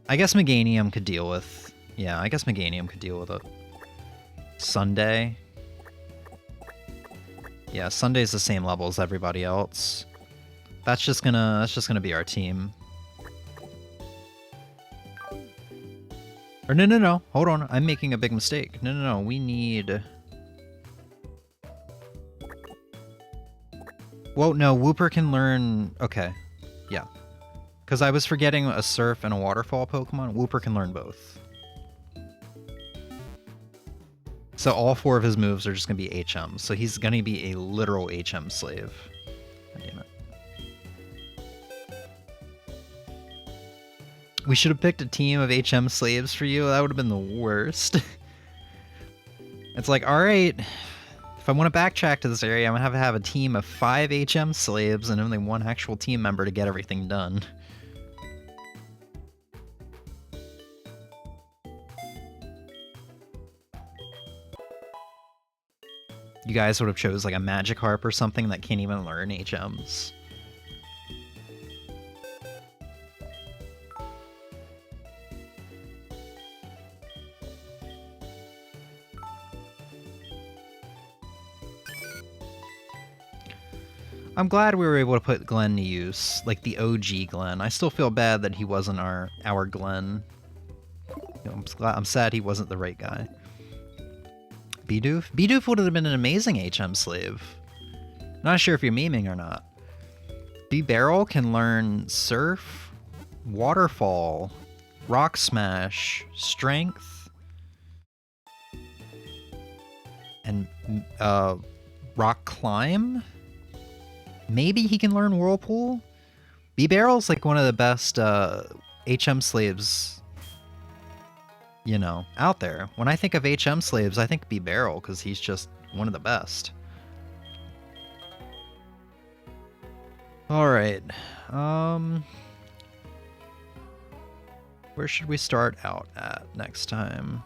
I guess Meganium could deal with... Yeah, I guess Meganium could deal with it. Sunday. Yeah, Sunday's the same level as everybody else. That's just gonna be our team. Or no. Hold on. I'm making a big mistake. No. We need... Well, no, Whooper can learn... Okay. Yeah. Because I was forgetting a Surf and a Waterfall Pokemon. Whooper can learn both. So all 4 of his moves are just going to be HM. So he's going to be a literal HM slave. God damn it. We should have picked a team of HM slaves for you. That would have been the worst. It's like, alright, if I want to backtrack to this area, I'm going to have a team of 5 HM slaves and only 1 actual team member to get everything done. You guys would have chose like a Magikarp or something that can't even learn HMs. I'm glad we were able to put Glenn to use, like the OG Glenn. I still feel bad that he wasn't our Glenn. You know, I'm sad he wasn't the right guy. Bidoof? Bidoof would have been an amazing HM slave. Not sure if you're memeing or not. B-Barrel can learn Surf, Waterfall, Rock Smash, Strength, and Rock Climb? Maybe he can learn Whirlpool? B-Barrel's like one of the best HM slaves, you know, out there. When I think of HM slaves, I think B-Barrel, because he's just one of the best. Alright. Where should we start out at next time?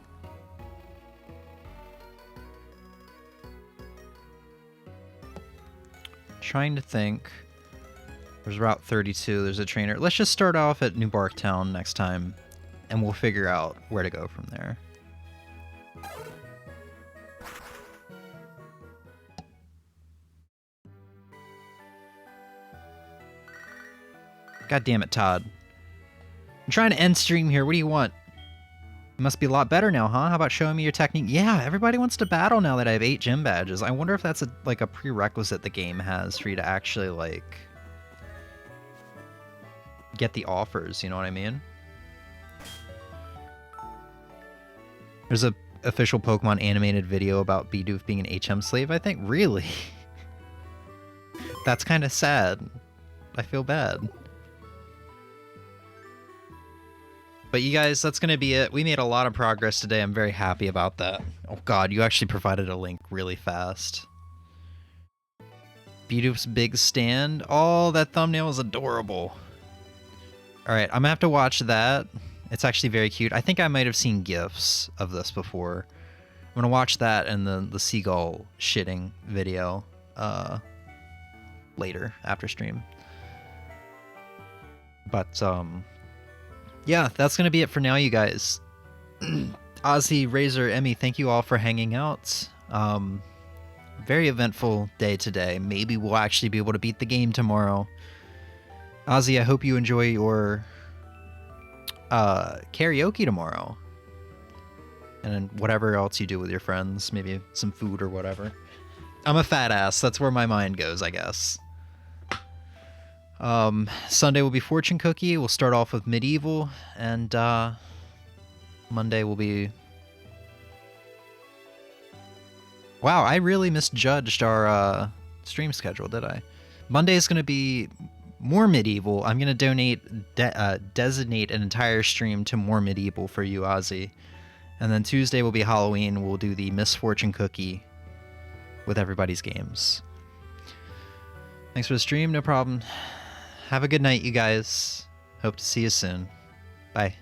Trying to think. There's Route 32, there's a trainer. Let's just start off at New Barktown next time, and we'll figure out where to go from there. God damn it, Todd. I'm trying to end stream here. What do you want? It must be a lot better now, huh? How about showing me your technique? Yeah, everybody wants to battle now that I have 8 gym badges. I wonder if that's like a prerequisite the game has for you to actually, like, get the offers, you know what I mean? There's a official Pokemon animated video about Bidoof being an HM slave, I think. Really? That's kind of sad. I feel bad. But you guys, that's going to be it. We made a lot of progress today. I'm very happy about that. Oh god, you actually provided a link really fast. Beautiful's big stand. Oh, that thumbnail is adorable. Alright, I'm going to have to watch that. It's actually very cute. I think I might have seen GIFs of this before. I'm going to watch that and the seagull shitting video later, after stream. But, yeah, that's going to be it for now, you guys. Ozzy, Razor, Emmy, thank you all for hanging out. Very eventful day today. Maybe we'll actually be able to beat the game tomorrow. Ozzy, I hope you enjoy your karaoke tomorrow. And then whatever else you do with your friends. Maybe some food or whatever. I'm a fat ass. That's where my mind goes, I guess. Sunday will be Fortune Cookie. We'll start off with Medieval. And Monday will be... Wow, I really misjudged our stream schedule, did I? Monday is going to be more Medieval. I'm going to designate an entire stream to more Medieval for you, Ozzy. And then Tuesday will be Halloween. We'll do the Miss Fortune Cookie with everybody's games. Thanks for the stream. No problem. Have a good night, you guys. Hope to see you soon. Bye.